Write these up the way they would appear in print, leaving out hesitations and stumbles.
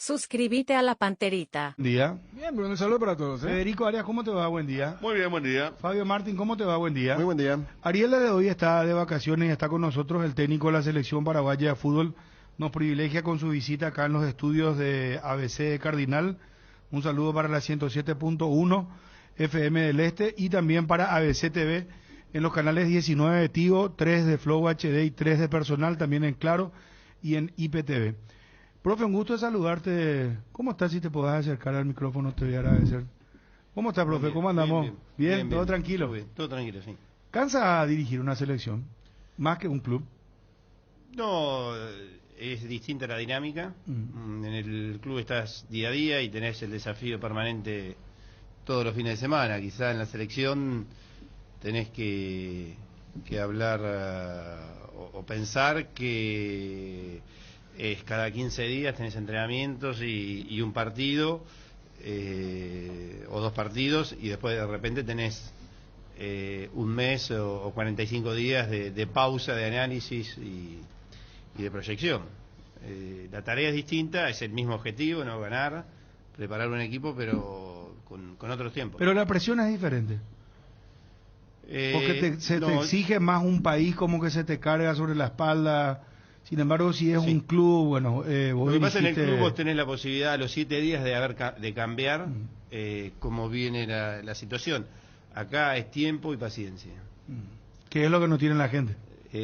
Suscríbete a la Panterita. Buen día. Bien, un saludo para todos. Federico Arias, ¿cómo te va? Buen día. Muy bien, buen día. Fabio Martín, ¿cómo te va? Buen día. Muy buen día. Ariel de hoy está de vacaciones y está con nosotros el técnico de la selección paraguaya de fútbol. Nos privilegia con su visita acá en los estudios de ABC Cardinal. Un saludo para la 107.1 FM del Este y también para ABC TV en los canales 19 de Tigo, 3 de Flow HD y 3 de Personal, también en Claro y en IPTV. Profe, un gusto de saludarte. ¿Cómo estás? Si te podás acercar al micrófono, te voy a agradecer. ¿Cómo estás, profe? Bien, ¿Cómo andamos? Bien, ¿todo tranquilo? Todo bien, todo tranquilo, sí. ¿Cansa dirigir una selección? Más que un club. No, es distinta la dinámica. En el club estás día a día y tenés el desafío permanente todos los fines de semana. Quizá en la selección tenés que hablar o pensar que es cada 15 días tenés entrenamientos y un partido o dos partidos y después de repente tenés un mes o 45 días de pausa, de análisis y de proyección. La tarea es distinta, es el mismo objetivo, no ganar, preparar un equipo, pero con otros tiempos. Pero la presión es diferente. Porque te exige más un país, como que se te carga sobre la espalda. Sin embargo, si es un club, bueno, vos lo que pasa en el dirigiste... club vos tenés la posibilidad a los 7 días de cambiar cómo viene la situación. Acá es tiempo y paciencia. Que es lo que no tiene la gente.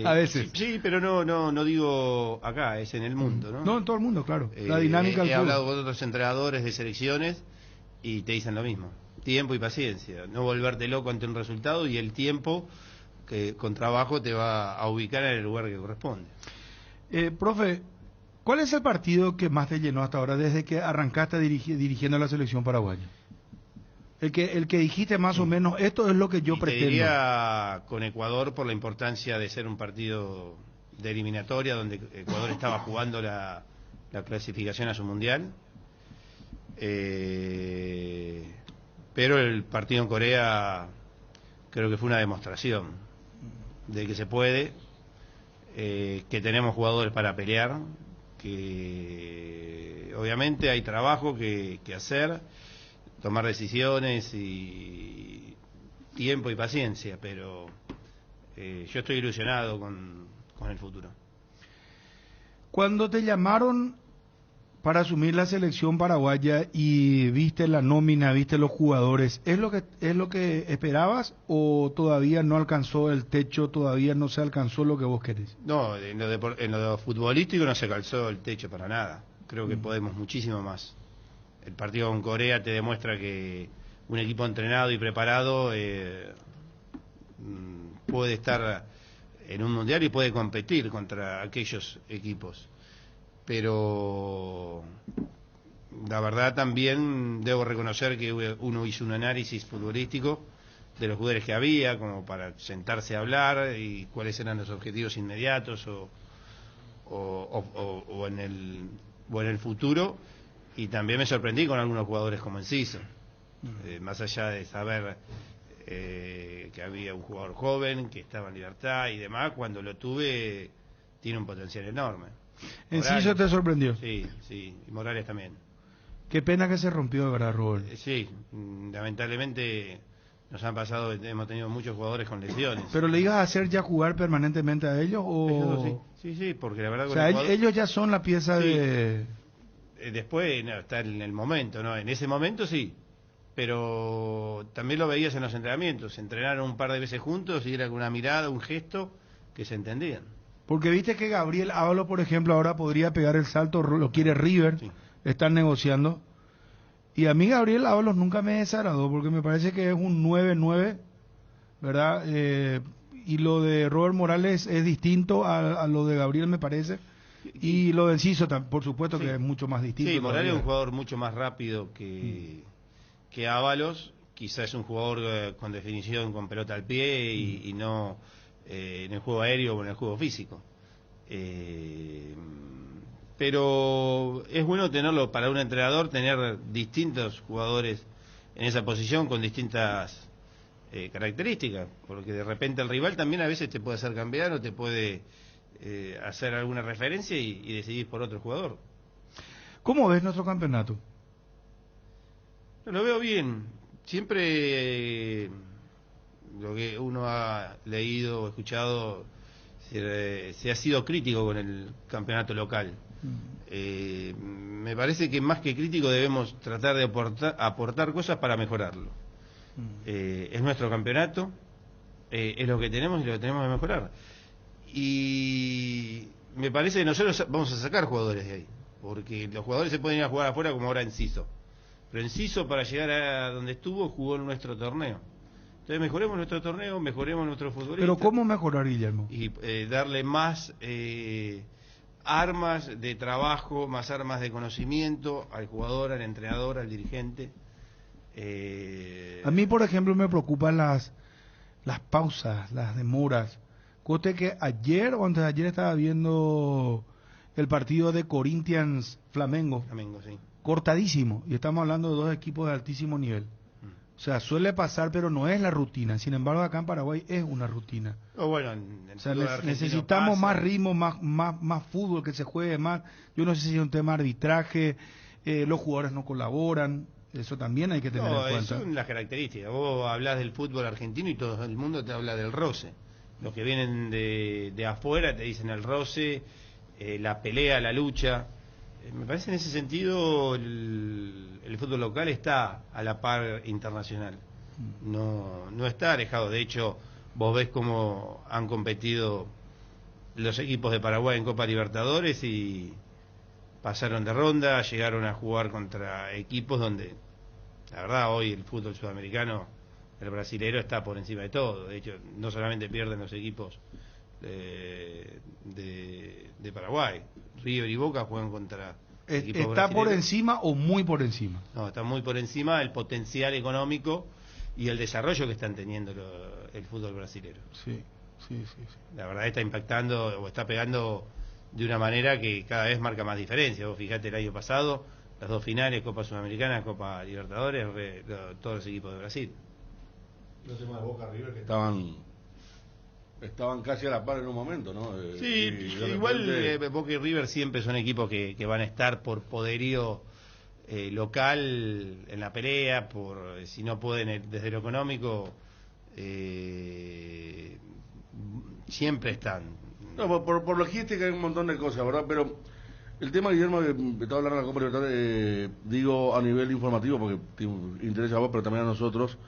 A veces. Sí, pero no digo acá, es en el mundo, ¿no? No, en todo el mundo, claro. La dinámica del He club. hablado con otros entrenadores de selecciones y te dicen lo mismo. Tiempo y paciencia. No volverte loco ante un resultado y el tiempo que con trabajo te va a ubicar en el lugar que corresponde. Profe, ¿cuál es el partido que más te llenó hasta ahora desde que arrancaste dirigiendo la selección paraguaya? El que dijiste más o menos, esto es lo que yo pretendo. Te diría con Ecuador por la importancia de ser un partido de eliminatoria donde Ecuador estaba jugando la clasificación a su mundial. Pero el partido en Corea creo que fue una demostración de que se puede, que tenemos jugadores para pelear, que obviamente hay trabajo que hacer, tomar decisiones y tiempo y paciencia, pero yo estoy ilusionado con el futuro. Cuando te llamaron para asumir la selección paraguaya y viste la nómina, viste los jugadores, ¿es lo que esperabas o todavía no alcanzó el techo, todavía no se alcanzó lo que vos querés? No, en lo futbolístico no se alcanzó el techo para nada. Creo que podemos muchísimo más. El partido con Corea te demuestra que un equipo entrenado y preparado puede estar en un mundial y puede competir contra aquellos equipos. Pero la verdad también debo reconocer que uno hizo un análisis futbolístico de los jugadores que había, como para sentarse a hablar y cuáles eran los objetivos inmediatos o en el futuro. Y también me sorprendí con algunos jugadores como Enciso, más allá de saber que había un jugador joven que estaba en libertad y demás, cuando lo tuve tiene un potencial enorme. ¿Enciso te sorprendió? Sí, y Morales también. Qué pena que se rompió, de verdad, Robert. Sí, lamentablemente hemos tenido muchos jugadores con lesiones. ¿Pero le ibas a hacer ya jugar permanentemente a ellos o...? Sí, porque la verdad... O sea, ellos ya son la pieza de... Después está en el momento, ¿no? En ese momento sí, pero también lo veías en los entrenamientos. Entrenaron un par de veces juntos y era con una mirada, un gesto que se entendían. Porque viste que Gabriel Ábalos, por ejemplo, ahora podría pegar el salto, lo quiere River, sí. Están negociando. Y a mí Gabriel Ábalos nunca me desagradó, porque me parece que es un 9-9, ¿verdad? Y lo de Robert Morales es distinto a lo de Gabriel, me parece. Y lo de Enciso, por supuesto, sí, que es mucho más distinto. Sí, Morales es un jugador mucho más rápido que Ábalos. Quizás es un jugador con definición, con pelota al pie y no en el juego aéreo o en el juego físico. Pero es bueno tenerlo para un entrenador, tener distintos jugadores en esa posición con distintas características, porque de repente el rival también a veces te puede hacer cambiar o te puede hacer alguna referencia y decidir por otro jugador. ¿Cómo ves nuestro campeonato? Lo veo bien. Siempre lo que uno ha leído o escuchado se ha sido crítico con el campeonato local. Me parece que más que crítico debemos tratar de aportar cosas para mejorarlo. Es nuestro campeonato, es lo que tenemos y lo que tenemos que mejorar. Y me parece que nosotros vamos a sacar jugadores de ahí, porque los jugadores se pueden ir a jugar afuera como ahora Enciso. Pero Enciso, para llegar a donde estuvo, jugó en nuestro torneo. Entonces mejoremos nuestro torneo, mejoremos nuestro futbolista. Pero ¿cómo mejorar, Guillermo? Y darle más armas de trabajo, más armas de conocimiento al jugador, al entrenador, al dirigente. A mí, por ejemplo, me preocupan las pausas, las demoras. Cote que ayer o antes de ayer estaba viendo el partido de Corinthians Flamengo. Flamengo, sí. Cortadísimo, y estamos hablando de dos equipos de altísimo nivel. O sea, suele pasar, pero no es la rutina. Sin embargo, acá en Paraguay es una rutina. Bueno, o sea, necesitamos pasa. más ritmo, más fútbol, que se juegue más. Yo no sé si es un tema de arbitraje, los jugadores no colaboran. Eso también hay que tener en cuenta. Son las características. Vos hablás del fútbol argentino y todo el mundo te habla del roce. Los que vienen de afuera te dicen el roce, la pelea, la lucha. Me parece en ese sentido el fútbol local está a la par internacional. No está alejado. De hecho, vos ves cómo han competido los equipos de Paraguay en Copa Libertadores y pasaron de ronda, llegaron a jugar contra equipos donde, la verdad, hoy el fútbol sudamericano, el brasilero está por encima de todo. De hecho, no solamente pierden los equipos de Paraguay. River y Boca juegan contra equipos ¿Está brasileños. por encima o muy por encima? No, está muy por encima del potencial económico y el desarrollo que están teniendo el fútbol brasilero. Sí. La verdad está impactando o está pegando de una manera que cada vez marca más diferencia. Vos fijate el año pasado, las dos finales, Copa Sudamericana, Copa Libertadores, todos los equipos de Brasil. Los temas de Boca River que estaban casi a la par en un momento, ¿no? Sí, igual Boca y River siempre son equipos que van a estar por poderío local en la pelea, si no pueden desde lo económico, siempre están. No, por logística hay un montón de cosas, ¿verdad? Pero el tema, Guillermo, que estaba hablando de la Copa Libertadores, digo a nivel informativo, porque te interesa a vos, pero también a nosotros,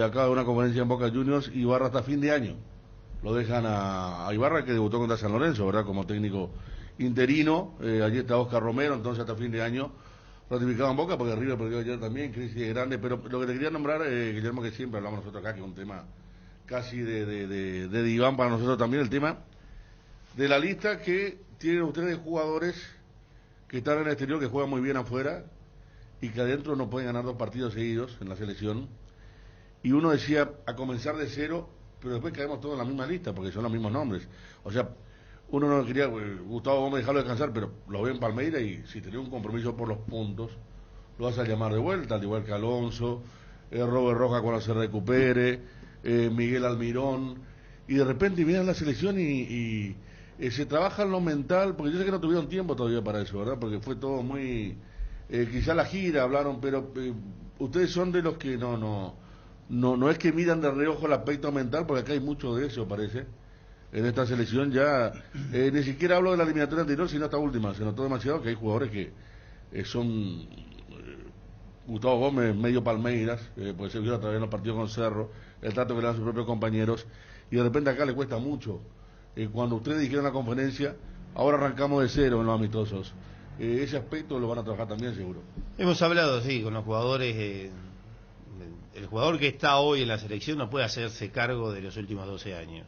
acá de una conferencia en Boca Juniors, Ibarra hasta fin de año. Lo dejan a Ibarra, que debutó contra San Lorenzo, ¿verdad? Como técnico interino. Allí está Oscar Romero, entonces hasta fin de año ratificado en Boca, porque River perdió ayer también, crisis grande. Pero lo que te quería nombrar, Guillermo, que siempre hablamos nosotros acá, que es un tema casi de diván para nosotros también, el tema de la lista que tienen ustedes jugadores que están en el exterior, que juegan muy bien afuera y que adentro no pueden ganar 2 partidos seguidos en la selección. Y uno decía, a comenzar de cero, pero después caemos todos en la misma lista, porque son los mismos nombres. O sea, uno no quería, Gustavo Gómez, dejarlo descansar, pero lo ve en Palmeiras y si tenía un compromiso por los puntos, lo vas a llamar de vuelta, al igual que Alonso, Robert Rojas cuando se recupere, Miguel Almirón, y de repente miran la selección y se trabaja en lo mental, porque yo sé que no tuvieron tiempo todavía para eso, ¿verdad? Porque fue todo muy... quizá la gira hablaron, pero ustedes son de los que no es que miran de reojo el aspecto mental, porque acá hay mucho de eso, parece. En esta selección ya, ni siquiera hablo de la eliminatoria anterior, sino esta última. Se notó demasiado que hay jugadores que son Gustavo Gómez, medio Palmeiras, pues se vio a través de los partidos con Cerro, el trato que le dan sus propios compañeros, y de repente acá le cuesta mucho. Cuando ustedes dijeron en la conferencia, ahora arrancamos de cero en los amistosos. Ese aspecto lo van a trabajar también, seguro. Hemos hablado, sí, con los jugadores. El jugador que está hoy en la selección no puede hacerse cargo de los últimos 12 años.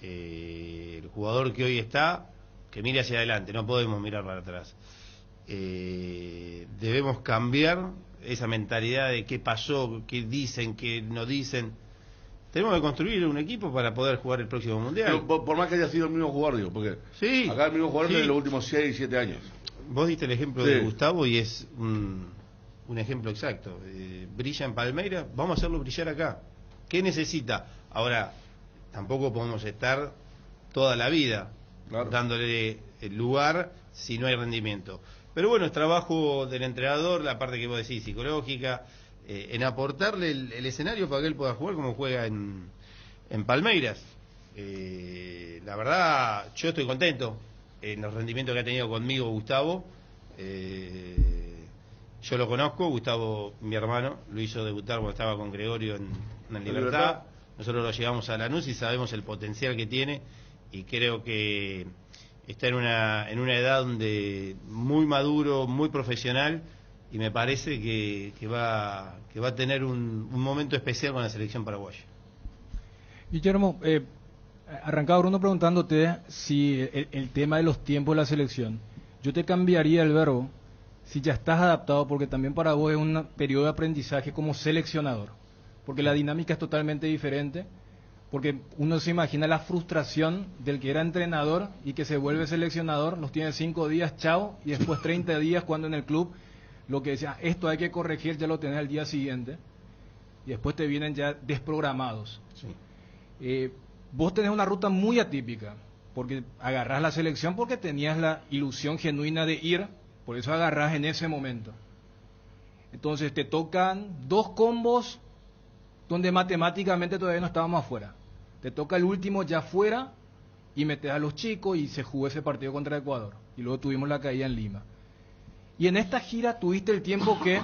El jugador que hoy está, que mire hacia adelante, no podemos mirar para atrás. Debemos cambiar esa mentalidad de qué pasó, qué dicen, qué no dicen. Tenemos que construir un equipo para poder jugar el próximo mundial. Pero por más que haya sido el mismo jugador, digo, porque sí, acá el mismo jugador sí. de los últimos 6, 7 años. Vos diste el ejemplo de Gustavo y es un ejemplo exacto. Brilla en Palmeiras, vamos a hacerlo brillar acá. ¿Qué necesita? Ahora, tampoco podemos estar toda la vida dándole el lugar si no hay rendimiento. Pero bueno, es trabajo del entrenador, la parte que vos decís, psicológica, en aportarle el escenario para que él pueda jugar como juega en Palmeiras. La verdad, yo estoy contento en los rendimientos que ha tenido conmigo Gustavo. Yo lo conozco, Gustavo, mi hermano, lo hizo debutar cuando estaba con Gregorio en Libertad. Nosotros lo llevamos a Lanús y sabemos el potencial que tiene, y creo que está en una edad donde muy maduro, muy profesional, y me parece que va a tener un momento especial con la selección paraguaya. Guillermo, arrancaba Bruno preguntándote si el tema de los tiempos de la selección, yo te cambiaría el verbo si ya estás adaptado, porque también para vos es un periodo de aprendizaje como seleccionador, porque la dinámica es totalmente diferente, porque uno se imagina la frustración del que era entrenador y que se vuelve seleccionador, los tiene 5 días, chao, y después 30 días cuando en el club lo que decía, esto hay que corregir, ya lo tenés al día siguiente, y después te vienen ya desprogramados. Sí. Vos tenés una ruta muy atípica, porque agarrás la selección porque tenías la ilusión genuina de ir, por eso agarrás en ese momento. Entonces te tocan 2 combos donde matemáticamente todavía no estábamos afuera. Te toca el último ya afuera y metes a los chicos y se jugó ese partido contra Ecuador. Y luego tuvimos la caída en Lima. Y en esta gira tuviste el tiempo que,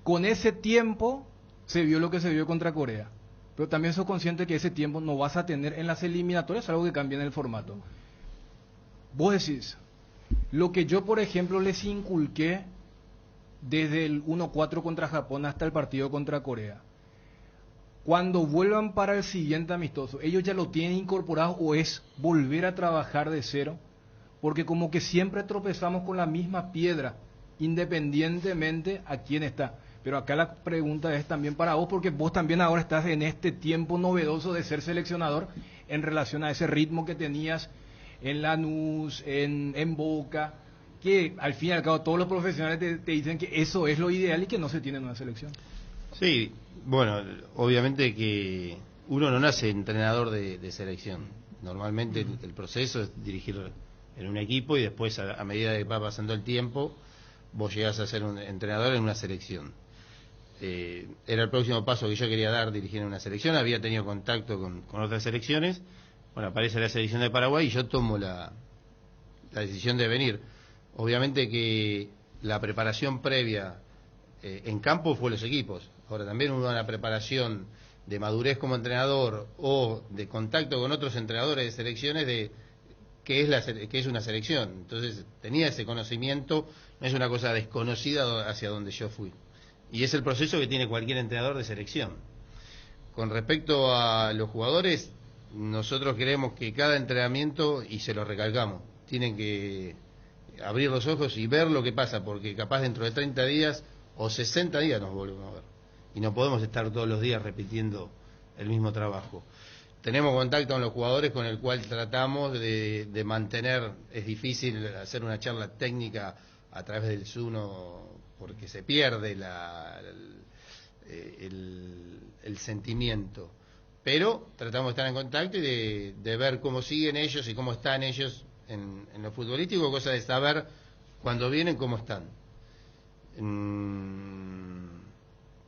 con ese tiempo, se vio lo que se vio contra Corea. Pero también sos consciente que ese tiempo no vas a tener en las eliminatorias, algo que cambia en el formato. Vos decís, lo que yo, por ejemplo, les inculqué desde el 1-4 contra Japón hasta el partido contra Corea, cuando vuelvan para el siguiente amistoso, ellos ya lo tienen incorporado, o es volver a trabajar de cero, porque como que siempre tropezamos con la misma piedra, independientemente a quién está. Pero acá la pregunta es también para vos, porque vos también ahora estás en este tiempo novedoso de ser seleccionador en relación a ese ritmo que tenías en Lanús, en Boca, que al fin y al cabo todos los profesionales te dicen que eso es lo ideal y que no se tiene en una selección. Sí, bueno, obviamente que uno no nace entrenador de selección. Normalmente el proceso es dirigir en un equipo y después a medida que va pasando el tiempo vos llegás a ser un entrenador en una selección. Era el próximo paso que yo quería dar, dirigir en una selección. Había tenido contacto con otras selecciones. Bueno, aparece la selección de Paraguay y yo tomo la decisión de venir. Obviamente que la preparación previa en campo fue los equipos. Ahora también una preparación de madurez como entrenador o de contacto con otros entrenadores de selecciones de qué es una selección. Entonces tenía ese conocimiento, no es una cosa desconocida hacia donde yo fui. Y es el proceso que tiene cualquier entrenador de selección. Con respecto a los jugadores, nosotros queremos que cada entrenamiento, y se lo recalcamos, tienen que abrir los ojos y ver lo que pasa, porque capaz dentro de 30 días o 60 días nos volvemos a ver. Y no podemos estar todos los días repitiendo el mismo trabajo. Tenemos contacto con los jugadores con el cual tratamos de mantener, es difícil hacer una charla técnica a través del Zoom porque se pierde el sentimiento. Pero tratamos de estar en contacto y de ver cómo siguen ellos y cómo están ellos en lo futbolístico, cosa de saber cuando vienen cómo están.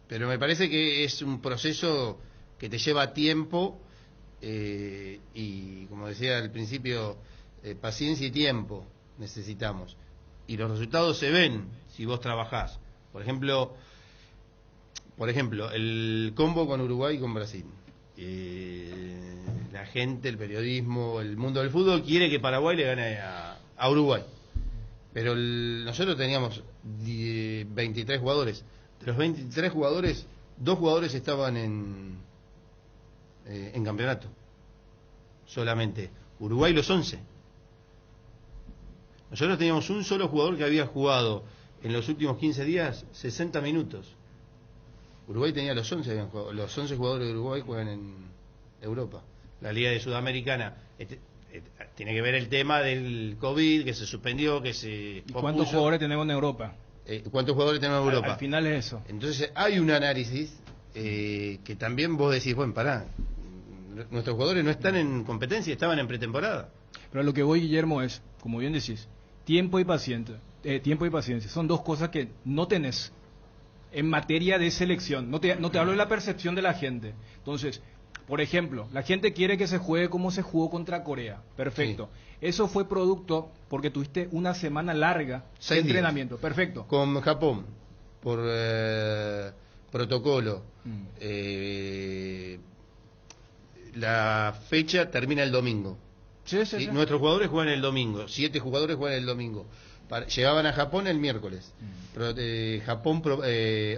Pero me parece que es un proceso que te lleva tiempo y, como decía al principio, paciencia y tiempo necesitamos. Y los resultados se ven si vos trabajás. Por ejemplo, el combo con Uruguay y con Brasil. La gente, el periodismo, el mundo del fútbol quiere que Paraguay le gane a Uruguay. Pero nosotros teníamos 23 jugadores. De los 23 jugadores, 2 jugadores estaban en campeonato. Solamente. Uruguay los 11. Nosotros teníamos un solo jugador que había jugado en los últimos 15 días 60 minutos. Uruguay tenía los 11, habían jugado. Los 11 jugadores de Uruguay juegan en Europa. La Liga de Sudamericana tiene que ver el tema del COVID, que se suspendió, que se... ¿Y cuántos jugadores tenemos en Europa? ¿Cuántos jugadores tenemos en Europa? Al final es eso. Entonces hay un análisis que también vos decís, bueno, pará, nuestros jugadores no están en competencia, estaban en pretemporada. Pero a lo que voy, Guillermo, es, como bien decís, tiempo y paciencia. tiempo y paciencia. Son dos cosas que no tenés en materia de selección. No te hablo de la percepción de la gente. Entonces, por ejemplo, la gente quiere que se juegue como se jugó contra Corea. Perfecto. Sí. Eso fue producto porque tuviste una semana larga de entrenamiento. Perfecto. Con Japón, por protocolo, la fecha termina el domingo. Sí, sí, sí. Nuestros jugadores juegan el domingo. 7 jugadores juegan el domingo. Llegaban a Japón el miércoles. Japón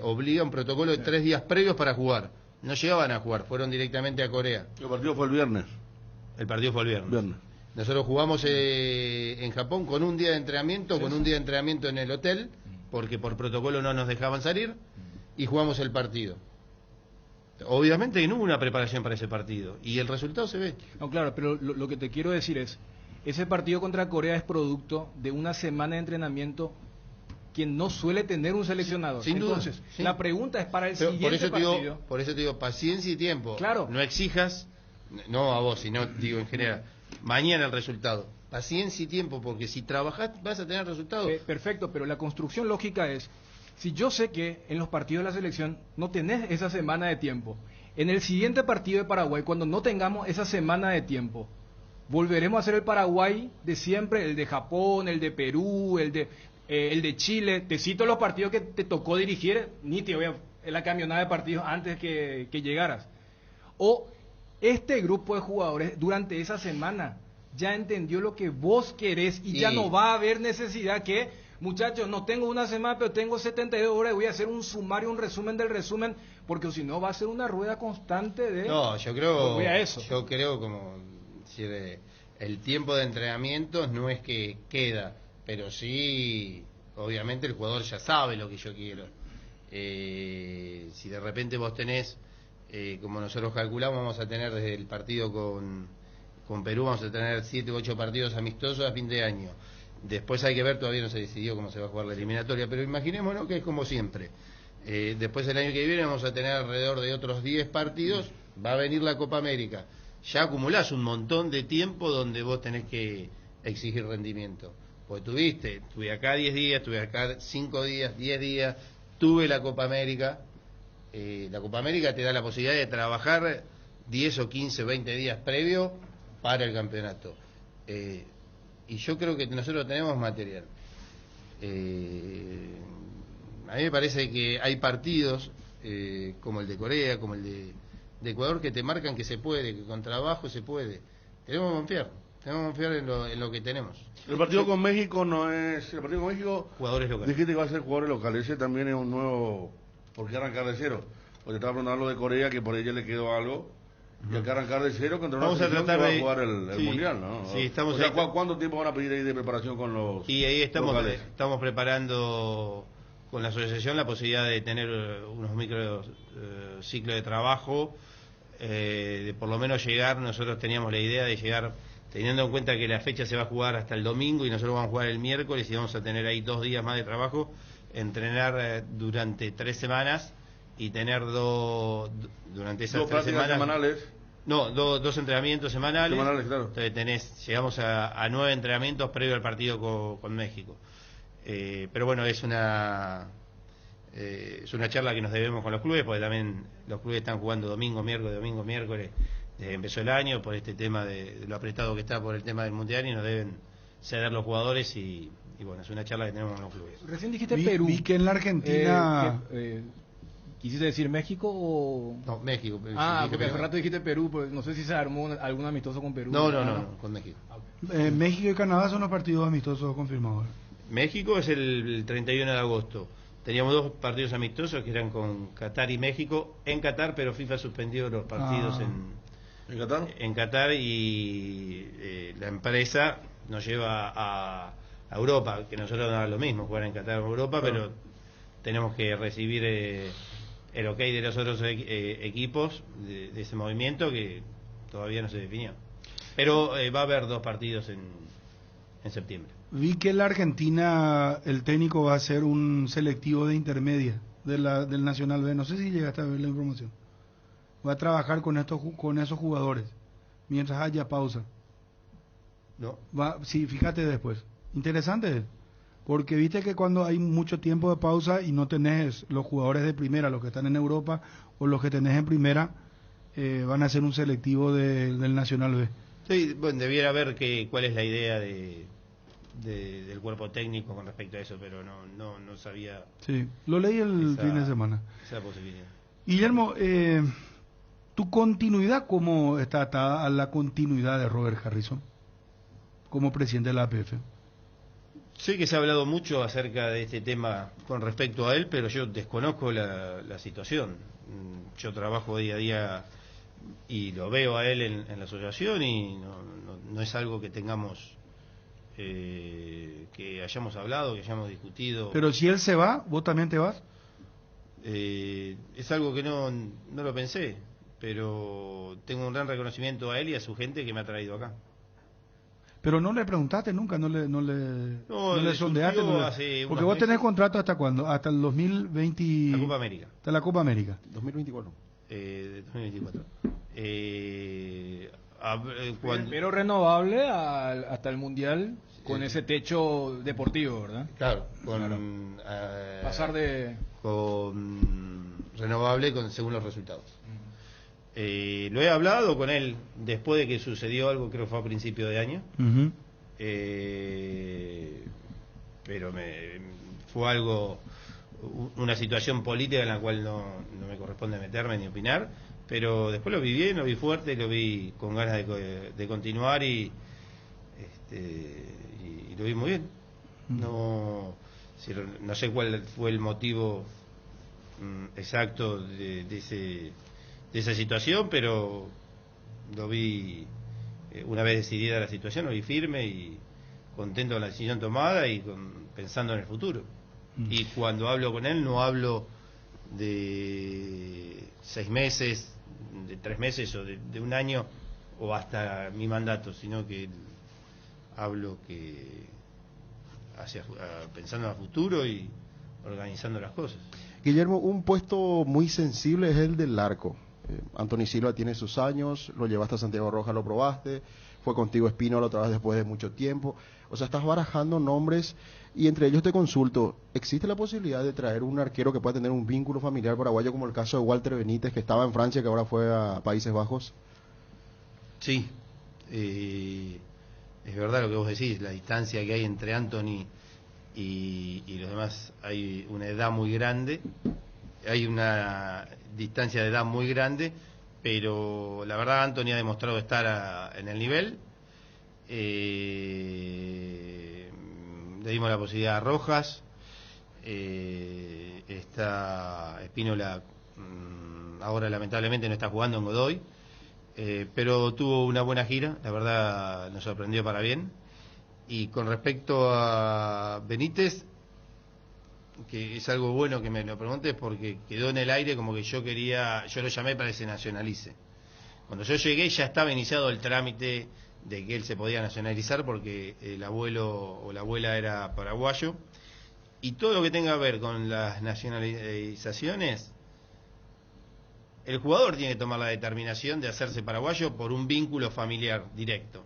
obliga un protocolo de 3 días previos para jugar. No llegaban a jugar, fueron directamente a Corea. El partido fue el viernes. El partido fue el viernes. Nosotros jugamos en Japón con un día de entrenamiento, con un día de entrenamiento en el hotel, porque por protocolo no nos dejaban salir, y jugamos el partido. Obviamente que no hubo una preparación para ese partido, y el resultado se ve. No, claro, pero lo que te quiero decir es, ese partido contra Corea es producto de una semana de entrenamiento que no suele tener un seleccionador. Sin duda. Entonces, sí. La pregunta es para el siguiente partido. Por eso te digo, paciencia y tiempo. Claro. No exijas, no a vos, sino digo en general, mañana el resultado. Paciencia y tiempo, porque si trabajás vas a tener resultados. Perfecto, pero la construcción lógica es, si yo sé que en los partidos de la selección no tenés esa semana de tiempo, en el siguiente partido de Paraguay, cuando no tengamos esa semana de tiempo, volveremos a hacer el Paraguay de siempre, el de Japón, el de Perú, el de Chile. Te cito los partidos que te tocó dirigir, ni te voy a la camionada de partidos antes que llegaras. O este grupo de jugadores durante esa semana ya entendió lo que vos querés y ya no va a haber necesidad que, muchachos, no tengo una semana, pero tengo 72 horas y voy a hacer un sumario, un resumen del resumen, porque si no va a ser una rueda constante de... No, yo creo... Voy a eso. Yo creo como... el tiempo de entrenamiento no es que queda, pero sí, obviamente el jugador ya sabe lo que yo quiero. Si de repente vos tenés, como nosotros calculamos, vamos a tener desde el partido con Perú, vamos a tener 7 u 8 partidos amistosos a fin de año. Después hay que ver, todavía no se decidió cómo se va a jugar la eliminatoria, pero imaginémonos que es como siempre. Después el año que viene vamos a tener alrededor de otros 10 partidos, va a venir la Copa América. Ya acumulás un montón de tiempo donde vos tenés que exigir rendimiento. Porque estuve acá 10 días, estuve acá 5 días, 10 días, tuve la Copa América. La Copa América te da la posibilidad de trabajar 10 o 15, 20 días previo para el campeonato. Y yo creo que nosotros tenemos material. A mí me parece que hay partidos como el de Corea, como el de Ecuador, que te marcan que se puede, que con trabajo se puede. Tenemos que confiar en lo que tenemos. El partido con México no es... El partido con México... Jugadores locales. Dijiste que va a ser jugadores locales. Ese también es un nuevo... ¿Por qué arrancar de cero? Porque estaba preguntando lo de Corea, que por ella le quedó algo. Y hay que arrancar de cero contra una selección que va a jugar el Mundial, ¿no? Sí, estamos... O sea, ¿cuánto tiempo van a pedir ahí de preparación con los Y ahí estamos locales? Estamos preparando con la asociación la posibilidad de tener unos micro ciclos de trabajo, de por lo menos llegar. Nosotros teníamos la idea de llegar, teniendo en cuenta que la fecha se va a jugar hasta el domingo y nosotros vamos a jugar el miércoles y vamos a tener ahí 2 días más de trabajo, entrenar durante 3 semanas y tener durante esas 3 semanas semanales. No, 2 entrenamientos semanales. Claro. Entonces llegamos a 9 entrenamientos previo al partido con México. Pero bueno, es una charla que nos debemos con los clubes, porque también los clubes están jugando domingo, miércoles, desde que empezó el año, por este tema de lo apretado que está por el tema del Mundial, y nos deben ceder los jugadores y bueno, es una charla que tenemos con los clubes. Recién dijiste Perú. Vi que en la Argentina... ¿Quisiste decir México o...? No, México. Porque hace rato dijiste Perú, pues no sé si se armó algún amistoso con Perú. No, con México. México y Canadá son los partidos amistosos confirmados. México es el 31 de agosto. Teníamos 2 partidos amistosos que eran con Qatar y México. En Qatar, pero FIFA suspendió los partidos en Qatar y la empresa nos lleva a Europa, que nosotros no es lo mismo jugar en Qatar o Europa, pero tenemos que recibir el ok de los otros equipos de ese movimiento que todavía no se definió. Pero va a haber 2 partidos en septiembre. Vi que en la Argentina el técnico va a hacer un selectivo de intermedia del Nacional B. No sé si llegaste a ver la información. Va a trabajar con esos jugadores mientras haya pausa. No. Sí, fíjate después. Interesante. Porque viste que cuando hay mucho tiempo de pausa y no tenés los jugadores de primera, los que están en Europa, o los que tenés en primera, van a hacer un selectivo del Nacional B. Sí, bueno, debiera ver cuál es la idea del cuerpo técnico con respecto a eso, pero no sabía. Sí, lo leí el fin de semana. Esa posibilidad. Guillermo, ¿tu continuidad cómo está atada a la continuidad de Robert Harrison como presidente de la APF? Sé que se ha hablado mucho acerca de este tema con respecto a él, pero yo desconozco la situación. Yo trabajo día a día y lo veo a él en la asociación y no es algo que tengamos, que hayamos hablado, que hayamos discutido. Pero si él se va, ¿vos también te vas? Es algo que no lo pensé, pero tengo un gran reconocimiento a él y a su gente que me ha traído acá. Pero no le preguntaste nunca, no le sondeaste. Porque vos tenés contrato ¿hasta cuándo? Hasta el 2020. La Copa América. Hasta la Copa América. 2024. 2024. Pero renovable hasta el Mundial con ese techo deportivo, ¿verdad? Claro, pasar de... Con renovable según los resultados. Lo he hablado con él después de que sucedió algo, creo que fue a principio de año. Uh-huh. Pero fue algo, una situación política en la cual no me corresponde meterme ni opinar, pero después lo vi bien, lo vi fuerte, lo vi con ganas de continuar y lo vi muy bien. No sé cuál fue el motivo exacto de esa situación, pero lo vi, una vez decidida la situación, lo vi firme y contento con la decisión tomada y pensando en el futuro. Y cuando hablo con él no hablo de 6 meses, de 3 meses o de un año o hasta mi mandato, sino que hablo pensando en el futuro y organizando las cosas. Guillermo, un puesto muy sensible es el del arco. Anthony Silva tiene sus años, lo llevaste a Santiago Rojas, lo probaste, fue contigo Espínola otra vez después de mucho tiempo. O sea, estás barajando nombres y entre ellos te consulto, ¿existe la posibilidad de traer un arquero que pueda tener un vínculo familiar paraguayo como el caso de Walter Benítez, que estaba en Francia, que ahora fue a Países Bajos? Sí, es verdad lo que vos decís, la distancia que hay entre Anthony y los demás, hay una edad muy grande, hay una distancia de edad muy grande, pero la verdad Anthony ha demostrado estar en el nivel. Le dimos la posibilidad a Rojas, está Espínola, ahora lamentablemente no está jugando en Godoy, pero tuvo una buena gira, la verdad nos sorprendió para bien. Y con respecto a Benítez, que es algo bueno que me lo preguntes porque quedó en el aire como que yo lo llamé para que se nacionalice. Cuando yo llegué ya estaba iniciado el trámite de que él se podía nacionalizar porque el abuelo o la abuela era paraguayo, y todo lo que tenga que ver con las nacionalizaciones, el jugador tiene que tomar la determinación de hacerse paraguayo por un vínculo familiar directo.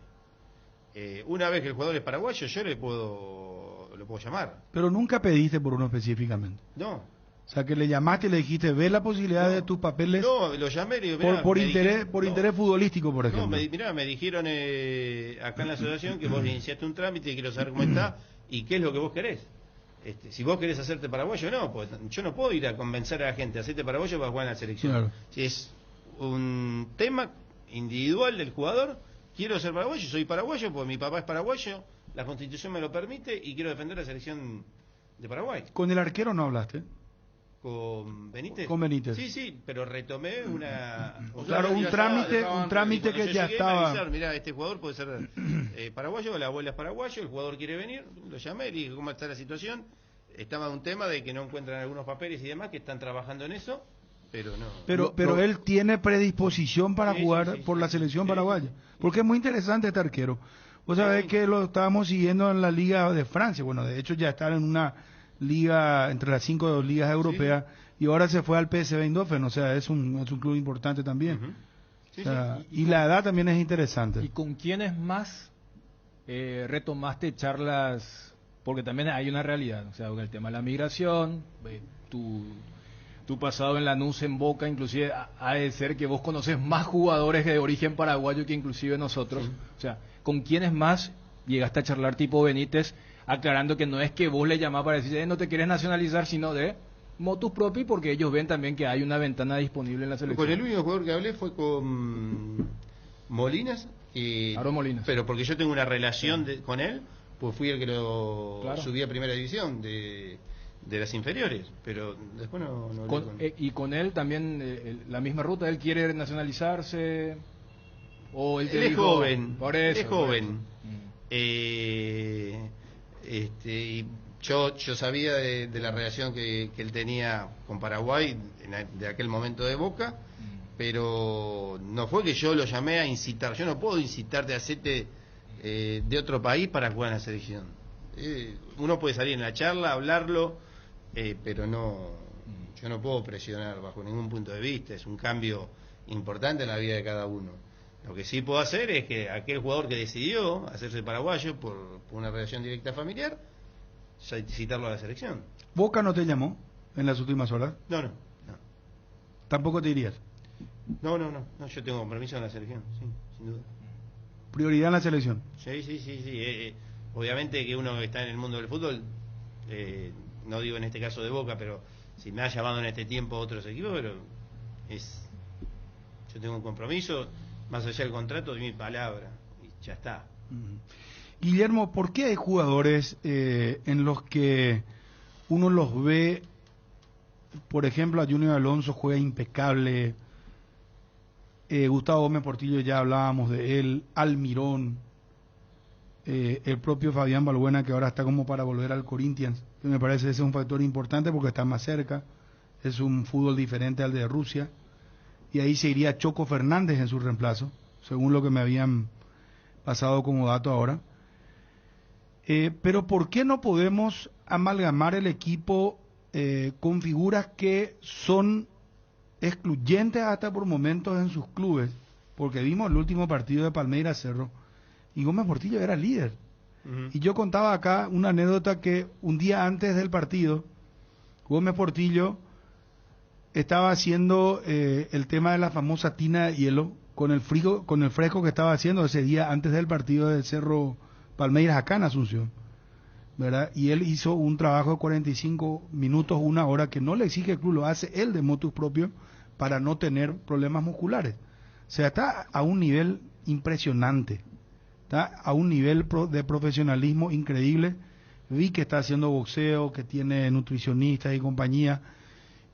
Una vez que el jugador es paraguayo, yo lo puedo llamar. Pero nunca pediste por uno específicamente. No. O sea, que le llamaste y le dijiste, ¿ves la posibilidad de tus papeles? No, lo llamé y le digo, mirá, por interés futbolístico, por ejemplo. No, me dijeron acá en la asociación que vos iniciaste un trámite y quiero saber cómo está y qué es lo que vos querés. Si vos querés hacerte paraguayo, no, pues yo no puedo ir a convencer a la gente a hacerte paraguayo para jugar en la selección. Claro. Si es un tema individual del jugador, quiero ser paraguayo, soy paraguayo, porque mi papá es paraguayo, la Constitución me lo permite y quiero defender la selección de Paraguay. ¿Con el arquero no hablaste? ¿Con Benítez? Con Benítez. Sí, pero retomé un trámite que ya estaba. Mirá, este jugador puede ser paraguayo, la abuela es paraguayo, el jugador quiere venir, lo llamé, le dije cómo está la situación. Estaba un tema de que no encuentran algunos papeles y demás, que están trabajando en eso, pero no. Pero él tiene predisposición para jugar por la selección paraguaya. Porque es muy interesante este arquero. Vos sabés que lo estábamos siguiendo en la Liga de Francia. Bueno, de hecho ya está en una liga entre las 5 ligas europeas y ahora se fue al PSV Eindhoven. O sea, es un club importante también. Y la edad también es interesante. ¿Y con quiénes más retomaste charlas porque también hay una realidad, o sea, con el tema de la migración, tu pasado en Lanús, en Boca, inclusive ha de ser que vos conoces más jugadores de origen paraguayo que inclusive nosotros. O sea, ¿con quiénes más llegaste a charlar tipo Benítez, aclarando que no es que vos le llamás para decir, no te quieres nacionalizar, sino de motus propio, porque ellos ven también que hay una ventana disponible en la selección? Con el único jugador que hablé fue con Molinas. Aaron Molinas. Pero porque yo tengo una relación con él, pues fui el que lo Claro. subí a primera división de las inferiores, pero después no hablé y con él también la misma ruta, él quiere nacionalizarse, o él te Él es dijo, joven, por eso, es joven. por eso. Y yo sabía de la relación que él tenía con Paraguay de aquel momento de Boca, pero no fue que yo lo llamé a incitar. Yo no puedo incitarte a hacerte de otro país para jugar en la selección. Uno puede salir en la charla, hablarlo, pero yo no puedo presionar bajo ningún punto de vista. Es un cambio importante en la vida de cada uno. Lo que sí puedo hacer es que aquel jugador que decidió hacerse paraguayo por una relación directa familiar, citarlo a la selección. ¿Boca no te llamó en las últimas horas? No. ¿Tampoco te irías? No, yo tengo compromiso con la selección, sí, sin duda. Prioridad en la selección. Sí. Obviamente que uno que está en el mundo del fútbol, no digo en este caso de Boca, pero si me ha llamado en este tiempo otros equipos, pero yo tengo un compromiso, más allá del contrato, de mi palabra, y ya está. Guillermo, ¿por qué hay jugadores en los que uno los ve, por ejemplo, a Junior Alonso juega impecable, Gustavo Gómez Portillo ya hablábamos de él, Almirón, el propio Fabián Balbuena, que ahora está como para volver al Corinthians, que me parece ese es un factor importante porque está más cerca, es un fútbol diferente al de Rusia, y ahí se iría Choco Fernández en su reemplazo, según lo que me habían pasado como dato ahora. Pero ¿por qué no podemos amalgamar el equipo con figuras que son excluyentes hasta por momentos en sus clubes? Porque vimos el último partido de Palmeiras Cerro y Gómez Portillo era líder. Y yo contaba acá una anécdota que un día antes del partido, Gómez Portillo estaba haciendo el tema de la famosa tina de hielo con el fresco que estaba haciendo ese día antes del partido del Cerro Palmeiras acá en Asunción, ¿verdad? Y él hizo un trabajo de 45 minutos, una hora, que no le exige el club, lo hace él de motus propio para no tener problemas musculares. O sea, está a un nivel impresionante, está a un nivel de profesionalismo increíble. Vi que está haciendo boxeo, que tiene nutricionistas y compañía,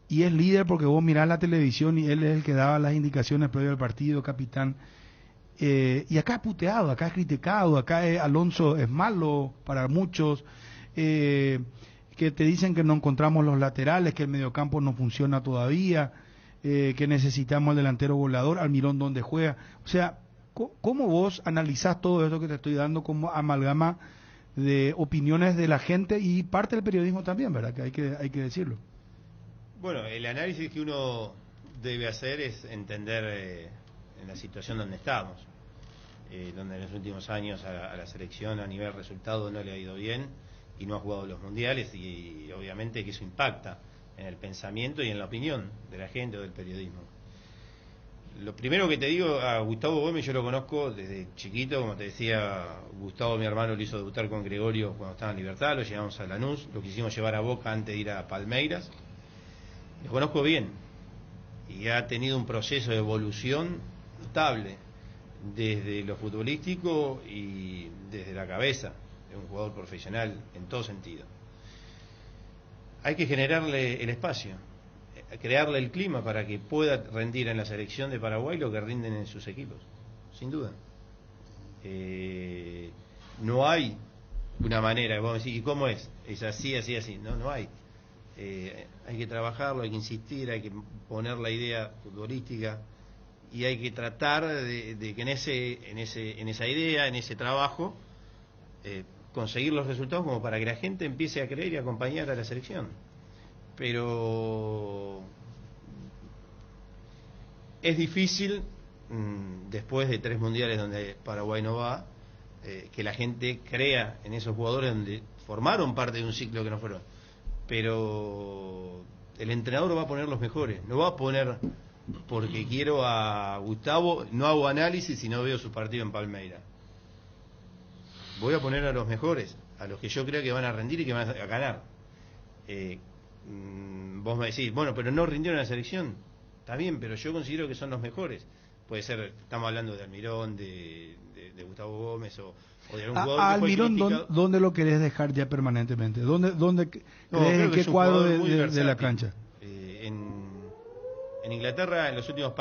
y es líder porque vos mirás la televisión y él es el que daba las indicaciones previo al partido, capitán. Y acá es puteado, acá es criticado, acá Alonso es malo para muchos, que te dicen que no encontramos los laterales, que el mediocampo no funciona todavía, que necesitamos el delantero volador, Almirón donde juega. O sea, ¿cómo vos analizás todo esto que te estoy dando como amalgama de opiniones de la gente y parte del periodismo también, ¿verdad? Que hay que decirlo. Bueno, el análisis que uno debe hacer es entender en la situación donde estamos, donde en los últimos años a la selección a nivel resultado no le ha ido bien y no ha jugado los mundiales y obviamente que eso impacta en el pensamiento y en la opinión de la gente o del periodismo. Lo primero que te digo, a Gustavo Gómez yo lo conozco desde chiquito, como te decía, Gustavo, mi hermano, lo hizo debutar con Gregorio cuando estaba en Libertad, lo llevamos a Lanús, lo quisimos llevar a Boca antes de ir a Palmeiras. Lo conozco bien y ha tenido un proceso de evolución notable desde lo futbolístico y desde la cabeza de un jugador profesional en todo sentido. Hay que generarle el espacio, crearle el clima para que pueda rendir en la selección de Paraguay lo que rinden en sus equipos, sin duda. No hay una manera, vamos a decir, ¿y cómo es? Es así, no hay. Hay que trabajarlo, hay que insistir, hay que poner la idea futbolística y hay que tratar de que en esa idea, en ese trabajo, conseguir los resultados como para que la gente empiece a creer y acompañar a la selección. Pero es difícil, después de 3 mundiales donde Paraguay no va, que la gente crea en esos jugadores donde formaron parte de un ciclo que no fueron. Pero el entrenador va a poner los mejores, no va a poner porque quiero a Gustavo, no hago análisis y no veo su partido en Palmeiras. Voy a poner a los mejores, a los que yo creo que van a rendir y que van a ganar. Vos me decís, bueno, pero no rindieron en la selección. Está bien, pero yo considero que son los mejores. Puede ser, estamos hablando de Almirón, de Gustavo Gómez o de algún jugador A que fue Almirón, criticado. ¿dónde lo querés dejar ya permanentemente? ¿Dónde No, crees, creo en que qué es un cuadro jugador muy de la versátil. cancha? En Inglaterra, en los últimos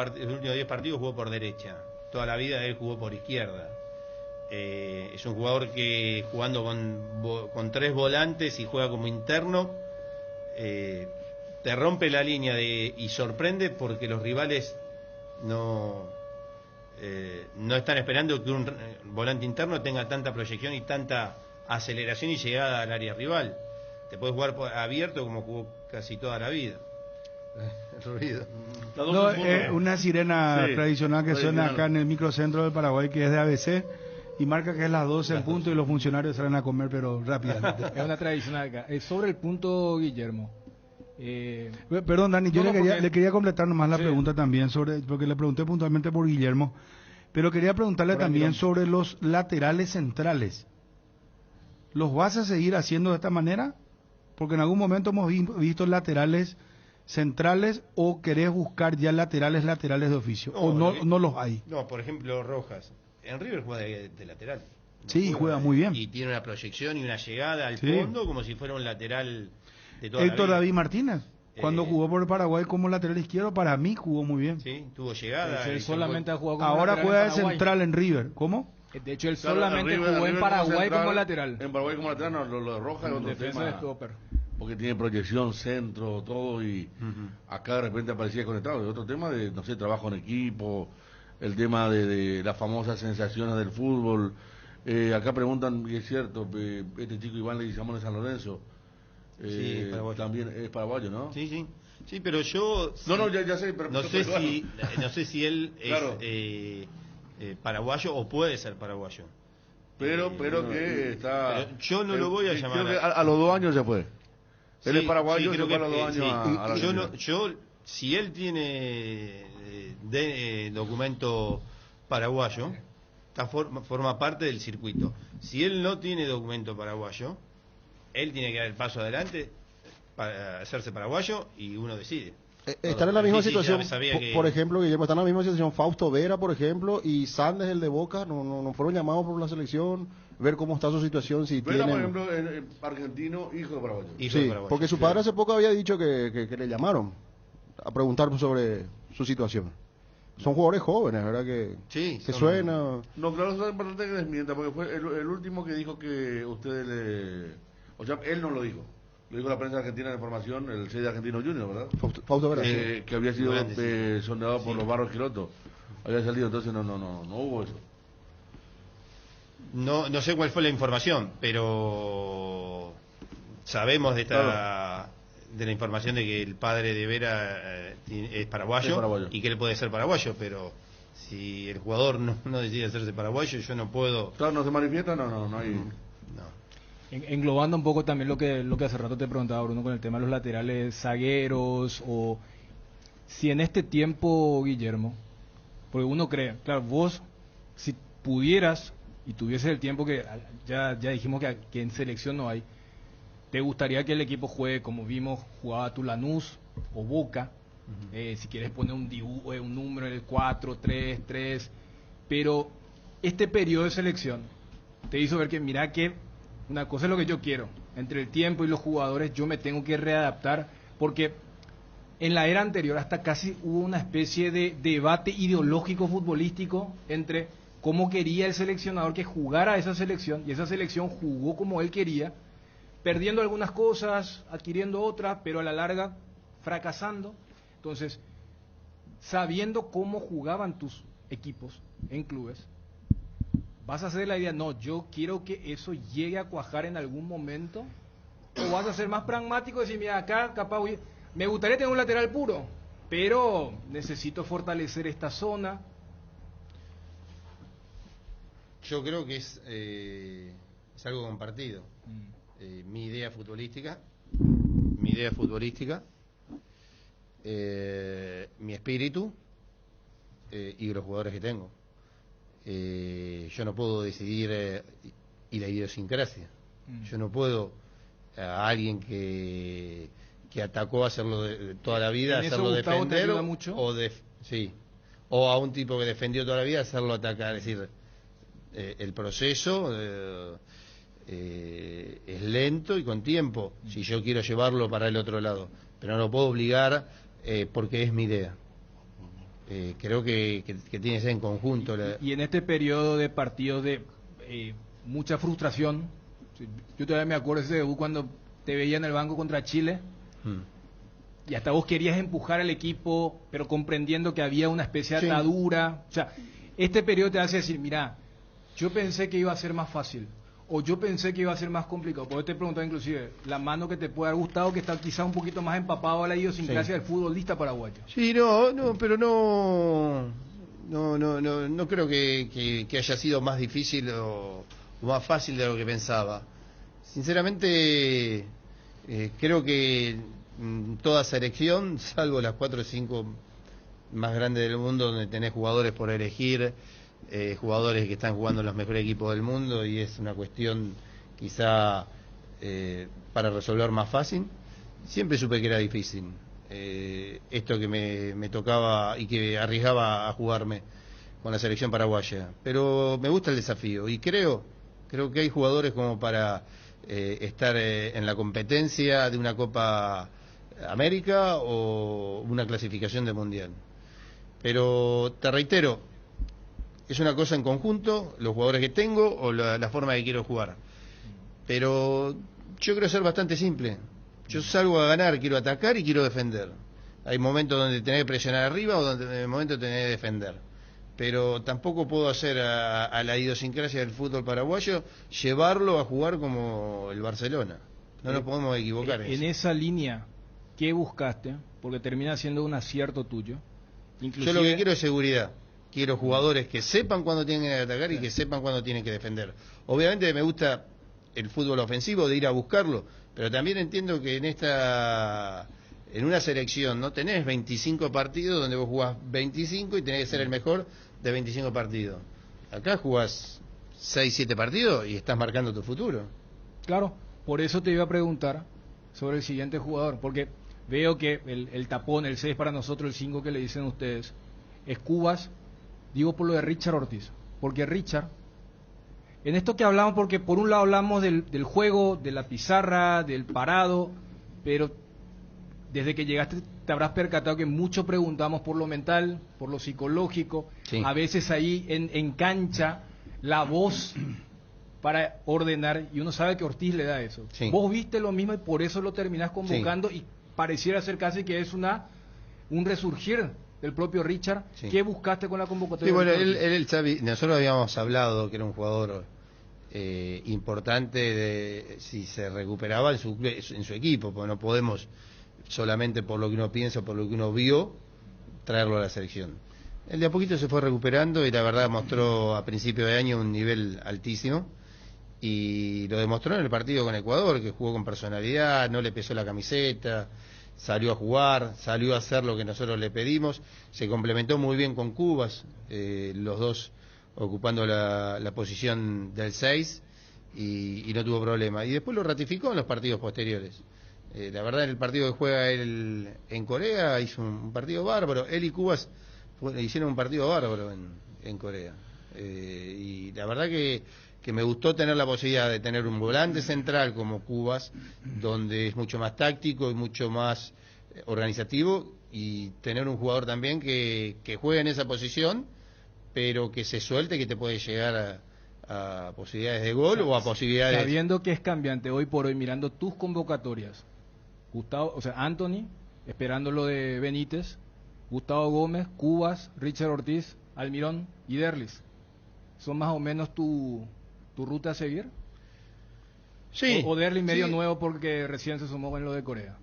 10 partidos jugó por derecha. Toda la vida él jugó por izquierda. Es un jugador que jugando con 3 volantes y juega como interno, te rompe la línea y sorprende porque los rivales no están esperando que un volante interno tenga tanta proyección y tanta aceleración y llegada al área rival. Te puedes jugar abierto como jugó casi toda la vida. El ruido. No, una sirena Sí, tradicional que suena tradicional. acá en el microcentro del Paraguay, que es de ABC, y marca que es las 12 en punto y los funcionarios salen a comer, pero rápidamente. Es una tradicional acá. Sobre el punto, Guillermo. Perdón, Dani, yo No, porque- le quería completar nomás la Sí. pregunta también, porque le pregunté puntualmente por Guillermo, pero quería preguntarle Por también Almirón. sobre los laterales centrales. ¿Los vas a seguir haciendo de esta manera? Porque en algún momento hemos visto laterales centrales, o querés buscar ya laterales de oficio, o no los hay. No, por ejemplo, Rojas. En River juega de lateral. Sí, juega muy bien. Y tiene una proyección y una llegada al Sí. fondo como si fuera un lateral de toda Héctor la vida. David Martínez, cuando jugó por el Paraguay como lateral izquierdo, para mí jugó muy bien. Sí, tuvo llegada. Él hizo solamente ha gol. jugado como Ahora lateral juega en de Paraguay. central en River. ¿Cómo? De hecho, él Claro, solamente River jugó en como Paraguay central, como lateral. En Paraguay como lateral, no, lo de Roja es otro Defensa de tema. stopper. Porque tiene proyección, centro, todo, y acá de repente aparecía conectado. Es otro tema de, no sé, trabajo en equipo, el tema de las famosas sensaciones del fútbol. Acá preguntan, y es cierto, este chico Iván Leguizamón de San Lorenzo, Sí, paraguayo. también es paraguayo, ¿no? Sí, sí. Sí, pero yo... No, ya sé, pero... No sé si él Claro. es paraguayo o puede ser paraguayo. Pero que está... Pero yo no lo voy a llamar creo que a- a los 2 años se fue. Él es Sí, paraguayo, sí, se creo fue a que, los 2 años sí. a la Argentina. Yo, si él tiene documento paraguayo, forma parte del circuito. Si él no tiene documento paraguayo, él tiene que dar el paso adelante para hacerse paraguayo y uno decide. Están en la misma Sí, sí, situación, ya sabía que- por ejemplo, Guillermo, están en la misma situación Fausto Vera, por ejemplo, y Sandes, el de Boca, no fueron llamados por la selección, ver cómo está su situación, si Vera, por tienen... ejemplo, argentino, hijo de paraguayo. Hijo de Sí, paraguayo. porque su padre hace poco había dicho que le llamaron a preguntar sobre su situación. Son jugadores jóvenes, ¿verdad? Que Sí, que son- suena... No, claro, es importante que desmienta, porque fue el último que dijo que ustedes le... O sea, él no lo dijo. Lo dijo la prensa argentina de información, el 6 de Argentino Junior, ¿verdad? Fausto Vera, sí. Que había sido Grande, sí. sondeado por los Barros Quiroto. Había salido, entonces no hubo eso. No sé cuál fue la información, pero sabemos de la información de que el padre de Vera es paraguayo, Es paraguayo. y que él puede ser paraguayo, pero si el jugador no decide hacerse paraguayo, yo no puedo. Claro, no se manifiesta, no hay... No. Englobando un poco también lo que hace rato te preguntaba, Bruno, con el tema de los laterales zagueros, o si en este tiempo, Guillermo, porque uno cree, claro, vos, si pudieras y tuvieses el tiempo que ya dijimos que en selección no hay, ¿te gustaría que el equipo juegue como vimos, jugaba tu Lanús o Boca? Si quieres poner un número en el 4-3-3, pero este periodo de selección te hizo ver que, mira, que una cosa es lo que yo quiero, entre el tiempo y los jugadores yo me tengo que readaptar, porque en la era anterior hasta casi hubo una especie de debate ideológico futbolístico entre cómo quería el seleccionador que jugara esa selección, y esa selección jugó como él quería, perdiendo algunas cosas, adquiriendo otras, pero a la larga fracasando. Entonces, sabiendo cómo jugaban tus equipos en clubes, ¿vas a hacer la idea, no, yo quiero que eso llegue a cuajar en algún momento? ¿O vas a ser más pragmático y decir, mira, acá capaz me gustaría tener un lateral puro, pero necesito fortalecer esta zona? Yo creo que es algo compartido. mi idea futbolística, mi espíritu y los jugadores que tengo. Yo no puedo decidir y la idiosincrasia. Yo no puedo a alguien que atacó hacerlo de toda la vida, hacerlo defender o a un tipo que defendió toda la vida hacerlo atacar. Es decir, el proceso es lento y con tiempo si yo quiero llevarlo para el otro lado, pero no lo puedo obligar porque es mi idea. Creo que tiene que ser en conjunto. Y en este periodo de partidos de mucha frustración, yo todavía me acuerdo ese debut cuando te veía en el banco contra Chile, y hasta vos querías empujar al equipo, pero comprendiendo que había una especie de atadura. O sea, este periodo te hace decir, mira, yo pensé que iba a ser más fácil, o yo pensé que iba a ser más complicado. Por eso te preguntaba inclusive, la mano que te puede haber gustado, que está quizá un poquito más empapado a la idiosincrasia del futbolista paraguayo. Sí, pero no creo que haya sido más difícil o más fácil de lo que pensaba. Sinceramente, creo que toda selección, salvo las 4 o 5 más grandes del mundo, donde tenés jugadores por elegir, jugadores que están jugando en los mejores equipos del mundo, y es una cuestión quizá para resolver más fácil, siempre supe que era difícil. Esto que me tocaba y que arriesgaba a jugarme con la selección paraguaya, pero me gusta el desafío y creo que hay jugadores como para estar en la competencia de una Copa América o una clasificación de Mundial. Pero te reitero, es una cosa en conjunto, los jugadores que tengo o la forma que quiero jugar. Pero yo quiero ser bastante simple. Yo salgo a ganar, quiero atacar y quiero defender. Hay momentos donde tenés que presionar arriba o donde en momentos tenés que defender. Pero tampoco puedo hacer a la idiosincrasia del fútbol paraguayo, llevarlo a jugar como el Barcelona. No nos podemos equivocar. En esa línea, ¿qué buscaste? Porque termina siendo un acierto tuyo. Inclusive... Yo lo que quiero es seguridad. Quiero jugadores que sepan cuándo tienen que atacar y que sepan cuándo tienen que defender. Obviamente me gusta el fútbol ofensivo, de ir a buscarlo, pero también entiendo que en una selección no tenés 25 partidos donde vos jugás 25 y tenés que ser el mejor de 25 partidos. Acá jugás 6, 7 partidos y estás marcando tu futuro. Claro, por eso te iba a preguntar sobre el siguiente jugador, porque veo que el tapón, el 6 para nosotros, el 5 que le dicen ustedes, es Cubas. Digo por lo de Richard Ortiz, porque Richard, en esto que hablamos, porque por un lado hablamos del juego, de la pizarra, del parado, pero desde que llegaste te habrás percatado que mucho preguntamos por lo mental, por lo psicológico, sí. A veces ahí en cancha, la voz para ordenar, y uno sabe que Ortiz le da eso. Sí. Vos viste lo mismo y por eso lo terminás convocando, sí. Y pareciera ser casi que es un resurgir del propio Richard. Sí. ¿Qué buscaste con la convocatoria? Sí, bueno, nosotros habíamos hablado que era un jugador importante si se recuperaba en su equipo, porque no podemos solamente por lo que uno piensa, por lo que uno vio, traerlo a la selección. Él de a poquito se fue recuperando y la verdad mostró a principio de año un nivel altísimo y lo demostró en el partido con Ecuador, que jugó con personalidad, no le pesó la camiseta, salió a jugar, salió a hacer lo que nosotros le pedimos, se complementó muy bien con Cubas, los dos ocupando la posición del 6 y no tuvo problema. Y después lo ratificó en los partidos posteriores. La verdad, en el partido que juega él en Corea hizo un partido bárbaro. Él y Cubas hicieron un partido bárbaro en Corea. Y la verdad que me gustó tener la posibilidad de tener un volante central como Cubas, donde es mucho más táctico y mucho más organizativo, y tener un jugador también que juegue en esa posición, pero que se suelte, que te puede llegar a posibilidades de gol o a posibilidades... Sabiendo que es cambiante hoy por hoy, mirando tus convocatorias, Gustavo, o sea, Anthony, esperando lo de Benítez, Gustavo Gómez, Cubas, Richard Ortiz, Almirón y Derlis, ¿son más o menos tu ruta a seguir? Sí. O Derlis medio sí. nuevo porque recién se sumó en lo de Corea.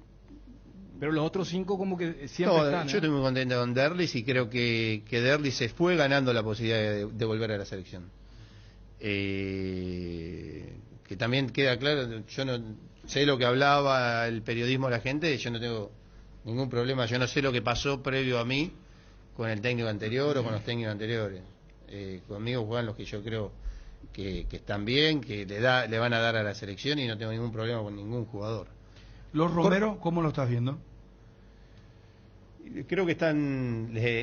Pero los otros 5 como que siempre están. Yo estoy muy contento con Derlis y creo que Derlis se fue ganando la posibilidad de volver a la selección. que también queda claro, yo no sé lo que hablaba el periodismo de la gente, yo no tengo ningún problema, yo no sé lo que pasó previo a mí con el técnico anterior o con los técnicos anteriores. Conmigo juegan los que yo creo que están bien, que le van a dar a la selección, y no tengo ningún problema con ningún jugador. Los Romero, ¿cómo lo estás viendo? Creo que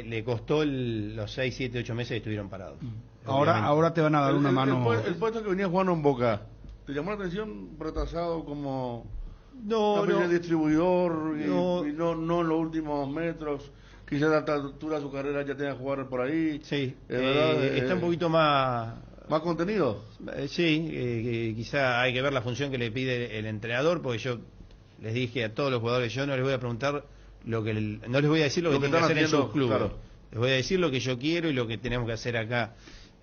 le costó los 6, 7, 8 meses que estuvieron parados. Ahora te van a dar una mano. El puesto que venía jugando en Boca, ¿te llamó la atención retrasado como No, una especie no. de distribuidor No. y no en los últimos metros? Quizás a esta altura de su carrera ya tenga que jugar por ahí. Sí, ¿verdad? está un poquito más... ¿Más contenido? Sí, quizá hay que ver la función que le pide el entrenador, porque yo les dije a todos los jugadores, yo no les voy a preguntar no les voy a decir lo que tienen que están hacer en sus haciendo, clubes. claro. Les voy a decir lo que yo quiero y lo que tenemos que hacer acá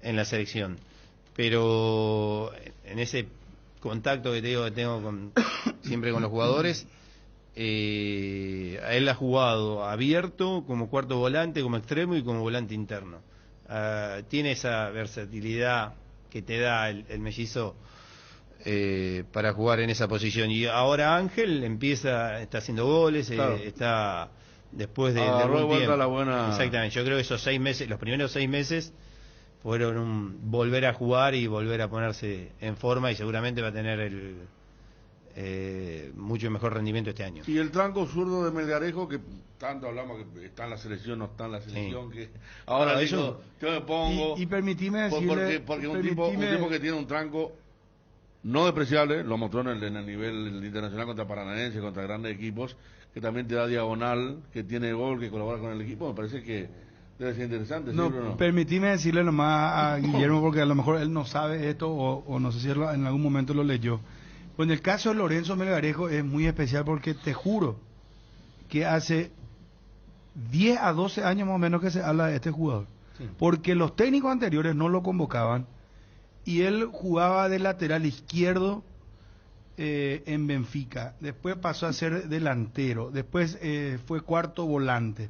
en la selección. Pero en ese contacto que te digo que tengo siempre con los jugadores, a él ha jugado abierto, como cuarto volante, como extremo y como volante interno. Tiene esa versatilidad que te da el mellizo para jugar en esa posición. Y ahora Ángel está haciendo goles, Claro. está después de Agarró de algún vuelta tiempo. la buena... Exactamente, yo creo que esos 6 meses, los primeros 6 meses fueron volver a jugar y volver a ponerse en forma, y seguramente va a tener mucho mejor rendimiento este año. Y el tranco zurdo de Melgarejo, que tanto hablamos que está en la selección, no está en la selección, que ahora No, digo, yo me pongo... Y permitime decirle... Porque un tipo que tiene un tranco no despreciable, lo mostró en el nivel internacional contra Paranaense, contra grandes equipos, que también te da diagonal, que tiene gol, que colabora con el equipo. Me parece que debe ser interesante. No, ¿sí, Bruno? permitime decirle nomás a Guillermo, porque a lo mejor él no sabe esto, o no sé si en algún momento lo leyó. Pues en el caso de Lorenzo Melgarejo es muy especial, porque te juro que hace 10 a 12 años más o menos que se habla de este jugador. Sí. Porque los técnicos anteriores no lo convocaban, y él jugaba de lateral izquierdo en Benfica. Después pasó a ser delantero. Después fue cuarto volante.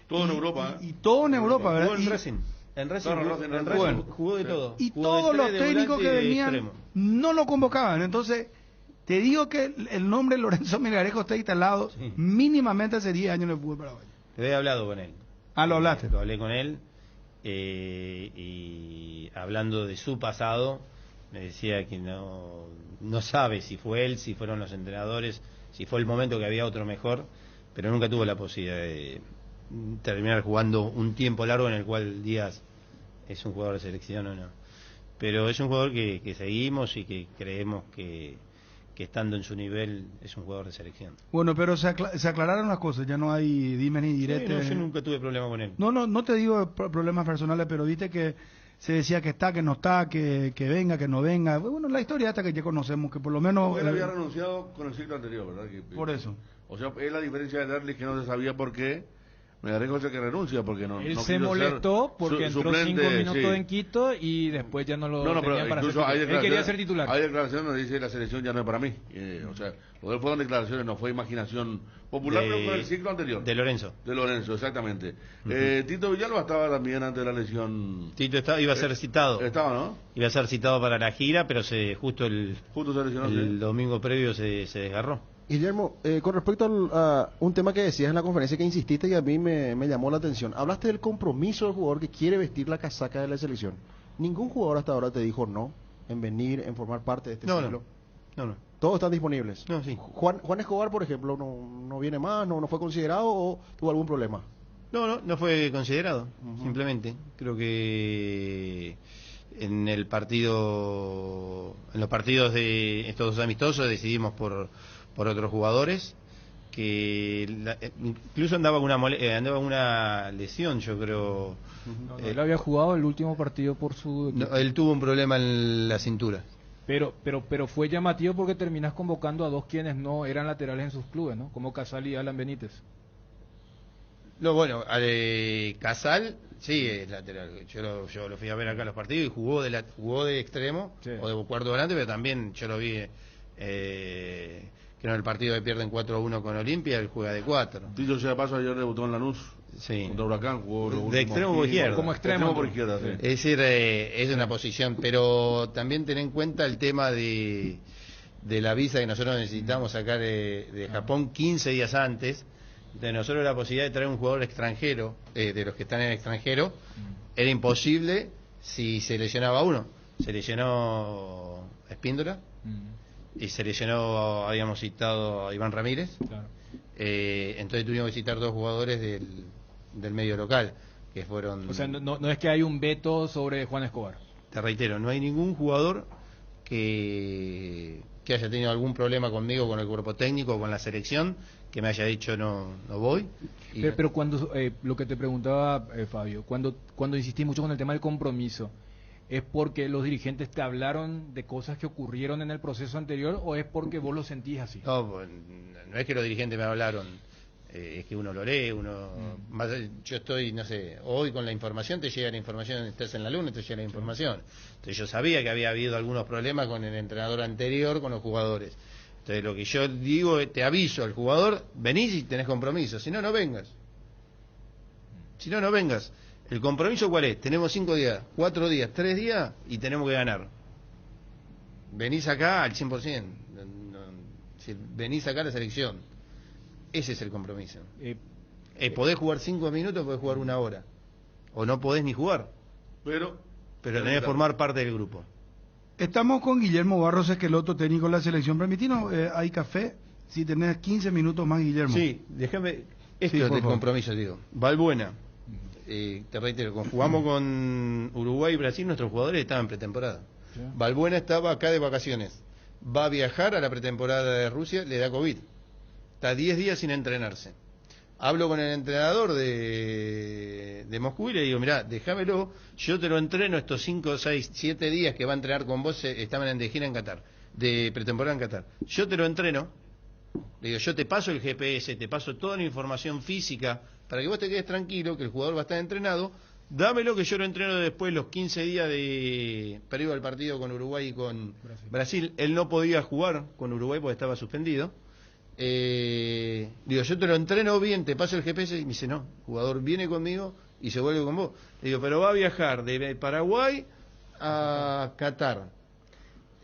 Todo en Europa, Y todo en Europa, ¿verdad? Jugó en Y- Racing. En Racing, Claro, jugó, Racing, en en Racing Racing. jugó de todo. Y Jugó todos de los 3, de técnicos volante que y de venían extremo. no lo convocaban. Entonces, te digo que el nombre Lorenzo Melgarejo está instalado Sí. mínimamente hace 10 años en el fútbol paraguayo. Te había hablado con él. Ah, lo hablaste. Lo hablé con él, y hablando de su pasado, me decía que no sabe si fue él, si fueron los entrenadores, si fue el momento que había otro mejor, pero nunca tuvo la posibilidad de terminar jugando un tiempo largo en el cual Díaz es un jugador de selección o no. Pero es un jugador que seguimos y que creemos que estando en su nivel es un jugador de selección. Bueno, pero se aclararon las cosas, ya no hay dime ni Sí, direte. no, yo nunca tuve problema con él. No te digo problemas personales, pero viste que se decía que está, que no está, que venga, que no venga. Bueno, la historia esta que ya conocemos, que por lo menos... Él había renunciado con el ciclo anterior, ¿verdad? por eso. O sea, es la diferencia de Derlis, que no se sabía por qué. Melgarejo es el que renuncia, porque no Él no se quiso molestó ser porque entró suplente, 5 minutos sí. en Quito y después ya no lo No, pero tenían para ser incluso hay titular. Él quería ser declaraciones, titular. hay declaraciones donde dice la selección ya no es para mí. O sea, lo de él fueron declaraciones, no fue imaginación popular, pero con el ciclo anterior. De Lorenzo. De Lorenzo, exactamente. Tito Villalba estaba también antes de la lesión. Tito iba a ser citado. Estaba, ¿no? Iba a ser citado para la gira, pero justo Justo se lesionó. el sí. domingo previo se desgarró. Guillermo, con respecto a un tema que decías en la conferencia, que insististe y a mí me llamó la atención. Hablaste del compromiso del jugador que quiere vestir la casaca de la selección. Ningún jugador hasta ahora te dijo no en venir, en formar parte de este ciclo. No. Todos están disponibles. No, sí. Juan Escobar, por ejemplo, no viene más, no fue considerado o tuvo algún problema. No fue considerado, simplemente. Creo que en los partidos de estos dos amistosos decidimos por otros jugadores, que incluso andaba una lesión, yo creo. Él había jugado el último partido por su equipo. No, él tuvo un problema en la cintura. Pero fue llamativo porque terminás convocando a dos quienes no eran laterales en sus clubes, ¿no? Como Casal y Alan Benítez. No, bueno, Casal sí es lateral. Yo lo fui a ver acá en los partidos y jugó de extremo, Sí. o de cuarto volante, pero también yo lo vi que en el partido que pierden 4-1 con Olimpia, él juega de 4. Tito sea paso, ayer debutó en Lanús. Sí. Contra Huracán jugó los De últimos extremo por 15. izquierda. Como extremo por izquierda, sí. Es decir, es una posición, pero también ten en cuenta el tema de la visa que nosotros necesitamos sacar de Japón 15 días antes. De nosotros la posibilidad de traer un jugador extranjero, de los que están en el extranjero, era imposible si se lesionaba uno. Se lesionó Espíndola y se lesionó, habíamos citado a Iván Ramírez. Claro. Entonces tuvimos que citar 2 jugadores del medio local, que fueron... O sea, no es que hay un veto sobre Juan Escobar. Te reitero, no hay ningún jugador que haya tenido algún problema conmigo, con el cuerpo técnico, con la selección, que me haya dicho no voy. Pero cuando, lo que te preguntaba Fabio, cuando insistí mucho con el tema del compromiso, ¿es porque los dirigentes te hablaron de cosas que ocurrieron en el proceso anterior o es porque vos lo sentís así? No, pues, no es que los dirigentes me hablaron, es que uno lo lee, yo estoy, no sé, hoy con la información, te llega la información, estás en la luna, te llega la información. Entonces yo sabía que había habido algunos problemas con el entrenador anterior, con los jugadores. Entonces lo que yo digo, te aviso al jugador, venís y tenés compromiso, si no, no vengas. Si no, no vengas. ¿El compromiso cuál es? Tenemos 5 días, 4 días, 3 días y tenemos que ganar. Venís acá al 100%. Si venís acá a la selección. Ese es el compromiso. Podés jugar 5 minutos, podés jugar 1 hora. O no podés ni jugar. Pero Tenés que formar parte del grupo. Estamos con Guillermo Barros Esqueloto, técnico de la selección. Permitinos, hay café. Si tenés 15 minutos más, Guillermo. Sí, déjame. Esto Sí, es por del favor. compromiso, digo. Valbuena. Te reitero, jugamos con Uruguay y Brasil, nuestros jugadores estaban en pretemporada. Sí. Valbuena estaba acá de vacaciones. Va a viajar a la pretemporada de Rusia, le da COVID. Está 10 días sin entrenarse. Hablo con el entrenador de Moscú y le digo, mirá, déjamelo, yo te lo entreno estos 5, 6, 7 días que va a entrenar con vos, estaban de gira en Qatar, de pretemporada en Qatar. Yo te lo entreno, le digo, yo te paso el GPS, te paso toda la información física, para que vos te quedes tranquilo, que el jugador va a estar entrenado, dámelo que yo lo entreno después los 15 días previo al partido con Uruguay y con Brasil. Él no podía jugar con Uruguay porque estaba suspendido. Digo, yo te lo entreno bien, te paso el GPS, y me dice, no, el jugador viene conmigo y se vuelve con vos. Le digo, pero va a viajar de Paraguay a Qatar.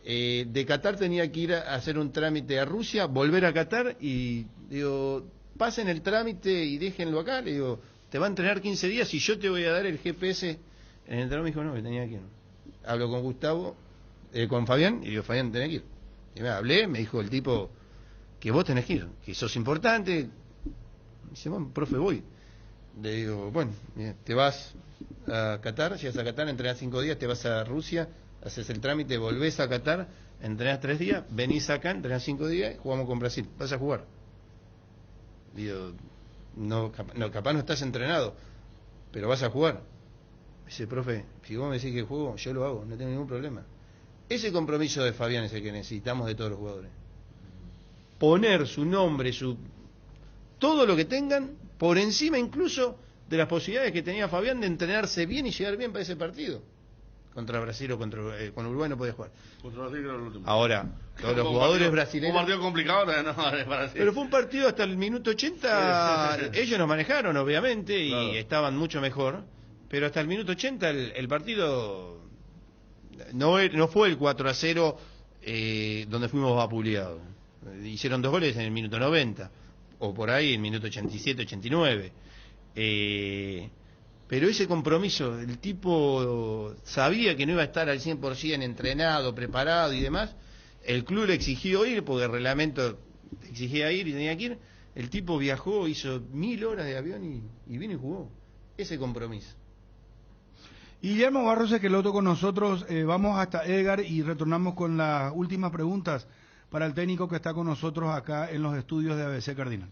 De Qatar tenía que ir a hacer un trámite a Rusia, volver a Qatar y digo, pasen el trámite y déjenlo acá. Le digo, te va a entrenar 15 días y yo te voy a dar el GPS. En el entrenador me dijo, no, que tenía que ir. Hablo con Gustavo, con Fabián, y digo, Fabián, tenés que ir. Y me hablé, me dijo el tipo que vos tenés que ir, que sos importante. Me dice, bueno, profe, voy. Le digo, bueno, te vas a Qatar, llegas a Qatar, entrenás 5 días, te vas a Rusia, haces el trámite, volvés a Qatar, entrenás 3 días, venís acá, entrenás 5 días, jugamos con Brasil, vas a jugar. Digo, capaz no estás entrenado, pero vas a jugar. Me dice, profe, si vos me decís que juego, yo lo hago, no tengo ningún problema. Ese compromiso de Fabián es el que necesitamos de todos los jugadores. Poner su nombre, todo lo que tengan, por encima incluso de las posibilidades que tenía Fabián de entrenarse bien y llegar bien para ese partido. Contra Brasil o con Uruguay no podía jugar. Contra Brasil era el último. Ahora, todos los jugadores brasileños... Un partido complicado, no, para sí. Pero fue un partido hasta el minuto 80, ellos nos manejaron obviamente y Claro. estaban mucho mejor, pero hasta el minuto 80 el partido no fue el 4-0 donde fuimos vapuleados. Hicieron 2 goles en el minuto 90, o por ahí, en el minuto 87, 89. Pero ese compromiso, el tipo sabía que no iba a estar al 100% entrenado, preparado y demás. El club le exigió ir, porque el reglamento exigía ir y tenía que ir. El tipo viajó, hizo 1000 horas de avión y vino y jugó. Ese compromiso. Guillermo Barros Esqueloto con nosotros. Vamos hasta Edgar y retornamos con las últimas preguntas para el técnico que está con nosotros acá en los estudios de ABC Cardinal.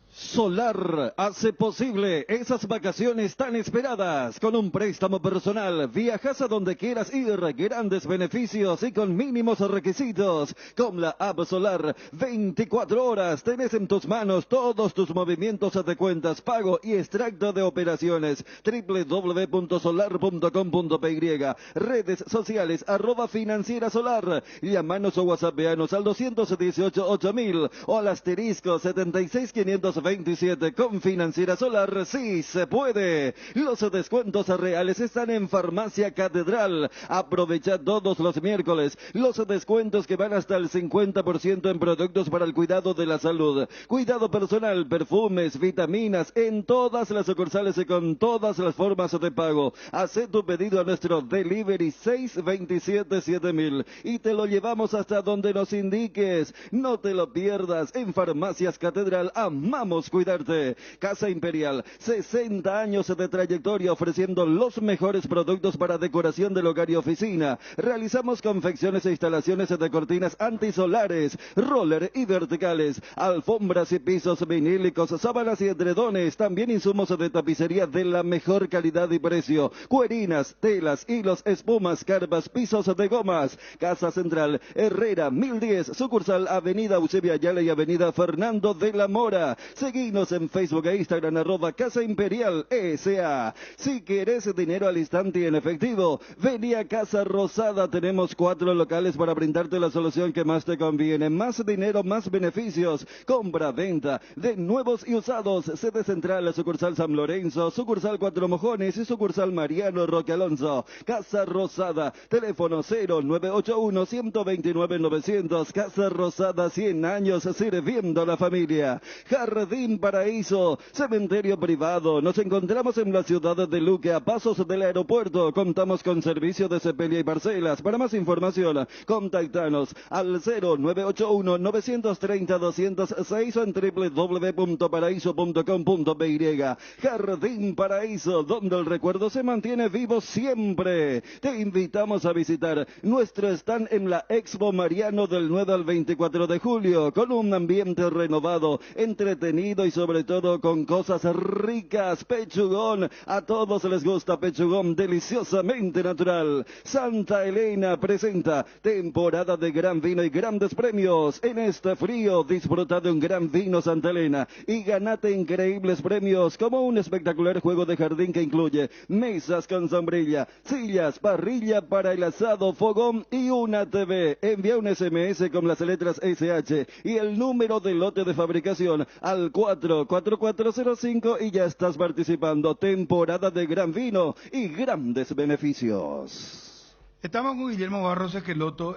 Solar hace posible esas vacaciones tan esperadas. Con un préstamo personal, viajas a donde quieras ir, grandes beneficios y con mínimos requisitos. Con la app Solar, 24 horas tenés en tus manos todos tus movimientos de cuentas, pago y extracto de operaciones. www.solar.com.py. Redes sociales, @financiera solar. Llamanos o whatsappeanos al 218 8000 o al asterisco 76520. 627. Con Financiera Solar, sí se puede. Los descuentos reales están en Farmacia Catedral. Aprovecha todos los miércoles los descuentos que van hasta el 50% en productos para el cuidado de la salud. Cuidado personal, perfumes, vitaminas, en todas las sucursales y con todas las formas de pago. Haz tu pedido a nuestro delivery 627-7000 y te lo llevamos hasta donde nos indiques. No te lo pierdas. En Farmacias Catedral amamos cuidarte. Casa Imperial, 60 años de trayectoria ofreciendo los mejores productos para decoración del hogar y oficina. Realizamos confecciones e instalaciones de cortinas antisolares, roller y verticales, alfombras y pisos vinílicos, sábanas y edredones, también insumos de tapicería de la mejor calidad y precio, cuerinas, telas, hilos, espumas, carpas, pisos de gomas. Casa Central, Herrera 1010, sucursal Avenida Eusebio Ayala y Avenida Fernando de la Mora. Seguinos en Facebook e Instagram @Casa Imperial S.A. Si querés dinero al instante y en efectivo, vení a Casa Rosada. Tenemos 4 locales para brindarte la solución que más te conviene. Más dinero, más beneficios. Compra, venta de nuevos y usados. Sede central, sucursal San Lorenzo, sucursal Cuatro Mojones y sucursal Mariano Roque Alonso. Casa Rosada, teléfono 0981-129-900. Casa Rosada, 100 años sirviendo a la familia. Jardín Paraíso, cementerio privado. Nos encontramos en la ciudad de Luque, a pasos del aeropuerto. Contamos con servicio de sepelio y parcelas. Para más información, contactanos al 0981-930-206 o en www.paraíso.com.py. Jardín Paraíso, donde el recuerdo se mantiene vivo siempre. Te invitamos a visitar nuestro stand en la Expo Mariano del 9 al 24 de julio, con un ambiente renovado, entretenido y sobre todo con cosas ricas. Pechugón, a todos les gusta pechugón deliciosamente natural. Santa Elena presenta temporada de gran vino y grandes premios. En este frío disfruta de un gran vino Santa Elena y ganate increíbles premios como un espectacular juego de jardín que incluye mesas con sombrilla, sillas, parrilla para el asado, fogón y una TV. Envía un SMS con las letras SH y el número de lote de fabricación al 44405 y ya estás participando. Temporada de gran vino y grandes beneficios. Estamos con Guillermo Barros Esqueloto.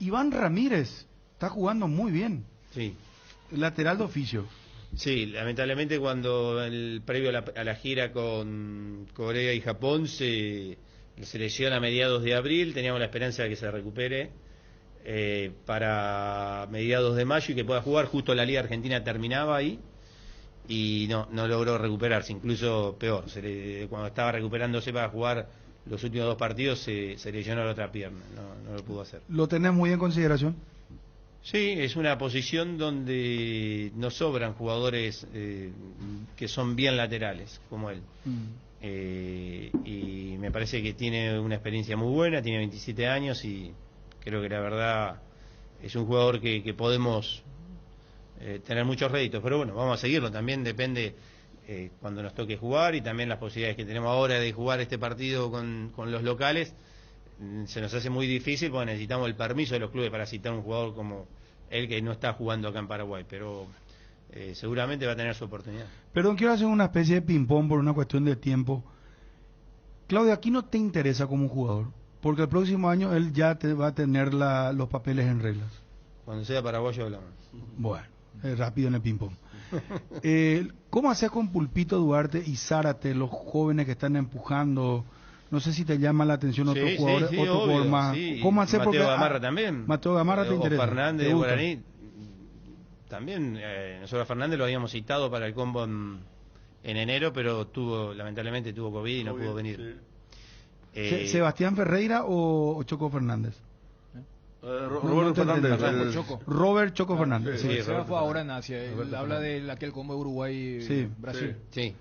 Iván Ramírez está jugando muy bien. Sí. Lateral de oficio. Sí, lamentablemente cuando previo a la gira con Corea y Japón se lesiona a mediados de abril, teníamos la esperanza de que se recupere para mediados de mayo y que pueda jugar. Justo la Liga Argentina terminaba ahí y no logró recuperarse, incluso peor, cuando estaba recuperándose para jugar los últimos 2 partidos se lesionó la otra pierna, no lo pudo hacer. ¿Lo tenés muy en consideración? Sí, es una posición donde nos sobran jugadores que son bien laterales, como él. Y me parece que tiene una experiencia muy buena, tiene 27 años y creo que la verdad es un jugador que podemos tener muchos réditos. Pero bueno, vamos a seguirlo, también depende cuando nos toque jugar y también las posibilidades que tenemos ahora de jugar este partido con los locales. Se nos hace muy difícil porque necesitamos el permiso de los clubes para citar un jugador como él que no está jugando acá en Paraguay, pero seguramente va a tener su oportunidad. Perdón, quiero hacer una especie de ping-pong por una cuestión de tiempo. Claudio, aquí no te interesa como jugador, porque el próximo año él ya va a tener los papeles en reglas. Cuando sea paraguayo hablamos. Bueno, rápido en el ping-pong. ¿Cómo haces con Pulpito Duarte y Zárate, los jóvenes que están empujando? No sé si te llama la atención otro jugador, sí, otro jugador más. Sí. ¿Cómo hacer? Mateo Gamarra también. Mateo Gamarra te interesa. O Fernández de Guaraní. También, nosotros a Fernández lo habíamos citado para el combo en enero, pero lamentablemente tuvo COVID y no pudo venir. Sí. ¿Sebastián Ferreira o Choco Fernández? Robert Fernández. Robert Choco Fernández. Sí, fue ahora en Asia. Él habla de aquel combo de Uruguay-Brasil. Sí.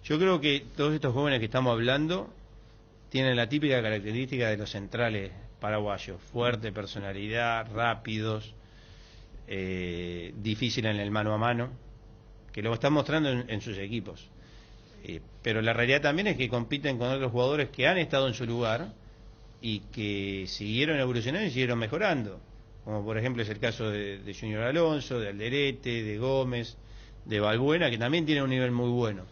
Yo creo que todos estos jóvenes que estamos hablando tienen la típica característica de los centrales paraguayos: fuerte personalidad, rápidos, difícil en el mano a mano, que lo están mostrando en sus equipos. Pero la realidad también es que compiten con otros jugadores que han estado en su lugar y que siguieron evolucionando y siguieron mejorando. como por ejemplo es el caso de Junior Alonso, de Alderete, de Gómez, de Balbuena, que también tiene un nivel muy bueno.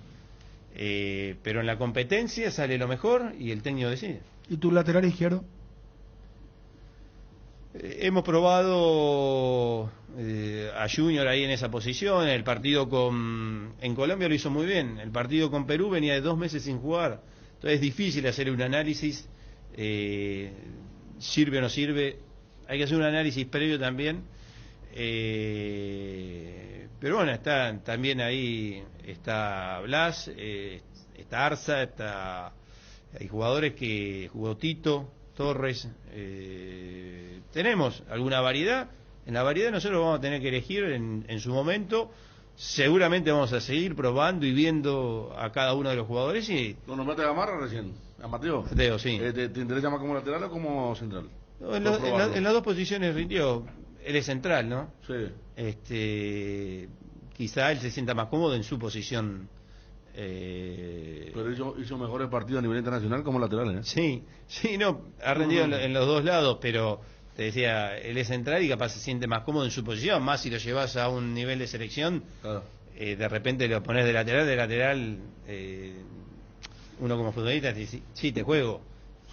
Pero en la competencia sale lo mejor y el técnico decide. ¿Y tu lateral izquierdo? Hemos probado a Junior ahí en esa posición. El partido en Colombia lo hizo muy bien. El partido con Perú venía de 2 meses sin jugar. Entonces es difícil hacer un análisis. ¿Sirve o no sirve? Hay que hacer un análisis previo también. Pero bueno, también ahí está Blas, está Arza, hay jugadores que jugó Tito, Torres. Tenemos alguna variedad. En la variedad nosotros vamos a tener que elegir en su momento. Seguramente vamos a seguir probando y viendo a cada uno de los jugadores. Y ¿Lo nombraste a Gamarra recién? ¿A Mateo? Mateo, sí. ¿Te interesa más como lateral o como central? No, en las dos posiciones rindió. Él es central, ¿no? Sí. Quizá él se sienta más cómodo en su posición. Pero hizo mejores partidos a nivel internacional como lateral, ¿eh? Sí, no, ha rendido en los dos lados, pero te decía, él es central y capaz se siente más cómodo en su posición, más si lo llevas a un nivel de selección, Claro. De repente lo pones de lateral, uno como futbolista dice, sí, te juego,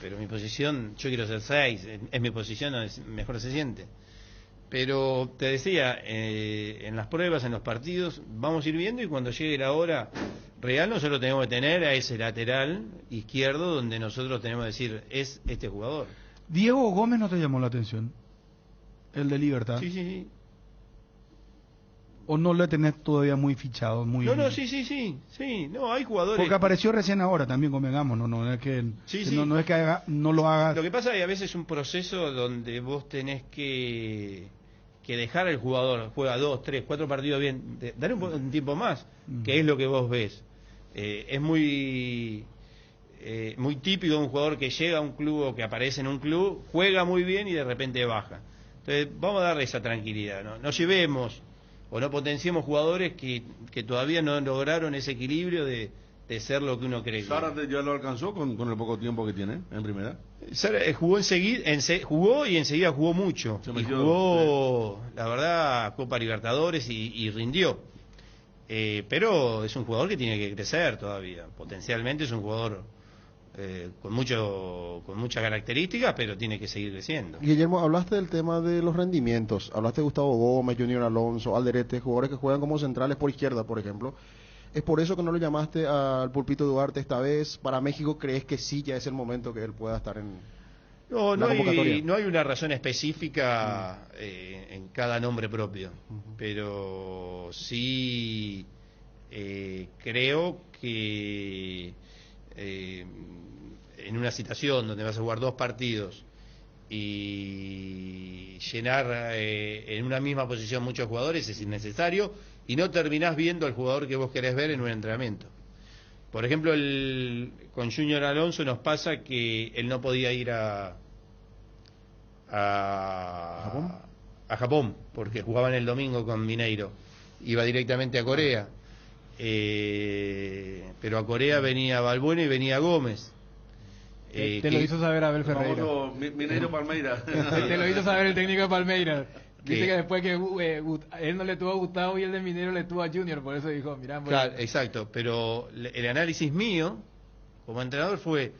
pero mi posición, yo quiero ser 6, es mi posición donde mejor se siente. Pero te decía, en las pruebas, en los partidos, vamos a ir viendo y cuando llegue la hora real nosotros tenemos que tener a ese lateral izquierdo donde nosotros tenemos que decir, es este jugador. ¿Diego Gómez no te llamó la atención? El de Libertad. Sí. ¿O no lo tenés todavía muy fichado? No, sí. No, hay jugadores... Porque apareció recién ahora también, convengamos, no es que no es que no lo haga. Lo que pasa es que a veces es un proceso donde vos tenés que dejar al jugador, juega 2, 3, 4 partidos bien, darle un tiempo más, que es lo que vos ves. Es muy típico de un jugador que llega a un club o que aparece en un club, juega muy bien y de repente baja. Entonces vamos a darle esa tranquilidad, no llevemos o no potenciemos jugadores que todavía no lograron ese equilibrio de ser lo que uno cree. ¿Zárate ya lo alcanzó con el poco tiempo que tiene en primera? Jugó jugó y enseguida jugó mucho. Y jugó, la verdad, Copa Libertadores y rindió. Pero es un jugador que tiene que crecer todavía. Potencialmente es un jugador con muchas características, pero tiene que seguir creciendo. Guillermo, hablaste del tema de los rendimientos. Hablaste de Gustavo Gómez, Junior Alonso, Alderete, jugadores que juegan como centrales por izquierda, por ejemplo. ¿Es por eso que no lo llamaste al Pulpito Duarte esta vez? ¿Para México crees que sí ya es el momento que él pueda estar en la convocatoria? No hay una razón específica en cada nombre propio, pero sí creo que en una situación donde vas a jugar 2 partidos y llenar en una misma posición muchos jugadores es innecesario y no terminás viendo al jugador que vos querés ver en un entrenamiento. Por ejemplo, con Junior Alonso nos pasa que él no podía ir a Japón porque jugaban el domingo con Mineiro, iba directamente a Corea, pero a Corea venía Balbuena y venía Gómez. Te lo hizo saber Abel Ferreira. Mineiro Palmeiras. Te lo hizo saber el técnico de Palmeiras. Dice que después que él no le tuvo a Gustavo y el de Minero le tuvo a Junior, por eso dijo, mirá. Claro, exacto, pero el análisis mío como entrenador fue,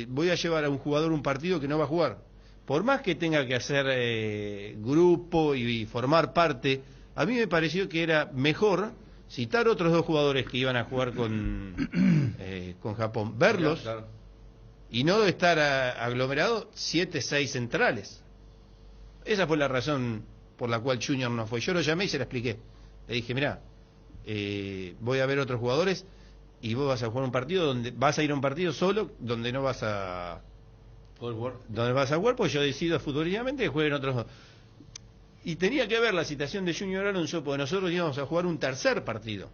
voy a llevar a un jugador un partido que no va a jugar. Por más que tenga que hacer grupo y formar parte, a mí me pareció que era mejor citar otros 2 jugadores que iban a jugar con Japón, verlos, claro, y no estar aglomerado 7, 6 centrales. Esa fue la razón por la cual Junior no fue. Yo lo llamé y se la expliqué. Le dije, mirá, voy a ver otros jugadores y vos vas a jugar un partido donde vas a ir a un partido solo donde no vas a poder jugar. Donde vas a jugar, pues yo decido futbolísticamente que jueguen otros 2. Y tenía que ver la situación de Junior Alonso, porque nosotros íbamos a jugar un tercer partido.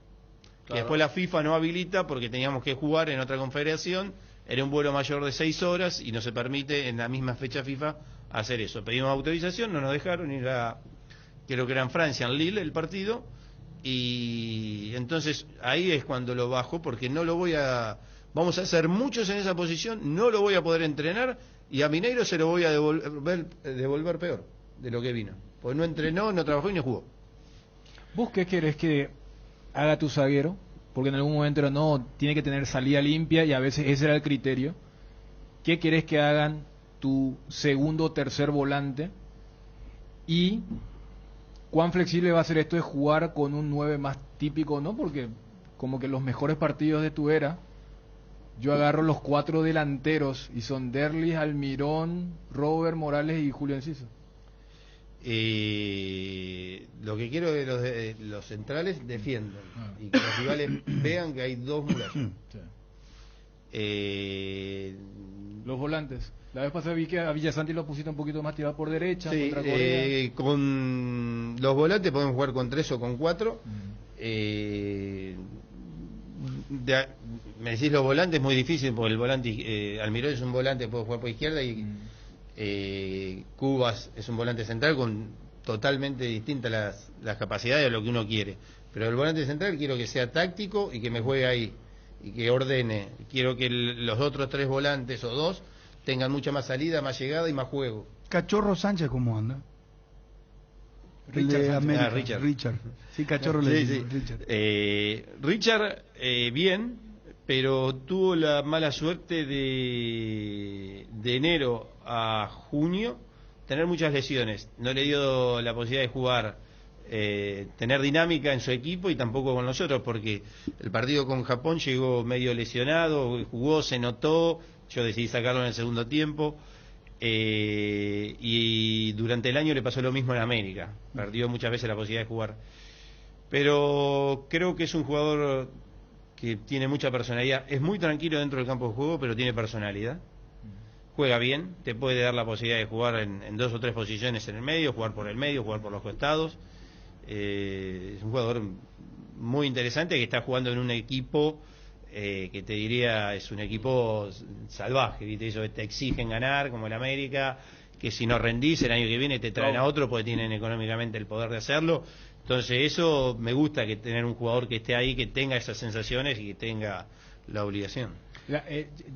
Claro. Que después la FIFA no habilita porque teníamos que jugar en otra confederación. Era un vuelo mayor de 6 horas y no se permite en la misma fecha FIFA hacer eso. Pedimos autorización, no nos dejaron ir creo que era en Francia, en Lille el partido, y entonces ahí es cuando lo bajo, porque vamos a hacer muchos en esa posición, no lo voy a poder entrenar y a Mineiro se lo voy a devolver peor. de lo que vino. Pues no entrenó, no trabajó y no jugó. ¿Vos qué querés que haga tu zaguero? Porque en algún momento era, no, tiene que tener salida limpia y a veces ese era el criterio. ¿Qué querés que hagan tu segundo o tercer volante? Y cuán flexible va a ser esto de jugar con un 9 más típico, ¿no? Porque como que los mejores partidos de tu era, yo agarro los 4 delanteros y son Derlis, Almirón, Robert, Morales y Julio Enciso. Lo que quiero es que los centrales defiendan y que los rivales vean que hay dos murallas. Sí. Los volantes. La vez pasada vi que a Villasanti lo pusiste un poquito más tirado por derecha. Sí, contra Corea. Con los volantes podemos jugar con 3 o con 4. Me decís los volantes, es muy difícil porque el volante Almirón es un volante, puede jugar por izquierda y Cubas es un volante central con totalmente distintas las capacidades de lo que uno quiere. Pero el volante central quiero que sea táctico y que me juegue ahí y que ordene. Quiero que los otros 3 volantes o 2 tengan mucha más salida, más llegada y más juego. Cachorro Sánchez, ¿cómo anda? Richard de Sánchez. América. Richard. Sí, Cachorro le Sí. Richard. Richard, bien, pero tuvo la mala suerte de enero a junio tener muchas lesiones. No le dio la posibilidad de jugar, tener dinámica en su equipo y tampoco con nosotros, porque el partido con Japón llegó medio lesionado, jugó, se notó, yo decidí sacarlo en el segundo tiempo. Y durante el año le pasó lo mismo en América, perdió muchas veces la posibilidad de jugar, pero creo que es un jugador que tiene mucha personalidad, es muy tranquilo dentro del campo de juego, pero tiene personalidad, juega bien, te puede dar la posibilidad de jugar en 2 o 3 posiciones en el medio, jugar por el medio, jugar por los costados. Es un jugador muy interesante que está jugando en un equipo que te diría es un equipo salvaje, ¿viste? Eso te exigen ganar, como el América, que si no rendís el año que viene te traen a otro porque tienen económicamente el poder de hacerlo. Entonces eso me gusta, que tener un jugador que esté ahí, que tenga esas sensaciones y que tenga la obligación.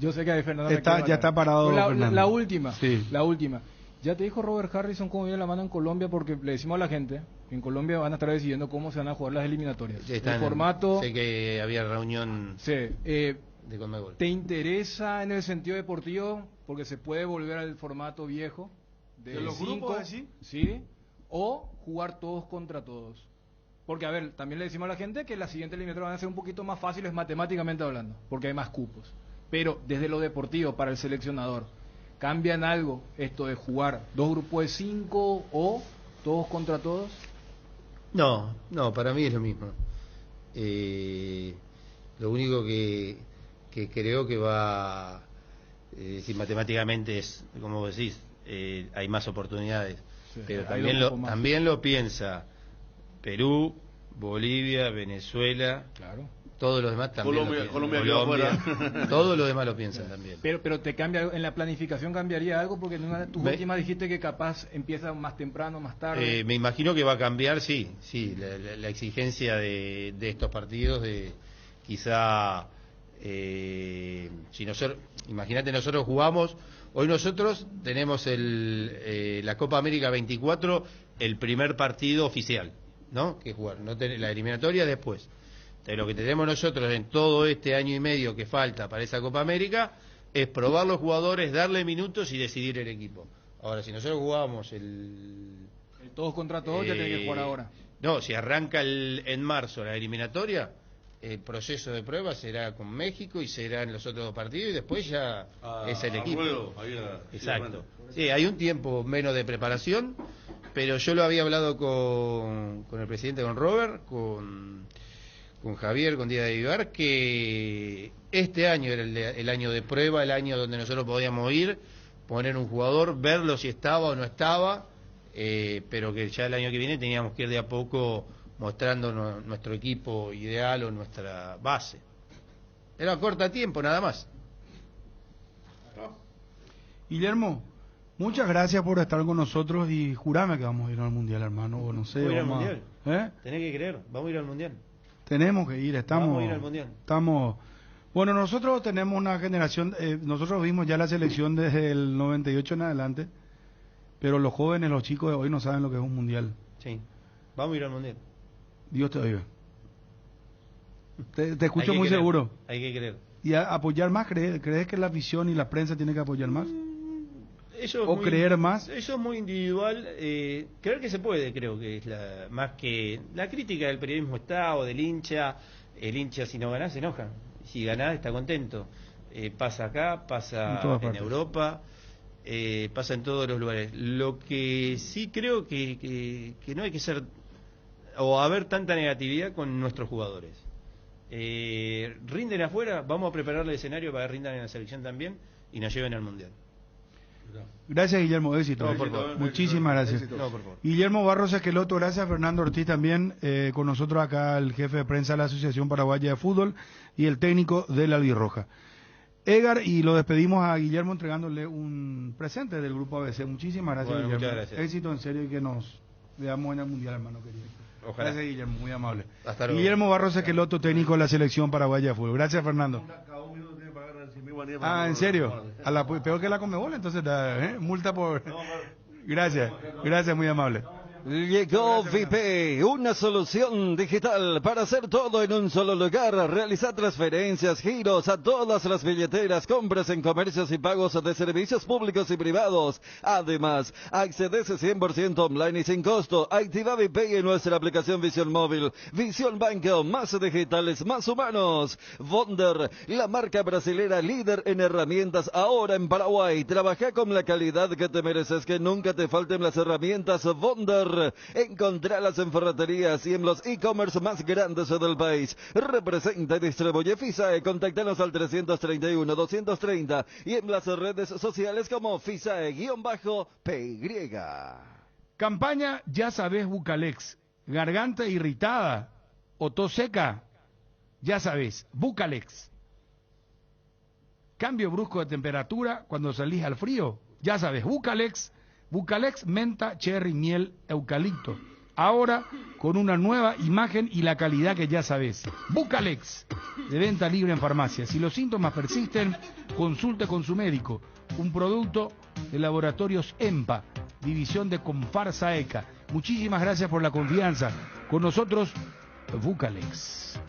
Yo sé que a Fernando ya está parado. La última, sí. La última. Ya te dijo Robert Harrison cómo viene la mano en Colombia, porque le decimos a la gente que en Colombia van a estar decidiendo cómo se van a jugar las eliminatorias. El formato. Sé que había reunión de Conmebol. ¿Te interesa en el sentido deportivo? Porque se puede volver al formato viejo de los 5, grupos así. ¿sí? O jugar todos contra todos. Porque, a ver, también le decimos a la gente que las siguientes eliminatorias van a ser un poquito más fáciles matemáticamente hablando, porque hay más cupos. Pero desde lo deportivo, para el seleccionador, ¿cambian algo esto de jugar 2 grupos de 5 o todos contra todos? No, para mí es lo mismo. Lo único que creo que va, si matemáticamente es, como vos decís, hay más oportunidades, sí, pero también lo piensa Perú, Bolivia, Venezuela, claro. Todos los demás también. Colombia todos los demás lo piensan también. Pero te cambia, en la planificación cambiaría algo, porque en una de tus últimas dijiste que capaz empieza más temprano, más tarde. Me imagino que va a cambiar, sí, la exigencia de estos partidos, de quizá, si nosotros, imagínate, nosotros jugamos, hoy nosotros tenemos la Copa América 24, el primer partido oficial, ¿no? Que jugar, la eliminatoria después. Lo que tenemos nosotros en todo este año y medio que falta para esa Copa América es probar los jugadores, darle minutos y decidir el equipo. Ahora, si nosotros jugamos el todos contra todos, ya tiene que jugar ahora. No, si arranca en marzo la eliminatoria, el proceso de prueba será con México y será en los otros 2 partidos y después ya es el equipo. Exacto. Sí, hay un tiempo menos de preparación, pero yo lo había hablado con el presidente, con Robert, con Javier, con Díaz de Vivar, que este año era el año de prueba, el año donde nosotros podíamos ir, poner un jugador, verlo si estaba o no estaba, pero que ya el año que viene teníamos que ir de a poco mostrando nuestro equipo ideal o nuestra base. Era corta tiempo, nada más. Guillermo, muchas gracias por estar con nosotros y jurame que vamos a ir al Mundial, hermano, o no sé. ¿Vamos a ir al Mundial? ¿Eh? Tenés que creer, vamos a ir al Mundial. Tenemos que ir, vamos a ir al Mundial. Bueno, nosotros tenemos una generación, nosotros vimos ya la selección desde el 98 en adelante, pero los jóvenes, los chicos de hoy no saben lo que es un mundial. Sí, vamos a ir al mundial. Dios te oiga. Te escucho muy creer, seguro. Hay que creer. ¿Y apoyar más? ¿Crees que la afición y la prensa tiene que apoyar más? Eso es ¿O creer más? Eso es muy individual. Creer que se puede, creo que es más que la crítica del periodismo está o del hincha. El hincha si no ganás se enoja. Si ganás está contento. Pasa acá, pasa en Europa, pasa en todos los lugares. Lo que sí creo que no hay que ser o haber tanta negatividad con nuestros jugadores. Rinden afuera, vamos a preparar el escenario para que rindan en la selección también y nos lleven al mundial. Gracias, Guillermo, éxito. No, por favor. Muchísimas gracias. No, por favor. Guillermo Barros Esqueloto, gracias. Fernando Ortiz también, con nosotros acá el jefe de prensa de la Asociación Paraguaya de Fútbol y el técnico de la Albirroja. Edgar, y lo despedimos a Guillermo entregándole un presente del Grupo ABC. Muchísimas gracias, Bueno, Guillermo. muchas gracias. Éxito en serio y que nos veamos en el Mundial, hermano querido. Ojalá. Gracias, Guillermo, muy amable. Hasta luego. Guillermo Barros Esqueloto, técnico de la Selección Paraguaya de Fútbol. Gracias, Fernando. ¿En serio? Peor que la Conmebol, entonces, multa por... Gracias, muy amable. Llegó Vipe, una solución digital para hacer todo en un solo lugar. Realizar transferencias, giros a todas las billeteras, compras en comercios y pagos de servicios públicos y privados. Además, accedes 100% online y sin costo. Activa Vipe en nuestra aplicación Visión Móvil. Visión Banco, más digitales, más humanos. Wonder, la marca brasilera líder en herramientas ahora en Paraguay. Trabaja con la calidad que te mereces, que nunca te falten las herramientas Wonder. Encontralas en ferreterías y en los e-commerce más grandes del país. Representa y distribuye FISAE. Contáctanos al 331-230 y en las redes sociales como FISAE-PY. Campaña Ya Sabes Bucalex. Garganta irritada o tos seca. Ya sabes, Bucalex. Cambio brusco de temperatura cuando salís al frío. Ya sabes, Bucalex. Bucalex, menta, cherry, miel, eucalipto. Ahora con una nueva imagen y la calidad que ya sabes. Bucalex, de venta libre en farmacia. Si los síntomas persisten, consulte con su médico. Un producto de Laboratorios EMPA, división de Comfarsa ECA. Muchísimas gracias por la confianza. Con nosotros, Bucalex.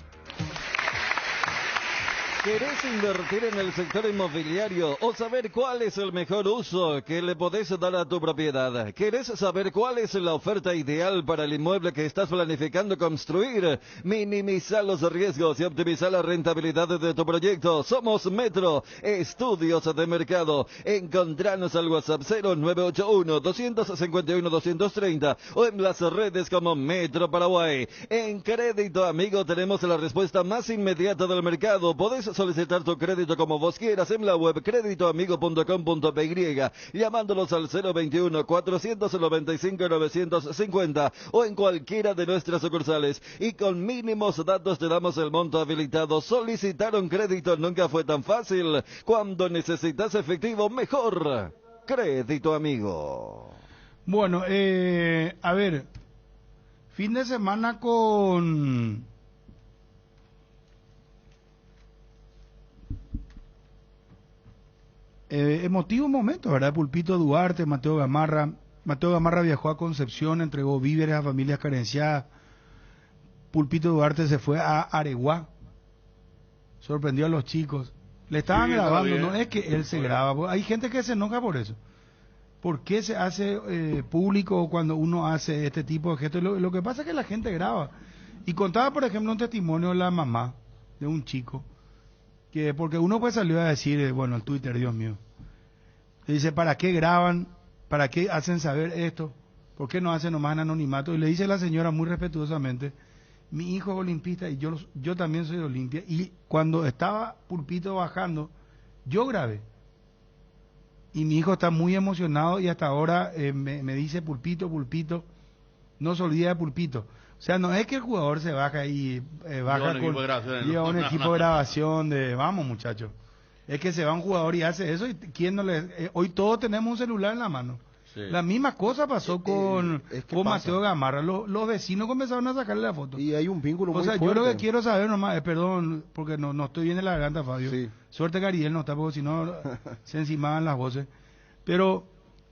¿Querés invertir en el sector inmobiliario o saber cuál es el mejor uso que le podés dar a tu propiedad? ¿Querés saber cuál es la oferta ideal para el inmueble que estás planificando construir? Minimiza los riesgos y optimiza la rentabilidad de tu proyecto. Somos Metro, estudios de mercado. Encontranos al WhatsApp 0981-251-230 o en las redes como Metro Paraguay. En Crédito Amigo tenemos la respuesta más inmediata del mercado. Podés solicitar tu crédito como vos quieras en la web creditoamigo.com.py, llamándolos al 021-495-950 o en cualquiera de nuestras sucursales. Y con mínimos datos te damos el monto habilitado. Solicitar un crédito nunca fue tan fácil. Cuando necesitas efectivo, mejor. Crédito Amigo. Bueno, a ver, fin de semana con... emotivo momento, ¿verdad? Pulpito Duarte, Mateo Gamarra. Mateo Gamarra viajó a Concepción, entregó víveres a familias carenciadas. Pulpito Duarte se fue a Areguá, sorprendió a los chicos. Le estaban grabando, no es que él se graba. Hay gente que se enoja por eso. ¿Por qué se hace público cuando uno hace este tipo de gestos? Lo que pasa es que la gente graba. Y contaba, por ejemplo, un testimonio de la mamá de un chico, que porque uno pues salió a decir, bueno, el Twitter, Dios mío, le dice, ¿para qué graban? ¿Para qué hacen saber esto? ¿Por qué no hacen nomás en anonimato? Y le dice la señora muy respetuosamente, mi hijo es olimpista y yo también soy de Olimpia, y cuando estaba Pulpito bajando, yo grabé. Y mi hijo está muy emocionado y hasta ahora me dice Pulpito, no se olvida de Pulpito. O sea, no es que el jugador se baja y baja lleva un equipo de grabación de, vamos muchachos, es que se va un jugador y hace eso y quién no le... hoy todos tenemos un celular en la mano. Sí. La misma cosa pasó con Mateo Gamarra, los vecinos comenzaron a sacarle la foto. Y hay un vínculo muy fuerte. Yo lo que quiero saber nomás, perdón, porque no estoy bien en la garganta, Fabio. Sí. Suerte que Ariel no está, porque si no se encimaban las voces. Pero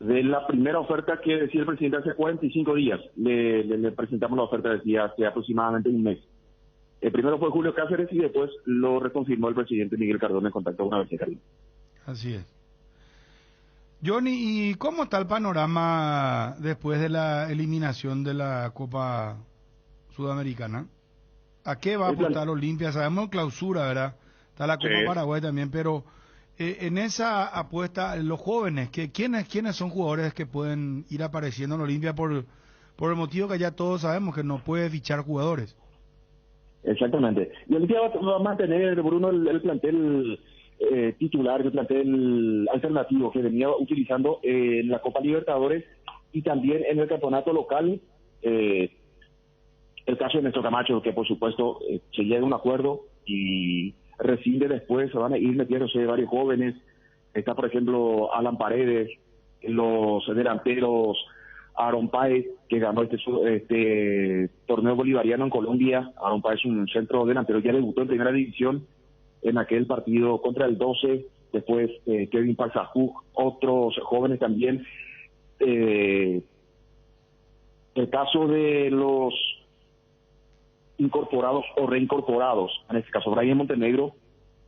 de la primera oferta que decía el presidente hace 45 días. Le presentamos la oferta, decía, hace aproximadamente un mes. El primero fue Julio Cáceres y después lo reconfirmó el presidente Miguel Cardona en contacto con ABC Caribe. Así es. Johnny, ¿y cómo está el panorama después de la eliminación de la Copa Sudamericana? ¿A qué va a apostar Olimpia? Sabemos clausura, ¿verdad? Está la Copa Paraguay también, pero en esa apuesta, los jóvenes, ¿quiénes son jugadores que pueden ir apareciendo en Olimpia por el motivo que ya todos sabemos que no puede fichar jugadores? Exactamente. Y Olimpia va a mantener, Bruno, el plantel titular, el plantel alternativo que venía utilizando en la Copa Libertadores y también en el campeonato local. El caso de Néstor Camacho, que por supuesto se llega a un acuerdo y rescinde después, se van a ir metiéndose varios jóvenes. Está, por ejemplo, Alan Paredes, los delanteros, Aaron Páez, que ganó este torneo bolivariano en Colombia. Aaron Páez es un centro delantero, ya debutó en primera división en aquel partido contra el 12. Después Kevin Parzajuk, otros jóvenes también. El caso de los incorporados o reincorporados, en este caso Brian Montenegro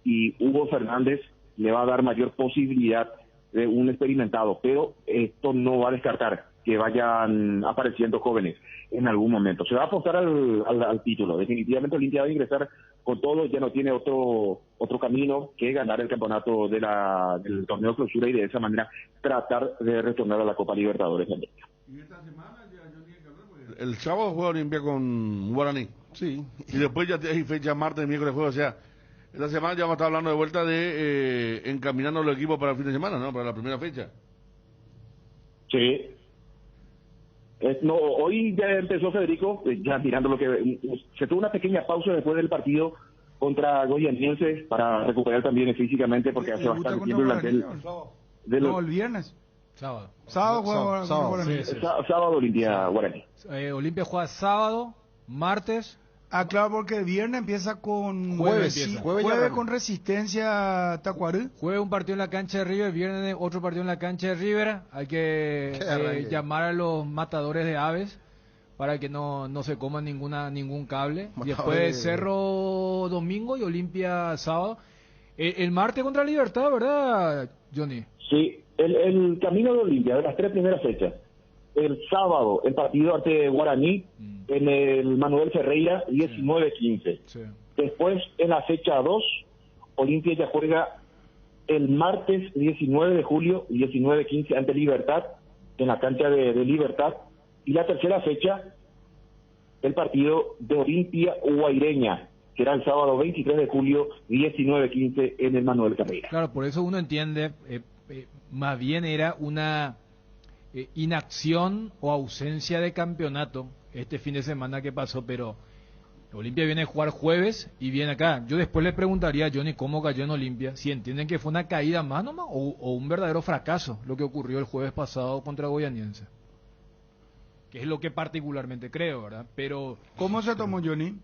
y Hugo Fernández, le va a dar mayor posibilidad de un experimentado, pero esto no va a descartar que vayan apareciendo jóvenes en algún momento. Se va a apostar al título. Definitivamente Olimpia va a ingresar con todo, ya no tiene otro camino que ganar el campeonato del torneo de clausura y de esa manera tratar de retornar a la Copa Libertadores de América. El sábado juega Olimpia con Guaraní. Sí. Y después ya hay fecha martes, miércoles, jueves. O sea, esta semana ya vamos a estar hablando de vuelta de encaminando los equipos para el fin de semana, ¿no? Para la primera fecha. Sí. No, hoy ya empezó Federico, ya mirando lo que... Se tuvo una pequeña pausa después del partido contra Goianiense para recuperar también físicamente, porque hace bastante tiempo el viernes. Sábado. Sábado Olimpia Guaraní. Olimpia juega sábado, martes. Ah, claro, porque el viernes empieza con... Jueves con Resistencia Tacuarú. Jueves un partido en la cancha de River, viernes otro partido en la cancha de River. Hay que llamar a los matadores de aves para que no se coman ningún cable. Y después Cerro domingo y Olimpia sábado. El martes contra Libertad, ¿verdad, Johnny? Sí, el camino de Olimpia, de las 3 primeras fechas. El sábado, el partido ante Guaraní, en el Manuel Ferreira, 19-15. Sí. Después, en la fecha 2, Olimpia ya juega el martes 19 de julio, 19-15, ante Libertad, en la cancha de Libertad. Y la tercera fecha, el partido de Olimpia Guaireña, que era el sábado 23 de julio, 19-15, en el Manuel Ferreira. Claro, por eso uno entiende, más bien era una inacción o ausencia de campeonato este fin de semana que pasó, pero Olimpia viene a jugar jueves y viene acá. Yo después le preguntaría a Johnny cómo cayó en Olimpia, si entienden que fue una caída más nomás o un verdadero fracaso lo que ocurrió el jueves pasado contra Goianiense, que es lo que particularmente creo, ¿verdad? Pero ¿cómo se tomó, Johnny?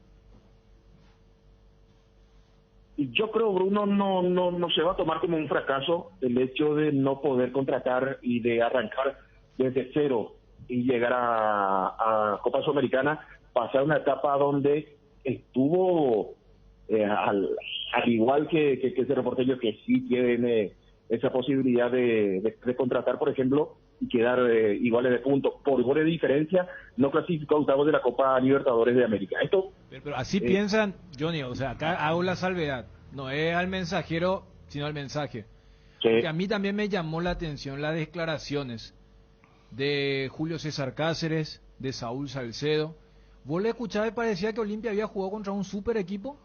Yo creo, Bruno, no se va a tomar como un fracaso el hecho de no poder contratar y de arrancar desde cero y llegar a Copa Sudamericana, pasar una etapa donde estuvo, al igual que ese reporteño que sí tiene esa posibilidad de contratar, por ejemplo, y quedar iguales de puntos por goles de diferencia, no clasificó a octavos de la Copa Libertadores de América. Esto pero así piensan, Johnny, o sea, acá hago la salvedad, no es al mensajero, sino al mensaje. Sí. Porque a mí también me llamó la atención las declaraciones de Julio César Cáceres, de Saúl Salcedo. ¿Vos le escuchabas y parecía que Olimpia había jugado contra un super equipo?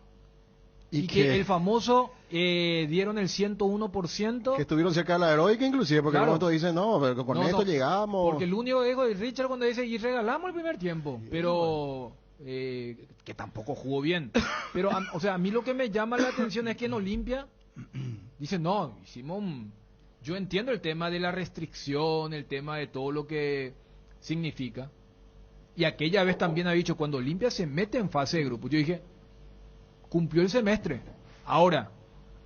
Y que el famoso dieron el 101%. Que estuvieron cerca de la heroica inclusive, porque claro, en el momento dicen, no, pero con esto llegamos. Porque el único ego de Richard cuando dice, y regalamos el primer tiempo, pero que tampoco jugó bien. Pero, o sea, a mí lo que me llama la atención es que en Olimpia dicen, no, yo entiendo el tema de la restricción, el tema de todo lo que significa. Y aquella vez también ha dicho, cuando Olimpia se mete en fase de grupo, yo dije, cumplió el semestre. Ahora,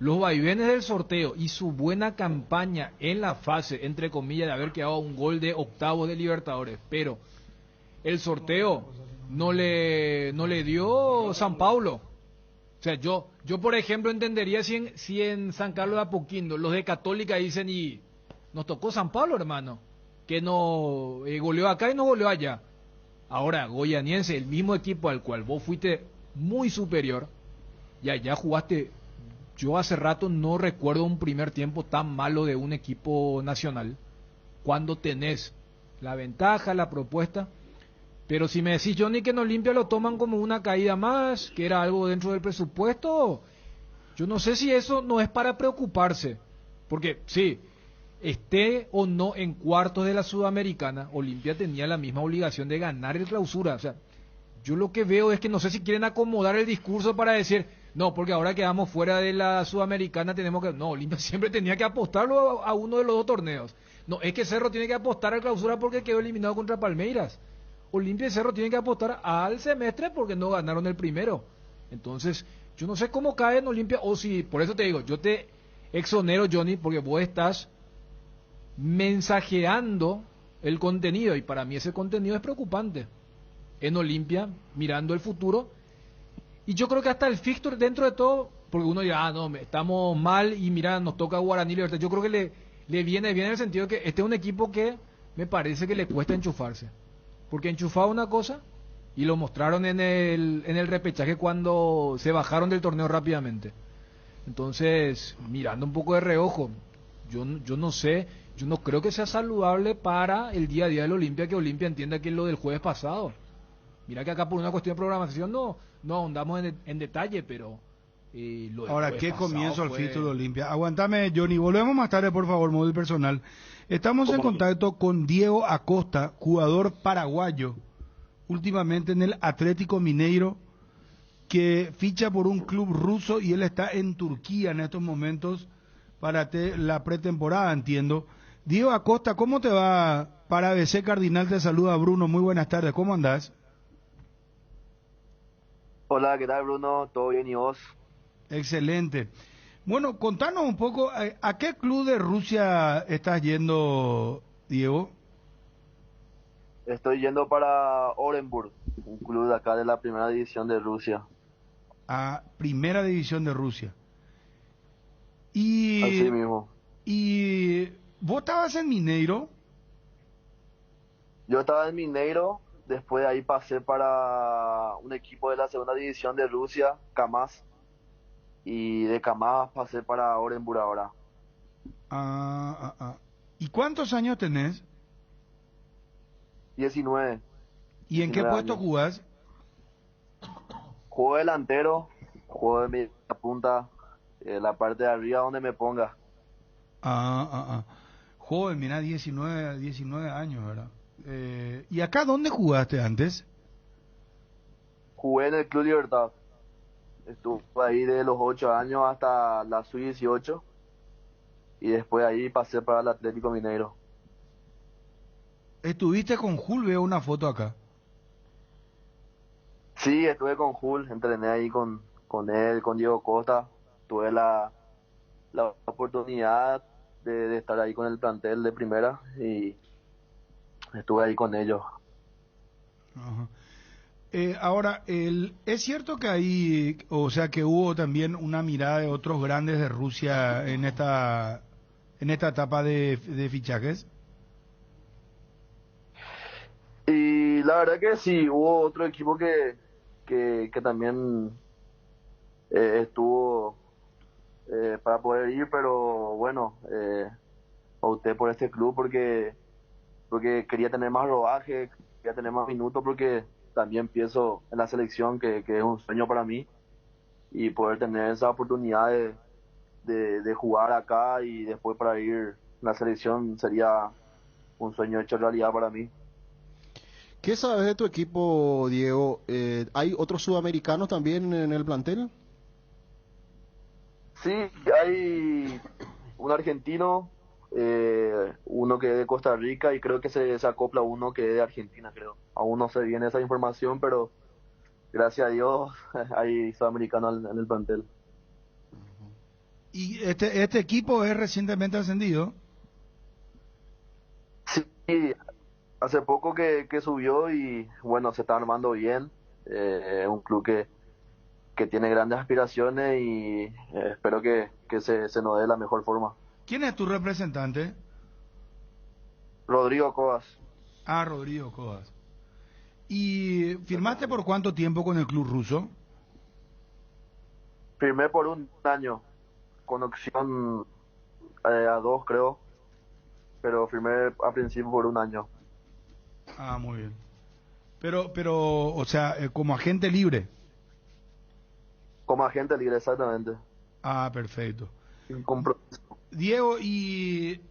los vaivenes del sorteo y su buena campaña en la fase, entre comillas, de haber quedado un gol de octavos de Libertadores, pero el sorteo no le dio San Paulo. O sea, yo por ejemplo entendería si en San Carlos de Apoquindo los de Católica dicen, y nos tocó San Paulo, hermano, que no goleó acá y no goleó allá. Ahora, Goianiense, el mismo equipo al cual vos fuiste muy superior, y allá jugaste. Yo hace rato no recuerdo un primer tiempo tan malo de un equipo nacional, cuando tenés la ventaja, la propuesta. Pero si me decís, Johnny, que en Olimpia lo toman como una caída más, que era algo dentro del presupuesto, yo no sé si eso no es para preocuparse. Porque sí, esté o no en cuartos de la Sudamericana, Olimpia tenía la misma obligación de ganar el Clausura. O sea, yo lo que veo es que no sé si quieren acomodar el discurso para decir, no, porque ahora quedamos fuera de la Sudamericana, tenemos que... No, Olimpia siempre tenía que apostarlo a uno de los dos torneos. No, es que Cerro tiene que apostar al Clausura porque quedó eliminado contra Palmeiras. Olimpia y Cerro tienen que apostar al semestre porque no ganaron el primero. Entonces, yo no sé cómo cae en Olimpia, o si, por eso te digo, yo te exonero, Johnny, porque vos estás mensajeando el contenido, y para mí ese contenido es preocupante. En Olimpia, mirando el futuro, y yo creo que hasta el fixture dentro de todo, porque uno dirá, no, estamos mal y mira, nos toca Guaraní Libertad. Yo creo que le viene bien en el sentido de que este es un equipo que me parece que le cuesta enchufarse. Porque enchufaba una cosa y lo mostraron en el repechaje cuando se bajaron del torneo rápidamente. Entonces, mirando un poco de reojo, yo no sé, yo no creo que sea saludable para el día a día del Olimpia, que Olimpia entienda que es lo del jueves pasado. Mira que acá por una cuestión de programación no ahondamos en detalle, pero lo del Ahora, jueves qué pasado comienzo el fue... fixture de Olimpia. Aguantame, Johnny, volvemos más tarde, por favor, móvil personal. Estamos en contacto con Diego Acosta, jugador paraguayo, últimamente en el Atlético Mineiro, que ficha por un club ruso y él está en Turquía en estos momentos para la pretemporada, entiendo. Diego Acosta, ¿cómo te va? Para ABC Cardinal te saluda Bruno, muy buenas tardes, ¿cómo andás? Hola, ¿qué tal, Bruno? ¿Todo bien y vos? Excelente. Bueno, contanos un poco, ¿a qué club de Rusia estás yendo, Diego? Estoy yendo para Orenburg, un club de acá de la primera división de Rusia. A Primera División de Rusia. Así mismo. ¿Y vos estabas en Mineiro? Yo estaba en Mineiro, después de ahí pasé para un equipo de la segunda división de Rusia, KAMAZ. Y de KAMAZ pasé para Orenburg ahora. ¿Y cuántos años tenés? 19. ¿Y en qué puesto jugás? Juego delantero, juego de media punta, la parte de arriba donde me ponga. Joven, mirá, 19 años, ¿verdad? ¿Y acá dónde jugaste antes? Jugué en el Club Libertad. Estuve ahí de los 8 años hasta la sub-18 y después ahí pasé para el Atlético Mineiro. ¿Estuviste con Jul? Veo una foto acá. Sí, estuve con Jul, entrené ahí con él, con Diego Costa. Tuve la oportunidad de estar ahí con el plantel de primera y estuve ahí con ellos. Ajá. Ahora, es cierto que hay, o sea, que hubo también una mirada de otros grandes de Rusia en esta etapa de fichajes. Y la verdad que sí, hubo otro equipo que también estuvo para poder ir, pero bueno, opté por este club porque quería tener más rodaje, quería tener más minutos, porque también pienso en la selección, que es un sueño para mí, y poder tener esa oportunidad de jugar acá y después para ir a la selección sería un sueño hecho realidad para mí. ¿Qué sabes de tu equipo, Diego? ¿Hay otros sudamericanos también en el plantel? Sí, hay un argentino, uno que es de Costa Rica, y creo que se acopla uno que es de Argentina, creo. Aún no sé bien esa información, pero gracias a Dios hay sudamericanos en el plantel. ¿Y este equipo es recientemente ascendido? Sí, hace poco que subió y bueno, se está armando bien. Es un club que tiene grandes aspiraciones y espero que se nos dé la mejor forma. ¿Quién es tu representante? Rodrigo Cobas. Ah, Rodrigo Cobas. ¿Y firmaste por cuánto tiempo con el club ruso? Firmé por un año, con opción a 2 creo, pero firmé a principio por un año. Ah, muy bien. Pero, o sea, como agente libre. Como agente libre, exactamente. Ah, perfecto. Sin compromiso. Diego, y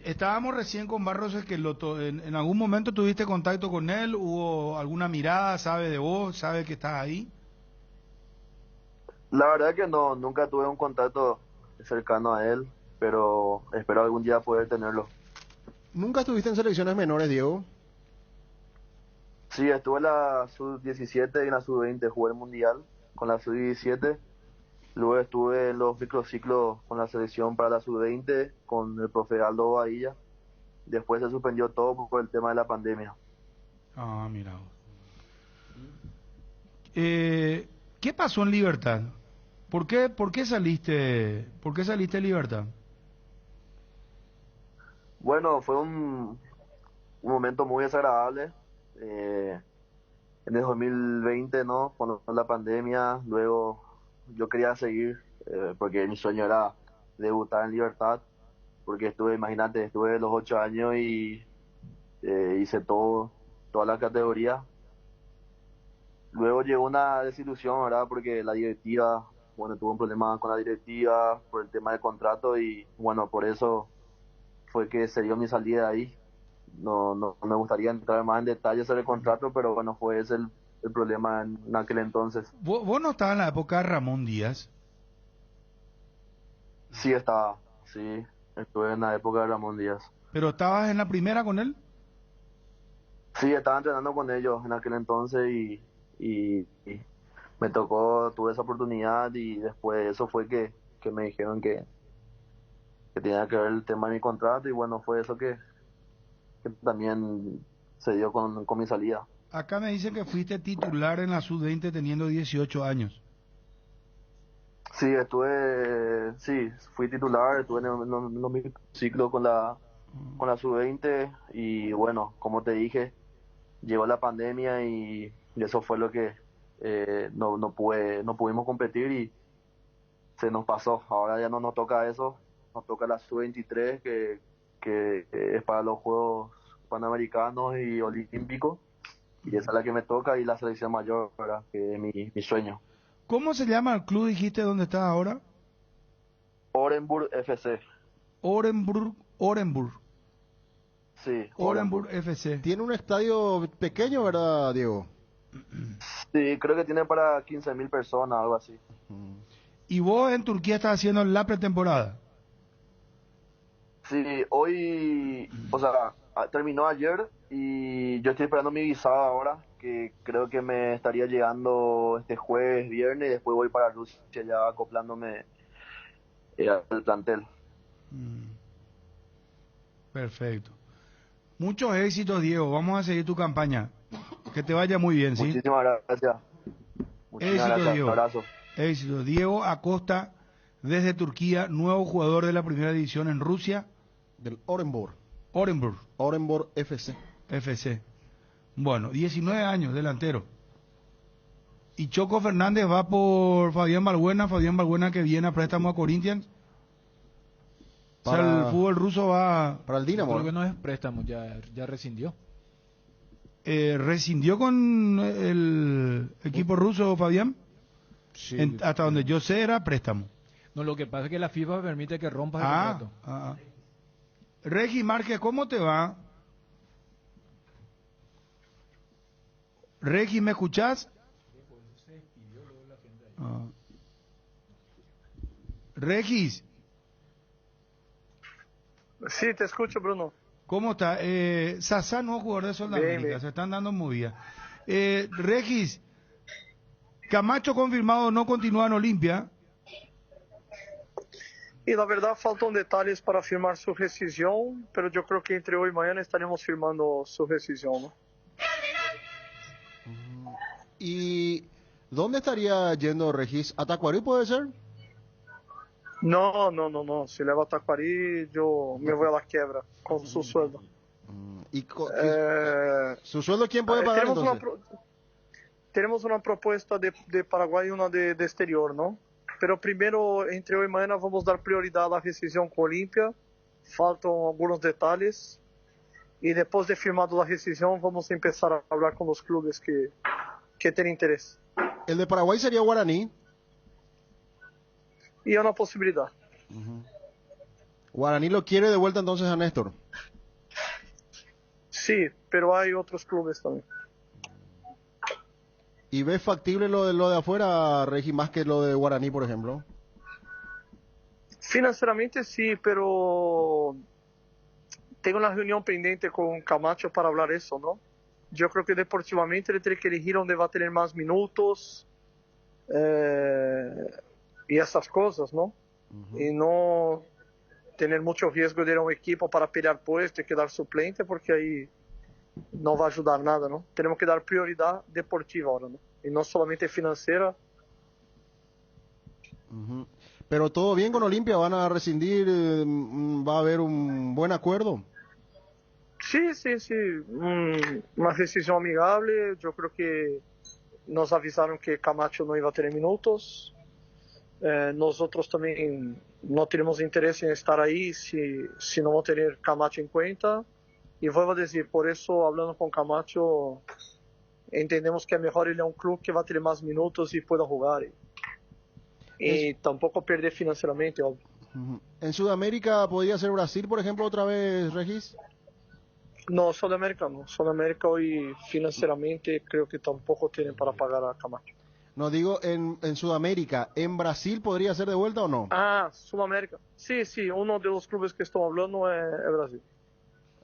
estábamos recién con Barros Esqueloto. ¿En algún momento tuviste contacto con él? ¿Hubo alguna mirada? ¿Sabe de vos? ¿Sabe que estás ahí? La verdad que no, nunca tuve un contacto cercano a él, pero espero algún día poder tenerlo. ¿Nunca estuviste en selecciones menores, Diego? Sí, estuve en la sub-17 y en la sub-20, jugué el mundial con la sub-17. Luego estuve en los microciclos con la selección para la sub-20 con el profe Aldo Bahía. Después se suspendió todo por el tema de la pandemia. Ah, mira. ¿Qué pasó en Libertad? ¿Por qué saliste de Libertad? Bueno, fue un momento muy desagradable. En el 2020, ¿no? Cuando fue la pandemia, luego yo quería seguir, porque mi sueño era debutar en Libertad, porque imagínate, estuve los 8 años y hice toda la categoría. Luego llegó una desilusión, ¿verdad? Porque la directiva, bueno, tuvo un problema con la directiva por el tema del contrato y bueno, por eso fue que se dio mi salida de ahí. No me gustaría entrar más en detalles sobre el contrato, pero bueno, fue ese el problema en aquel entonces. ¿Vos no estabas en la época de Ramón Díaz? Sí, estuve en la época de Ramón Díaz. ¿Pero estabas en la primera con él? Sí, estaba entrenando con ellos en aquel entonces y me tocó, tuve esa oportunidad y después de eso fue que me dijeron que tenía que ver el tema de mi contrato y bueno, fue eso que también se dio con mi salida. Acá me dicen que fuiste titular en la sub-20 teniendo 18 años. Sí, fui titular, estuve en los ciclos con la sub-20 y bueno, como te dije, llegó la pandemia y eso fue lo que no pudimos competir y se nos pasó. Ahora ya no nos toca eso, nos toca la sub-23 que es para los Juegos Panamericanos y Olímpicos y esa es la que me toca y la selección mayor, ¿verdad? Que es mi sueño. ¿Cómo se llama el club, dijiste, dónde estás ahora? Orenburg FC. Orenburg. Sí, Orenburg FC. Tiene un estadio pequeño, ¿verdad, Diego? Sí, creo que tiene para 15.000 personas, algo así. ¿Y vos en Turquía estás haciendo la pretemporada? Sí, hoy, o sea, terminó ayer y yo estoy esperando mi visado ahora, que creo que me estaría llegando este jueves, viernes, y después voy para Rusia ya acoplándome al plantel. Perfecto. Muchos éxitos, Diego. Vamos a seguir tu campaña. Que te vaya muy bien, ¿sí? Muchísimas gracias. Éxito, Diego. Un abrazo. Éxito. Diego Acosta, desde Turquía, nuevo jugador de la primera división en Rusia. Del Orenburg. Orenburg FC. FC. Bueno, 19 años, delantero. Y Choco Fernández va por Fabián Balbuena que viene a préstamo a Corinthians. O sea, el fútbol ruso va... Para el Dinamo. Creo que no es préstamo, ya rescindió. ¿Rescindió con el equipo ruso, Fabián? Sí. Hasta donde yo sé era préstamo. No, lo que pasa es que la FIFA permite que rompas el contrato. Regi Márquez, ¿cómo te va? Regi, ¿me escuchás? Regis. Sí, te escucho, Bruno. ¿Cómo está? Sasá no es jugador de Sudamérica, se están dando movidas. Regis, Camacho confirmado no continúa en Olimpia. Y la verdad faltan detalles para firmar su rescisión, pero yo creo que entre hoy y mañana estaremos firmando su rescisión, ¿no? ¿Y dónde estaría yendo Regis? ¿A Tacuarí puede ser? No. Si leva a Taquari, yo me voy a la quiebra con su sueldo. ¿Y su sueldo quién puede pagar entonces? Tenemos una propuesta de Paraguay y una de exterior, ¿no? Pero primero, entre hoy y mañana, vamos a dar prioridad a la rescisión con Olimpia. Faltan algunos detalles. Y después de firmado la rescisión, vamos a empezar a hablar con los clubes que tienen interés. El de Paraguay sería Guaraní. Y es una posibilidad. Guaraní lo quiere de vuelta entonces a Néstor. Sí, pero hay otros clubes también. ¿Y ves factible lo de afuera, Regi, más que lo de Guaraní, por ejemplo? Financeramente sí, pero tengo una reunión pendiente con Camacho para hablar eso, ¿no? Yo creo que deportivamente él tiene que elegir dónde va a tener más minutos y esas cosas, ¿no? Y no tener mucho riesgo de ir a un equipo para pelear puesto y quedar suplente, porque ahí no va a ayudar nada, ¿no? Tenemos que dar prioridad deportiva ahora, ¿no? Y no solamente financiera. Pero todo bien con Olimpia, van a rescindir, va a haber un buen acuerdo. Sí, una decisión amigable. Yo creo que nos avisaron que Camacho no iba a tener minutos. Nosotros también no tenemos interés en estar ahí si no vamos a tener Camacho en cuenta. Y vuelvo a decir, por eso hablando con Camacho, entendemos que es mejor ir a un club que va a tener más minutos y pueda jugar. Y tampoco perder financieramente, obvio. ¿En Sudamérica podría ser Brasil, por ejemplo, otra vez, Regis? No, Sudamérica no. Sudamérica hoy financieramente creo que tampoco tienen para pagar a Camacho. No, digo en Sudamérica. ¿En Brasil podría ser de vuelta o no? Ah, Sudamérica. Sí, uno de los clubes que estamos hablando es Brasil.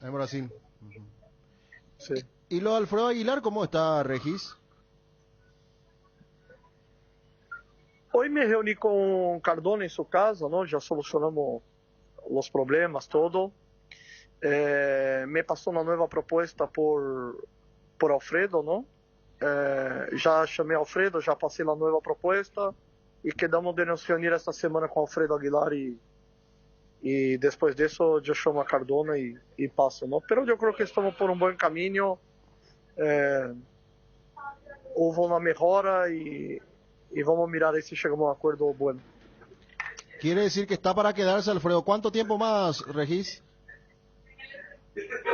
En Brasil. Sí. ¿Y lo de Alfredo Aguilar cómo está, Regis? Hoy me reuní con Cardona en su casa, ¿no? Ya solucionamos los problemas, todo. Me pasó una nueva propuesta por Alfredo, ¿no? Já chamei Alfredo, já passei la nueva propuesta y quedamos de nos reunir esta semana con Alfredo Aguilar y después de eso yo llamo a Cardona y paso, ¿no? Pero yo creo que estamos por un buen camino. Hubo una mejora y vamos a mirar ahí si llegamos a un acuerdo bueno. Quiere decir que está para quedarse, Alfredo. ¿Cuánto tiempo más, Regis?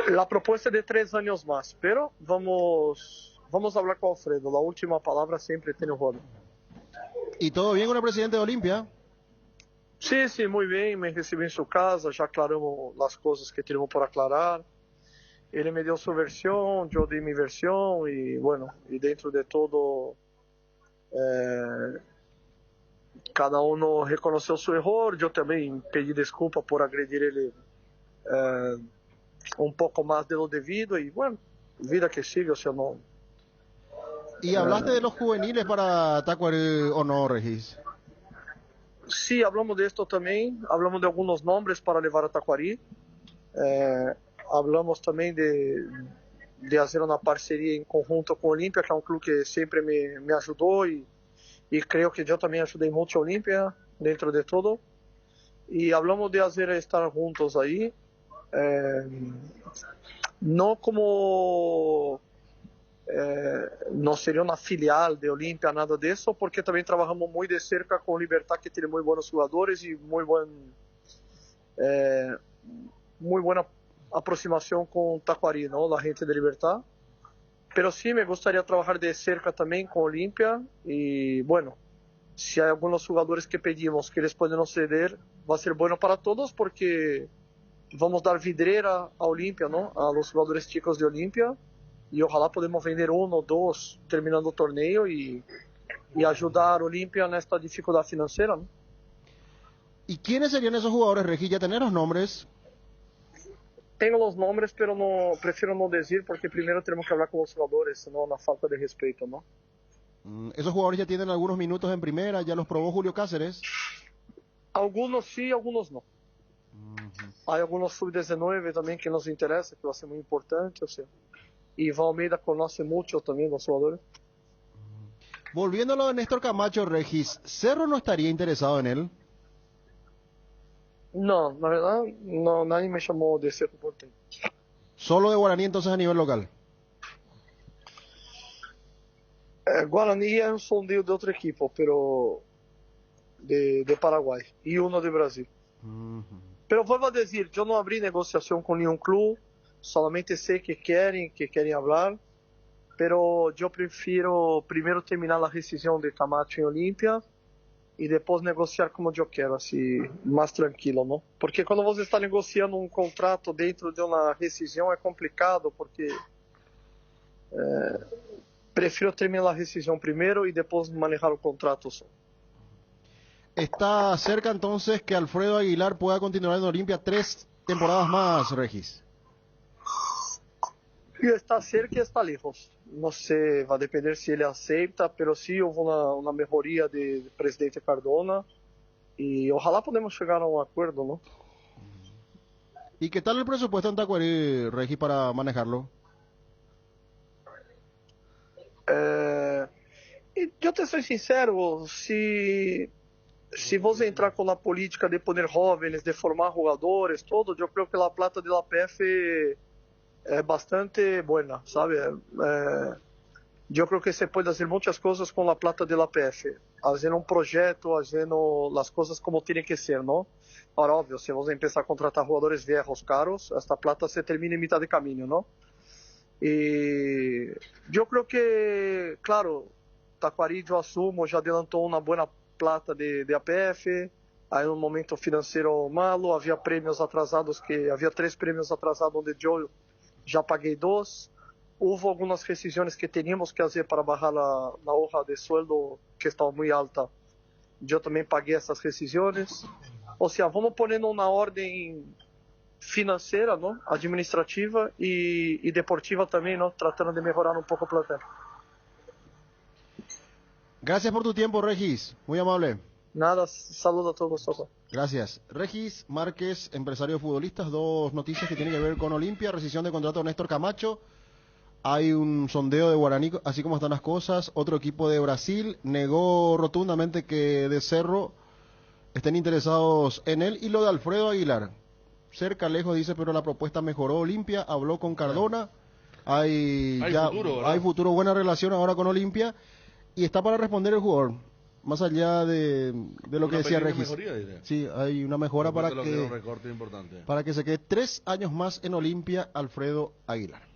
La propuesta es de 3 años más, pero vamos a hablar con Alfredo. La última palabra siempre tiene Juan. ¿Y todo bien con el presidente de Olimpia? Sí, muy bien. Me recibió en su casa, ya aclaramos las cosas que tenemos por aclarar. Él me dio su versión, yo di mi versión y bueno, y dentro de todo cada uno reconoció su error. Yo también pedí disculpas por agredir él un poco más de lo debido y bueno, vida que sigue, o sea, no. ¿Y hablaste de los juveniles para Tacuarí o no, Regis? Sí, hablamos de esto también, hablamos de algunos nombres para llevar a Tacuarí. Hablamos también de hacer una parcería en conjunto con Olimpia, que es un club que siempre me ayudó y creo que yo también ayudé mucho a Olimpia dentro de todo. Y hablamos de hacer estar juntos ahí, no como no sería una filial de Olimpia, nada de eso, porque también trabajamos muy de cerca con Libertad, que tiene muy buenos jugadores y muy buena aproximación con Tacuarí, ¿no? La gente de Libertad. Pero sí me gustaría trabajar de cerca también con Olimpia y bueno, si hay algunos jugadores que pedimos que les pueden ceder, va a ser bueno para todos porque vamos a dar vidriera a Olimpia, ¿no? A los jugadores chicos de Olimpia y ojalá podamos vender 1 o 2 terminando el torneo y ayudar a Olimpia en esta dificultad financiera, ¿no? ¿Y quiénes serían esos jugadores, Regis? ¿Ya tenés los nombres? Tengo los nombres, pero prefiero no decir porque primero tenemos que hablar con los jugadores, senão una falta de respeto, ¿no? ¿Esos jugadores ya tienen algunos minutos en primera? ¿Ya los probó Julio Cáceres? Algunos sí, algunos no. Hay algunos sub-19 también que nos interesa, que va a ser muy importante, o sea. Y Valmeida conoce mucho también los jugadores. Volviendo a lo de Néstor Camacho, Regis, ¿Cerro no estaría interesado en él? No, la verdad, no, nadie me llamó de Cerro Porteño. ¿Solo de Guaraní entonces a nivel local? Guaraní es un sondeo de otro equipo, pero de Paraguay, y uno de Brasil. Pero vuelvo a decir, yo no abrí negociación con ningún club, solamente sé que quieren hablar, pero yo prefiero primero terminar la rescisión de Camacho en Olimpia y después negociar como yo quiero, así más tranquilo, ¿no? Porque cuando vos está negociando un contrato dentro de una rescisión es complicado, porque prefiero terminar la rescisión primero y después manejar el contrato solo. Está cerca entonces que Alfredo Aguilar pueda continuar en Olimpia 3 temporadas más, Regis. Y está cerca y está lejos. No sé, va a depender si él acepta, pero sí hubo una mejoría del presidente Cardona y ojalá podamos llegar a un acuerdo, ¿no? ¿Y qué tal el presupuesto en Tacuarí, Regis, para manejarlo? Y yo te soy sincero, si vos entrar con la política de poner jóvenes, de formar jugadores, todo, yo creo que la plata de la PF es bastante buena, ¿sabe? Yo creo que se puede hacer muchas cosas con la plata de la PF, haciendo un proyecto, haciendo las cosas como tienen que ser, ¿no? Ahora, obvio, si vos empezar a contratar jugadores viejos caros, esta plata se termina en mitad de camino, ¿no? Y yo creo que, claro, Tacuarí, yo asumo, ya adelantó una buena plata de APF, hay un momento financiero malo, había premios atrasados, había 3 premios atrasados donde yo ya pagué 2, hubo algunas rescisiones que teníamos que hacer para bajar la hoja de sueldo que estaba muy alta, yo también pagué esas rescisiones, o sea, vamos poniendo una orden financeira, ¿no? Administrativa y deportiva también, ¿no? Tratando de mejorar un poco el plantel. Gracias por tu tiempo, Regis. Muy amable. Nada, saludo a todos. Gracias. Regis Márquez, empresario de futbolistas. 2 noticias que tienen que ver con Olimpia. Rescisión de contrato de Néstor Camacho. Hay un sondeo de Guaraní, así como están las cosas. Otro equipo de Brasil negó rotundamente que de Cerro estén interesados en él. Y lo de Alfredo Aguilar. Cerca, lejos, dice, pero la propuesta mejoró. Olimpia habló con Cardona. Hay futuro, buena relación ahora con Olimpia. Y está para responder el jugador, más allá de lo que decía Regis. Mejoría, sí, hay una mejora para que se quede 3 años más en Olimpia, Alfredo Aguilar.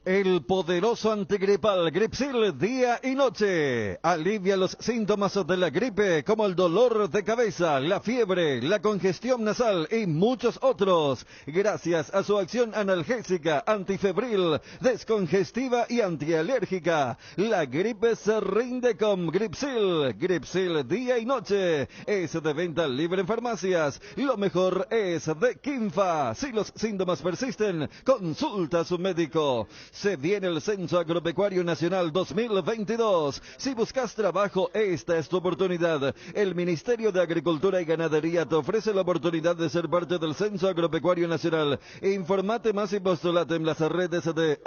El poderoso antigripal Gripsil día y noche alivia los síntomas de la gripe como el dolor de cabeza, la fiebre, la congestión nasal y muchos otros. Gracias a su acción analgésica, antifebril, descongestiva y antialérgica, la gripe se rinde con Gripsil. Gripsil día y noche es de venta libre en farmacias. Lo mejor es de Quimfa. Si los síntomas persisten, consulta a su médico. Se viene el Censo Agropecuario Nacional 2022. Si buscas trabajo, esta es tu oportunidad. El Ministerio de Agricultura y Ganadería te ofrece la oportunidad de ser parte del Censo Agropecuario Nacional. Informate más y postulate en las redes de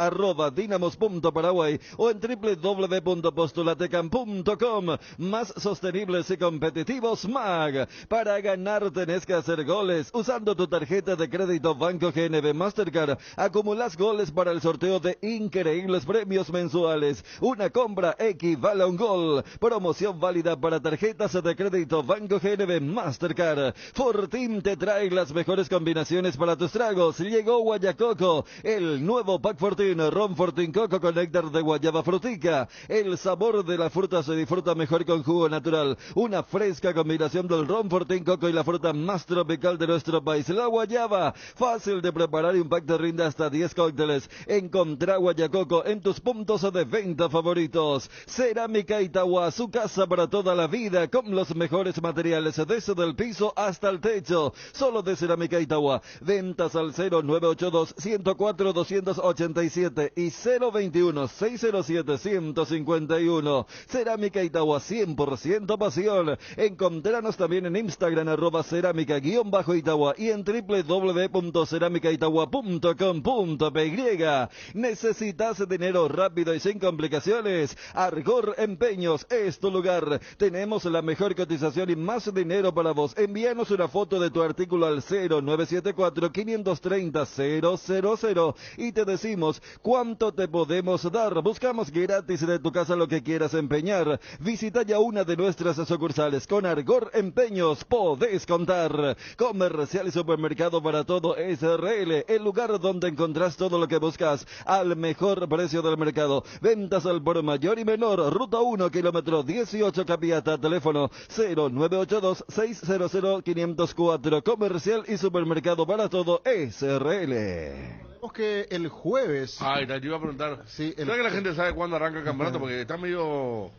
@dinamos.paraguay o en www.postulatecam.com. Más sostenibles y competitivos, MAG. Para ganar tenés que hacer goles. Usando tu tarjeta de crédito Banco GNB Mastercard, acumulas goles para el sorteo de increíbles premios mensuales. Una compra equivale a un gol. Promoción válida para tarjetas de crédito Banco GNB Mastercard. Fortín te trae las mejores combinaciones para tus tragos. Llegó Guayacoco, el nuevo Pack Fortín, ron Fortín Coco con néctar de guayaba frutica. El sabor de la fruta se disfruta mejor con jugo natural. Una fresca combinación del ron Fortín Coco y la fruta más tropical de nuestro país, la guayaba. Fácil de preparar y un pack te rinde hasta 10 cócteles. Encontrá Encontrá Guayacoco en tus puntos de venta favoritos. Cerámica Itagua, su casa para toda la vida, con los mejores materiales desde el piso hasta el techo. Solo de Cerámica Itagua. Ventas al 0982-104-287 y 021-607-151. Cerámica Itagua, 100% pasión. Encontranos también en Instagram, @cerámica_Itagua y en www.ceramicaitagua.com.py. ¿Necesitas dinero rápido y sin complicaciones? Argor Empeños es tu lugar. Tenemos la mejor cotización y más dinero para vos. Envíanos una foto de tu artículo al 0974-530-000 y te decimos cuánto te podemos dar. Buscamos gratis de tu casa lo que quieras empeñar. Visita ya una de nuestras sucursales. Con Argor Empeños podés contar. Comercial y supermercado para todo SRL, el lugar donde encontrás todo lo que buscas al mejor precio del mercado. Ventas al por mayor y menor. Ruta 1, kilómetro 18, Capiata. Teléfono 0982-600-504. Comercial y supermercado para todo SRL. Tenemos que el jueves... Ay, te iba a preguntar. Sí, ¿Sabes que la gente sabe cuándo arranca el campeonato? Porque está medio,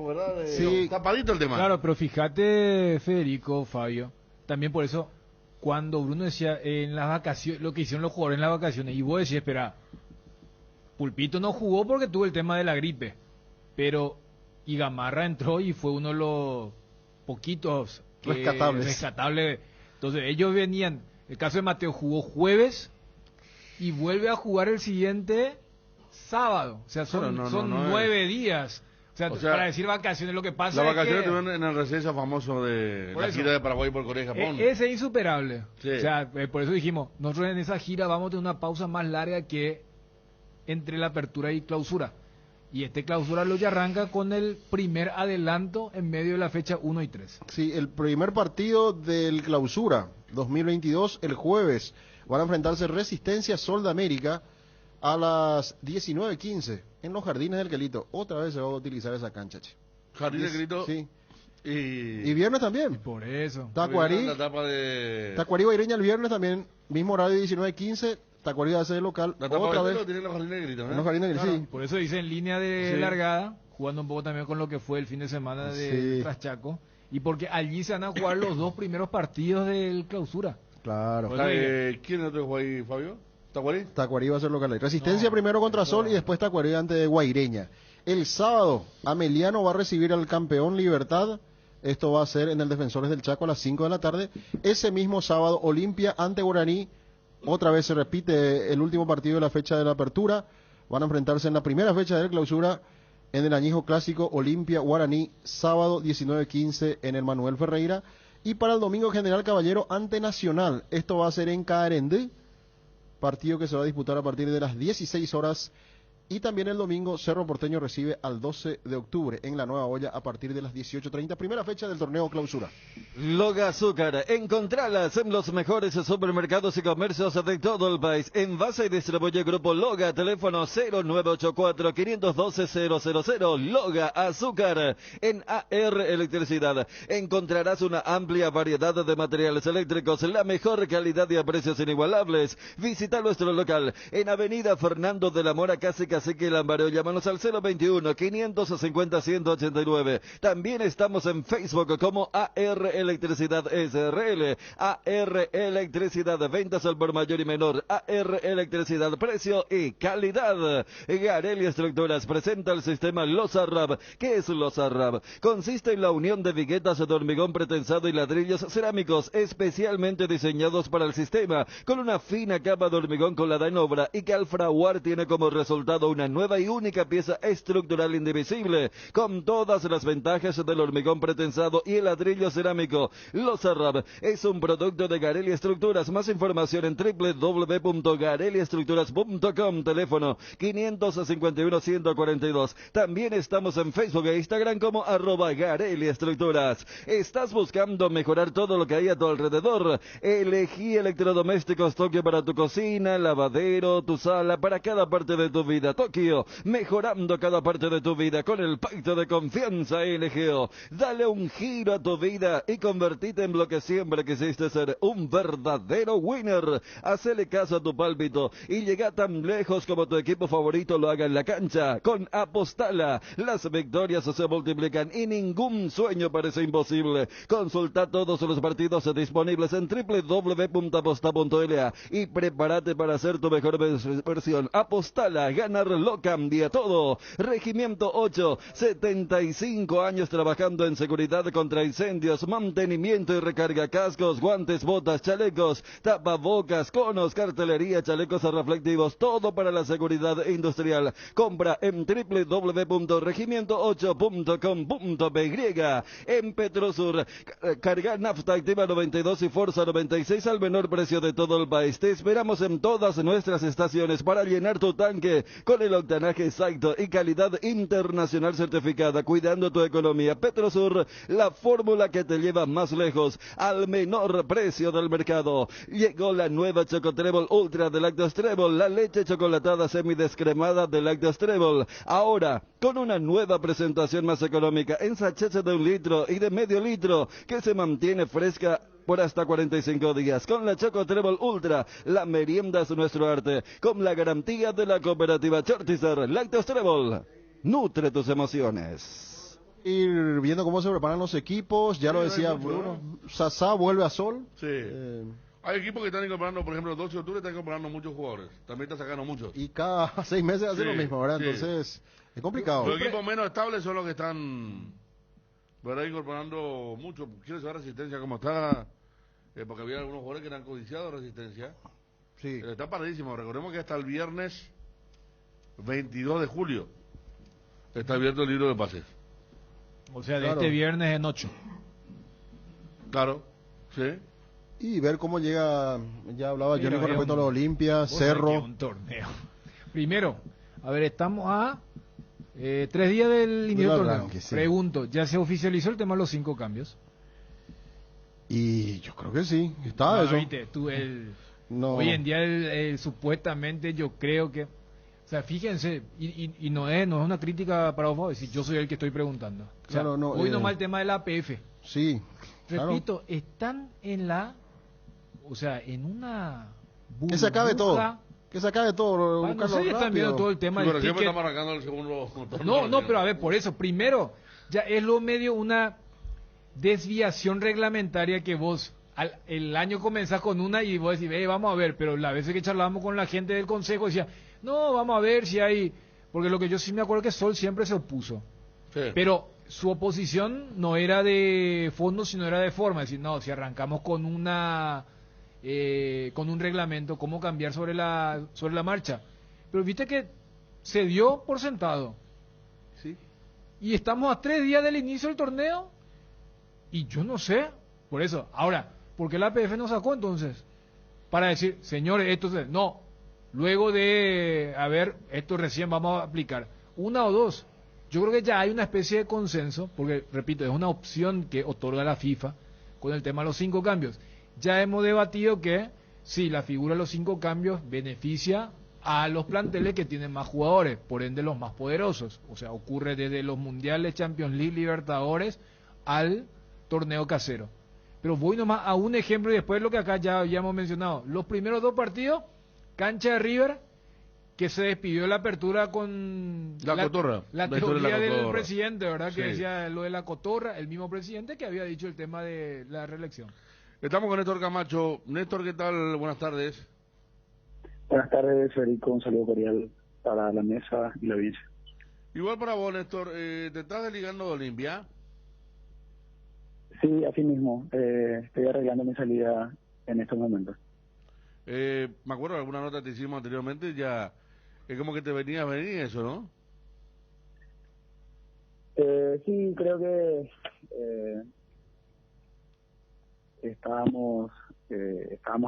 ¿verdad? Sí. Tapadito el tema. Claro, pero fíjate, Federico, Fabio, también por eso, cuando Bruno decía en las vacaciones, lo que hicieron los jugadores en las vacaciones, y vos decís, espera, Pulpito no jugó porque tuvo el tema de la gripe, pero y Gamarra entró y fue uno de los poquitos rescatables. Entonces ellos venían, el caso de Mateo jugó jueves y vuelve a jugar el siguiente sábado, o sea, son 9 días. O sea, para decir vacaciones, lo que pasa las es vacaciones que... tuvieron en el receso famoso de la gira de Paraguay por Corea y Japón. Ese es insuperable. Sí. O sea, por eso dijimos, nosotros en esa gira vamos a tener una pausa más larga que entre la apertura y clausura. Y este clausura lo ya arranca con el primer adelanto en medio de la fecha 1 y 3. Sí, el primer partido del clausura 2022, el jueves, van a enfrentarse Resistencia Sol de América a las 19:15 en los Jardines del Quelito. Otra vez se va a utilizar esa cancha, che. Jardines del Quelito. Sí. Y viernes también. Por eso. Tacuarí. La etapa de... Tacuarí Guaireña el viernes también, mismo horario 19:15. Tacuarí va a ser el local. La etapa Otra de vez. tienen los Jardines del Quelito, ¿no? En los Jardines del Quelito, sí. Por eso dice en línea de largada, jugando un poco también con lo que fue el fin de semana de Traschaco. Y porque allí se van a jugar los dos primeros partidos del clausura. Claro. ¿Quién es otro ahí, Fabio? ¿Tacuarí? Tacuarí va a ser local. Resistencia primero contra Sol y después Tacuarí ante Guaireña. El sábado, Ameliano va a recibir al campeón Libertad. Esto va a ser en el Defensores del Chaco a las 5 de la tarde. Ese mismo sábado, Olimpia ante Guaraní. Otra vez se repite el último partido de la fecha de la apertura. Van a enfrentarse en la primera fecha de clausura en el añejo clásico Olimpia Guaraní, sábado 19:15 en el Manuel Ferreira. Y para el domingo, General Caballero ante Nacional. Esto va a ser en Caarendé, partido que se va a disputar a partir de las 16 horas. Y también el domingo, Cerro Porteño recibe al 12 de octubre en la Nueva Olla a partir de las 18:30, primera fecha del torneo clausura. Loga Azúcar, encontralas en los mejores supermercados y comercios de todo el país. Envase y distribuye Grupo Loga, teléfono 0984-512-000. Loga Azúcar. En AR Electricidad encontrarás una amplia variedad de materiales eléctricos, la mejor calidad y a precios inigualables. Visita nuestro local en Avenida Fernando de la Mora, casi Cacique Lambareo. Llámanos al 021-550-189. También estamos en Facebook como AR Electricidad SRL. AR Electricidad, ventas al por mayor y menor. AR Electricidad, precio y calidad. Garelli Estructuras presenta el sistema Lozarrab. ¿Qué es Lozarrab? Consiste en la unión de viguetas de hormigón pretensado y ladrillos cerámicos especialmente diseñados para el sistema, con una fina capa de hormigón colada en obra y que al fraguar tiene como resultado una nueva y única pieza estructural indivisible, con todas las ventajas del hormigón pretensado y el ladrillo cerámico. Lozarrab es un producto de Garelli Estructuras. Más información en www.garelliestructuras.com. Teléfono 551-142. También estamos en Facebook e Instagram como @Garelli Estructuras. ¿Estás buscando mejorar todo lo que hay a tu alrededor? Elegí electrodomésticos Tokio para tu cocina, lavadero, tu sala, para cada parte de tu vida. Tokio, mejorando cada parte de tu vida con el pacto de confianza LGO. Dale un giro a tu vida y convertite en lo que siempre quisiste ser, un verdadero winner. Hacele caso a tu pálpito y llega tan lejos como tu equipo favorito lo haga en la cancha. Con Apostala, las victorias se multiplican y ningún sueño parece imposible. Consulta todos los partidos disponibles en www.aposta.la y prepárate para ser tu mejor versión. Apostala, ganar lo cambia todo. Regimiento 8, 75 años trabajando en seguridad contra incendios, mantenimiento y recarga, cascos, guantes, botas, chalecos, tapabocas, conos, cartelería, chalecos reflectivos, todo para la seguridad industrial. Compra en www.regimiento8.com.py. En Petrosur, carga nafta activa 92 y Forza 96 al menor precio de todo el país. Te esperamos en todas nuestras estaciones para llenar tu tanque con el octanaje exacto y calidad internacional certificada, cuidando tu economía. Petrosur, la fórmula que te lleva más lejos al menor precio del mercado. Llegó la nueva Chocotrebol Ultra de Lácteos Trébol, la leche chocolatada semidescremada de Lácteos Trébol. Ahora, con una nueva presentación más económica en sachets de 1 litro y de medio litro, que se mantiene fresca por hasta 45 días. Con la Choco Trébol Ultra, la merienda es nuestro arte, con la garantía de la cooperativa Chortizar. Lácteos Trébol, nutre tus emociones. Ir viendo cómo se preparan los equipos, ya lo decía Bruno. Sasá vuelve a Sol. Sí. Hay equipos que están incorporando, por ejemplo, el 12 de octubre están incorporando muchos jugadores. También están sacando muchos. Y cada 6 meses hace lo mismo, ¿verdad? Entonces, es complicado. Los equipos menos estables son los que están, ¿verdad?, incorporando mucho. Quiero saber Resistencia cómo está, porque había algunos jugadores que eran codiciados de Resistencia. Sí. Está paradísimo. Recordemos que hasta el viernes 22 de julio está abierto el libro de pases. O sea, de este viernes en 8. Claro, sí. Y ver cómo llega, ya hablaba Johnny con respecto a los Olimpia, Cerro. Un torneo. Primero, a ver, estamos a 3 días del inicio del torneo. Sí. Pregunto, ¿ya se oficializó el tema de los 5 cambios? Y yo creo que sí, está eso. Viste, hoy en día supuestamente yo creo que, o sea, fíjense, y no es una crítica para vos, decir yo soy el que estoy preguntando. O sea, hoy nomás el tema de la APF. Sí. Repito, están en en una burbuja. Que se acabe todo. Que se acabe todo. No sé, están viendo todo el tema del ticket. Estamos arrancando el segundo. No, pero a ver, por eso, primero, ya es lo medio una desviación reglamentaria que vos el año comenzás con una y vos decís, vamos a ver, pero las veces que charlábamos con la gente del consejo decía, no, vamos a ver si hay, porque lo que yo sí me acuerdo que Sol siempre se opuso, sí. Pero su oposición no era de fondo, sino era de forma, es decir, no, si arrancamos con un reglamento, ¿cómo cambiar sobre la marcha? Pero viste que se dio por sentado. Sí. Y estamos a 3 días del inicio del torneo y yo no sé, por eso, ahora, ¿por qué la APF no sacó entonces? Para decir, señores, no, luego de, esto recién vamos a aplicar, 1 o 2. Yo creo que ya hay una especie de consenso, porque, repito, es una opción que otorga la FIFA con el tema de los 5 cambios. Ya hemos debatido que, sí, la figura de los 5 cambios beneficia a los planteles que tienen más jugadores, por ende los más poderosos. O sea, ocurre desde los mundiales, Champions League, Libertadores, al torneo casero. Pero voy nomás a un ejemplo y después lo que acá ya hemos mencionado. Los primeros 2 partidos, cancha de River, que se despidió de la apertura con la cotorra. La teoría del presidente, ¿verdad? Sí. Que decía lo de la cotorra, el mismo presidente que había dicho el tema de la reelección. Estamos con Néstor Camacho. Néstor, ¿qué tal? Buenas tardes. Buenas tardes, Federico. Un saludo cordial para la mesa y la audiencia. Igual para vos, Néstor. ¿Te estás desligando de Olimpia? Sí, así mismo. Estoy arreglando mi salida en estos momentos. Me acuerdo de alguna nota que te hicimos anteriormente, ya es como que te venías a venir eso, ¿no? Sí, creo que estábamos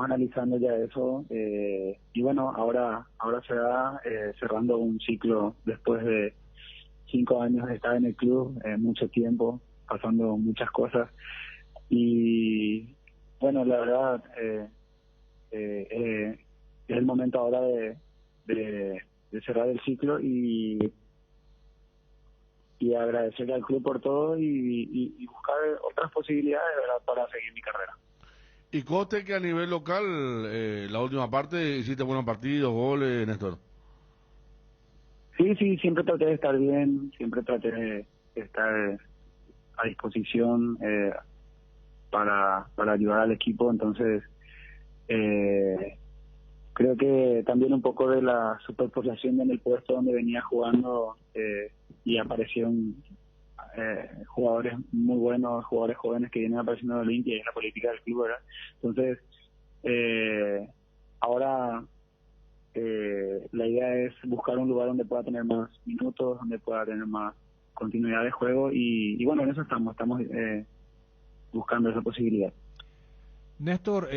analizando ya eso y bueno, ahora se va cerrando un ciclo después de 5 años de estar en el club, mucho tiempo, pasando muchas cosas y bueno, la verdad es el momento ahora de cerrar el ciclo y agradecerle al club por todo y buscar otras posibilidades, ¿verdad?, para seguir mi carrera. Y conste que a nivel local, la última parte, hiciste buenos partidos, goles, Néstor. Sí, siempre traté de estar bien, siempre traté de estar a disposición para ayudar al equipo, entonces creo que también un poco de la superposición en el puesto donde venía jugando y aparecieron jugadores muy buenos, jugadores jóvenes que vienen apareciendo en Olimpia y en la política del club, ¿verdad? Entonces, ahora la idea es buscar un lugar donde pueda tener más minutos, donde pueda tener más continuidad de juego y bueno, en eso estamos buscando esa posibilidad. Néstor,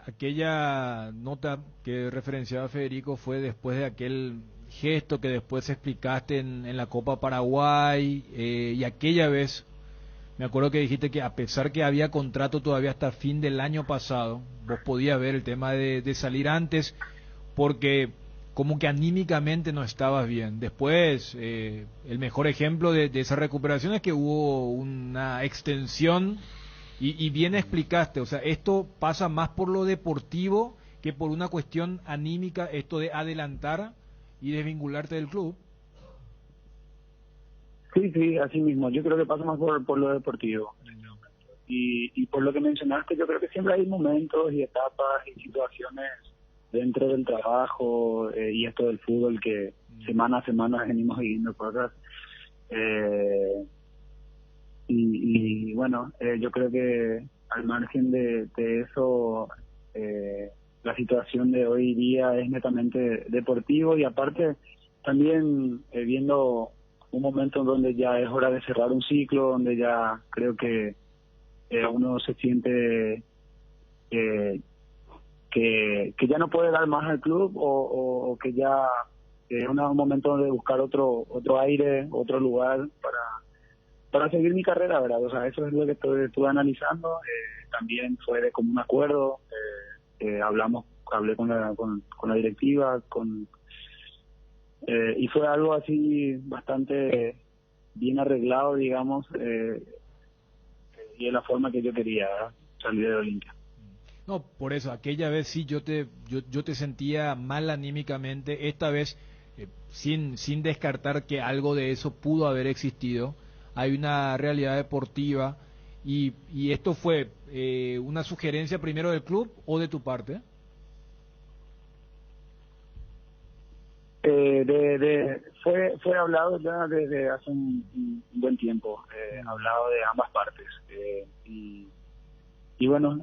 aquella nota que referenciaba Federico fue después de aquel gesto que después explicaste en la Copa Paraguay, y aquella vez me acuerdo que dijiste que a pesar que había contrato todavía hasta fin del año pasado, vos podías ver el tema de salir antes porque como que anímicamente no estabas bien. Después, el mejor ejemplo de esa recuperación es que hubo una extensión y bien explicaste, o sea, esto pasa más por lo deportivo que por una cuestión anímica, esto de adelantar y desvincularte del club. Sí, así mismo. Yo creo que pasa más por lo deportivo. Y por lo que mencionaste, yo creo que siempre hay momentos y etapas y situaciones dentro del trabajo y esto del fútbol que semana a semana venimos viviendo cosas. Y bueno, yo creo que al margen de eso, la situación de hoy día es netamente deportivo y aparte también viendo un momento donde ya es hora de cerrar un ciclo, donde ya creo que uno se siente que ya no puede dar más al club o que ya es un momento de buscar otro aire, otro lugar para seguir mi carrera, ¿verdad? O sea, eso es lo que estuve analizando. También fue de común acuerdo. Hablé con la directiva, y fue algo así bastante bien arreglado, digamos, y de la forma que yo quería, ¿verdad?, salir de Olimpia. No, por eso, aquella vez sí yo te sentía mal anímicamente, esta vez sin descartar que algo de eso pudo haber existido. Hay una realidad deportiva y esto fue una sugerencia primero del club o de tu parte. Fue hablado ya desde hace un buen tiempo, hablado de ambas partes, y bueno,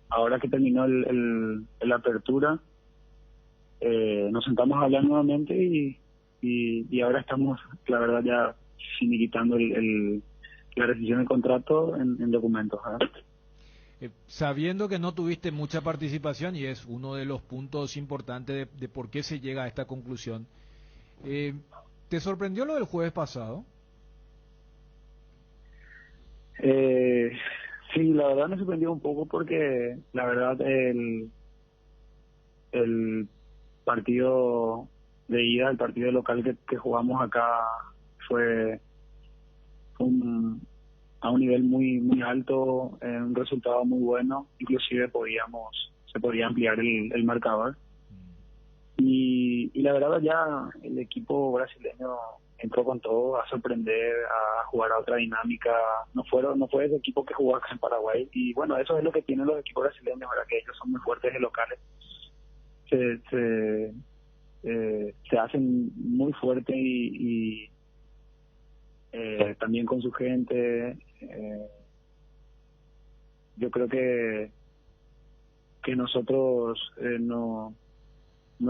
ahora que terminó la apertura, nos sentamos a hablar nuevamente y ahora estamos, la verdad, ya finiquitando la rescisión del contrato en documentos, ¿verdad? Sabiendo que no tuviste mucha participación y es uno de los puntos importantes de por qué se llega a esta conclusión, ¿te sorprendió lo del jueves pasado? Sí, la verdad me sorprendió un poco porque la verdad el partido de ida, el partido local que jugamos acá fue a un nivel muy alto, un resultado muy bueno, inclusive se podía ampliar el marcador. Y la verdad ya el equipo brasileño entró con todo a sorprender, a jugar a otra dinámica. No fue ese equipo que jugó acá en Paraguay, y bueno, eso es lo que tienen los equipos brasileños, ¿verdad?, que ellos son muy fuertes de locales, se hacen muy fuertes y también con su gente. Yo creo que nosotros no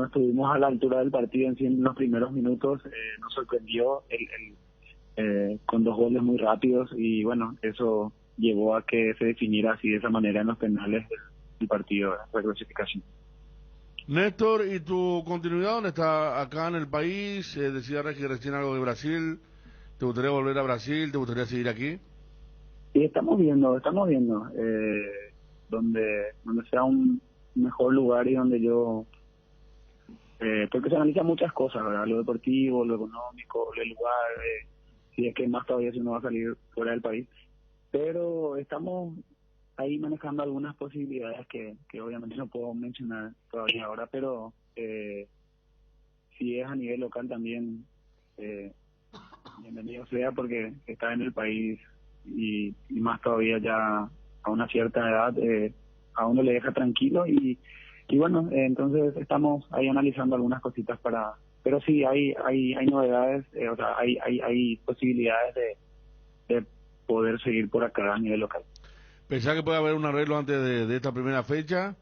estuvimos a la altura del partido en los primeros minutos. Nos sorprendió con 2 goles muy rápidos y bueno, eso llevó a que se definiera así de esa manera en los penales del partido de clasificación. Néstor, ¿y tu continuidad dónde está? ¿Acá en el país? Decía que recién algo de Brasil. ¿Te gustaría volver a Brasil? ¿Te gustaría seguir aquí? Sí, estamos viendo donde sea un mejor lugar y donde yo porque se analizan muchas cosas, ¿verdad? Lo deportivo, lo económico, el lugar, si es que más todavía si uno va a salir fuera del país. Pero estamos ahí manejando algunas posibilidades que obviamente no puedo mencionar todavía ahora, pero si es a nivel local también, bienvenido sea, porque estar en el país y más todavía ya a una cierta edad, a uno le deja tranquilo y bueno, entonces estamos ahí analizando algunas cositas pero sí hay novedades, o sea, hay posibilidades de poder seguir por acá a nivel local. ¿Pensás que puede haber un arreglo antes de esta primera fecha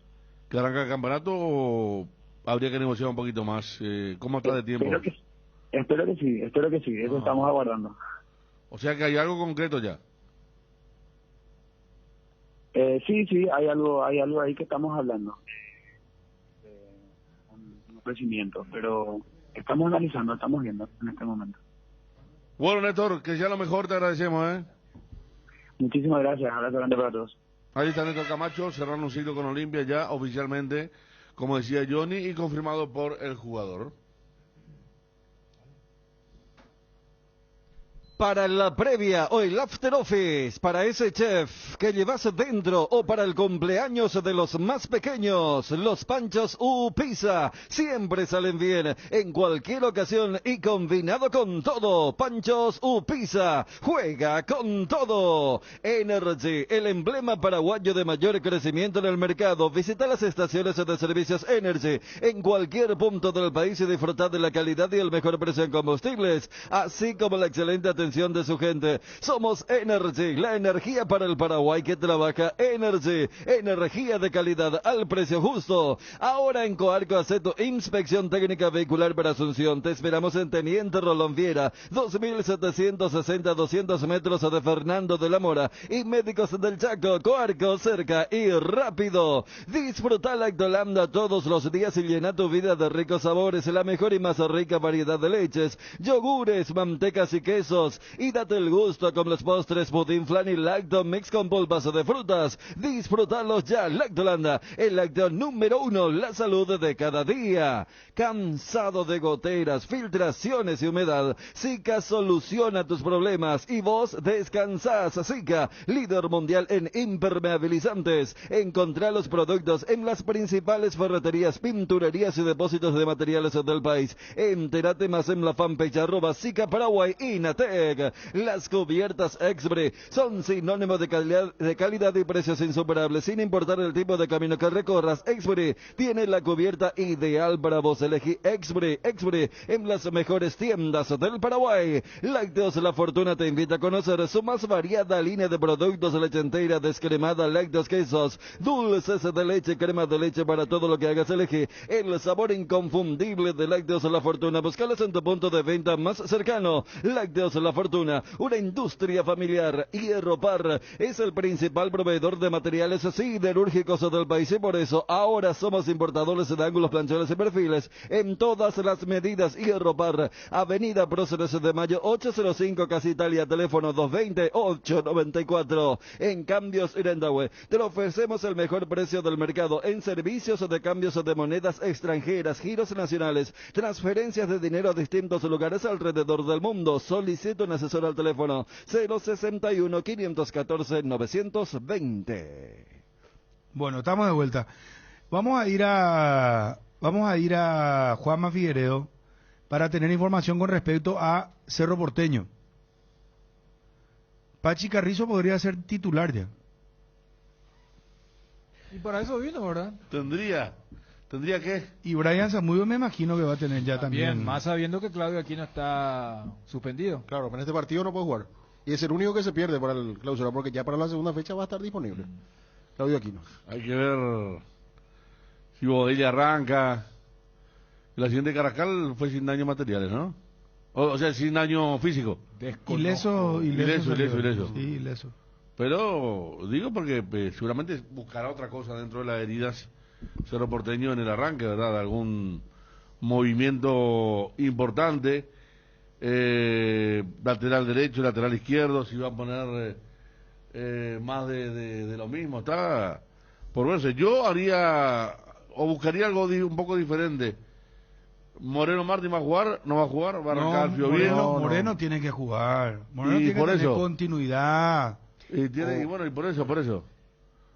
que arranca el campeonato o habría que negociar un poquito más? ¿Cómo está de tiempo? Espero que sí, eso estamos aguardando. O sea que hay algo concreto ya. Sí, hay algo ahí que estamos hablando. Un ofrecimiento, pero estamos analizando, estamos viendo en este momento. Bueno, Néstor, que sea lo mejor, te agradecemos, Muchísimas gracias, abrazo grande para todos. Ahí está Néstor Camacho, cerrando un ciclo con Olimpia ya oficialmente, como decía Johnny, y confirmado por el jugador. Para la previa o el after office, para ese chef que llevas dentro o para el cumpleaños de los más pequeños, los Panchos U Pizza siempre salen bien en cualquier ocasión y combinado con todo. Panchos U Pizza juega con todo. Energy, el emblema paraguayo de mayor crecimiento en el mercado. Visita las estaciones de servicios Energy en cualquier punto del país y disfrutar de la calidad y el mejor precio en combustibles, así como la excelente atención de su gente. Somos Energy, la energía para el Paraguay que trabaja. Energy, energía de calidad al precio justo. Ahora en Coarco Aceto, inspección técnica vehicular para Asunción. Te esperamos en Teniente Rolón Viera, 2760, 200 metros de Fernando de la Mora. Y Médicos del Chaco, Coarco, cerca y rápido. Disfruta Lactolanda todos los días y llena tu vida de ricos sabores, la mejor y más rica variedad de leches, yogures, mantecas y quesos. Y date el gusto con los postres Pudding Flan y Lacto Mix con polvas de frutas. Disfrutarlos ya. Lactolanda, el lácteo número 1, la salud de cada día. ¿Cansado de goteras, filtraciones y humedad? Zika soluciona tus problemas y vos descansás. Zika, líder mundial en impermeabilizantes. Encontrá los productos en las principales ferreterías, pinturerías y depósitos de materiales del país. Entérate más en la fanpage @Zika Paraguay y Natec. Las cubiertas Exbre son sinónimo de calidad y precios insuperables. Sin importar el tipo de camino que recorras, Exbre tiene la cubierta ideal para vos. Elegí Exbre en las mejores tiendas del Paraguay. Lácteos La Fortuna te invita a conocer su más variada línea de productos: leche entera, descremada, lácteos, quesos, dulces de leche, crema de leche. Para todo lo que hagas, elegí el sabor inconfundible de Lácteos La Fortuna. Búscalos en tu punto de venta más cercano. Lácteos La Fortuna, una industria familiar. Hierropar es el principal proveedor de materiales siderúrgicos del país y por eso ahora somos importadores de ángulos, planchones y perfiles en todas las medidas. Hierropar, Avenida Próceres de Mayo 805, Casa Italia, teléfono 220-894. En Cambios Irendahue te lo ofrecemos el mejor precio del mercado en servicios de cambios de monedas extranjeras, giros nacionales, transferencias de dinero a distintos lugares alrededor del mundo. Solicita un asesor al teléfono 061-514-920. Bueno, estamos de vuelta. Vamos a ir a Juanma Figueredo para tener información con respecto a Cerro Porteño. Pachi Carrizo podría ser titular ya. Y para eso vino, ¿verdad? ¿Tendría qué? Y Brian Zamudio me imagino que va a tener ya también. Más sabiendo que Claudio Aquino está suspendido. Claro, pero en este partido no puede jugar. Y es el único que se pierde para el clausura, porque ya para la segunda fecha va a estar disponible. Claudio Aquino. Hay que ver si Bodella arranca. El accidente de Carrascal fue sin daños materiales, ¿no? O sea, sin daño físico. Ileso. Sí, ileso. Pero digo porque seguramente buscará otra cosa dentro de las heridas Cerro Porteño en el arranque, ¿verdad? Algún movimiento importante, lateral derecho, lateral izquierdo, si va a poner más de lo mismo, está por verse. Yo haría o buscaría algo un poco diferente Moreno Martín va a jugar, no va a jugar, va a arrancar Alfio Oviedo. Moreno tiene que jugar. Moreno Y tiene por que tener eso. continuidad. Y bueno, y por eso.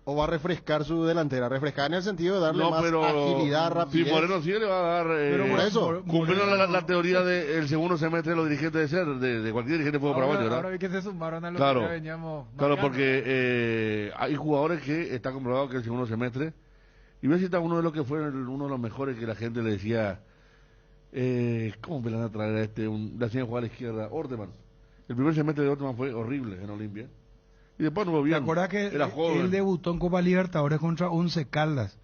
O va a refrescar su delantera, refrescar en el sentido de darle No, más pero agilidad, si rapidez. Moreno sí le va a dar, Pero por eso, cumpliendo la teoría del segundo semestre de los dirigentes de ser, de cualquier dirigente de fútbol paraguayo, ¿verdad? Ahora vi que se sumaron a lo Claro, que ya veníamos claro, marcando. porque hay jugadores que está comprobado que el segundo semestre, y voy a citar uno de los que fue uno de los mejores que la gente le decía, ¿cómo me van a traer a le hacían jugar a la izquierda? Orteman. El primer semestre de Orteman fue horrible en Olimpia. Y después no ¿Te bien. acuerdas que Era joven. él debutó en Copa Libertadores contra Once Caldas?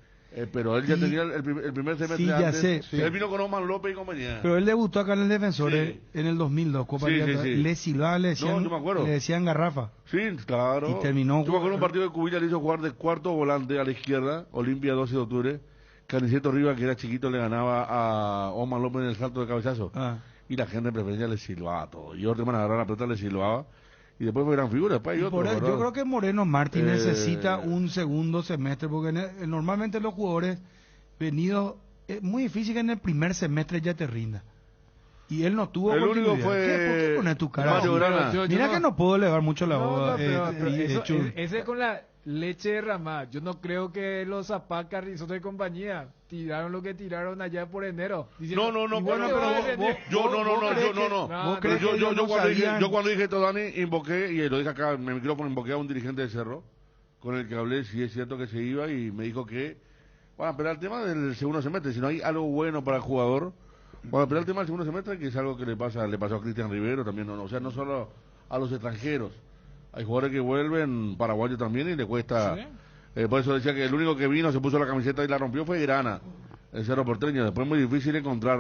Pero él ya Y- tenía el primer semestre Sí, ya antes. sé. Él vino con Oman López y compañía. Pero él debutó acá en el Defensores Sí. en el 2002, Copa Sí, sí, Libertadores. sí. Le silbaba, le decían, yo me acuerdo. le decían garrafa. Sí, claro. Y terminó- Yo me acuerdo un partido que Cubilla le hizo jugar de cuarto volante a la izquierda, Olimpia 12 de octubre. Caniceto Rivas, que era chiquito, le ganaba a Oman López en el salto de cabezazo. Y la gente en preferencia le silbaba todo. Y Orteman agarraba la pelota, le silbaba. Y después fue gran figura. Después hay Y otro, por eso, ¿verdad? yo creo que Moreno Martín Eh, necesita un segundo semestre, porque normalmente los jugadores venidos, es muy difícil que en el primer semestre ya te rinda. Y él no tuvo El único continuidad. fue ¿Por qué pones tu cara Mario así? Grana. Mira que no puedo elevar mucho la voz. No, pero eso- Chul. ese con la leche derramada. Yo no creo que los Zapaca, Risotto y compañía tiraron lo que tiraron allá por enero. Diciendo, No, "Y bueno, pero va a vos- defender". yo no. No, Pero crees que ellos no sabían? yo cuando dije esto, Dani, invoqué, y lo dije acá en el micrófono, invoqué a un dirigente de Cerro, con el que hablé, si es cierto que se iba, y me dijo que, bueno, a esperar el tema del segundo semestre, si no hay algo bueno para el jugador, bueno, a esperar el tema del segundo semestre, que es algo que le pasó a Cristian Rivero también, o sea, no solo a los extranjeros, hay jugadores que vuelven, paraguayos también, y le cuesta, por eso decía que el único que vino, se puso la camiseta y la rompió fue Grana, el Cerro Porteño. Después es muy difícil encontrar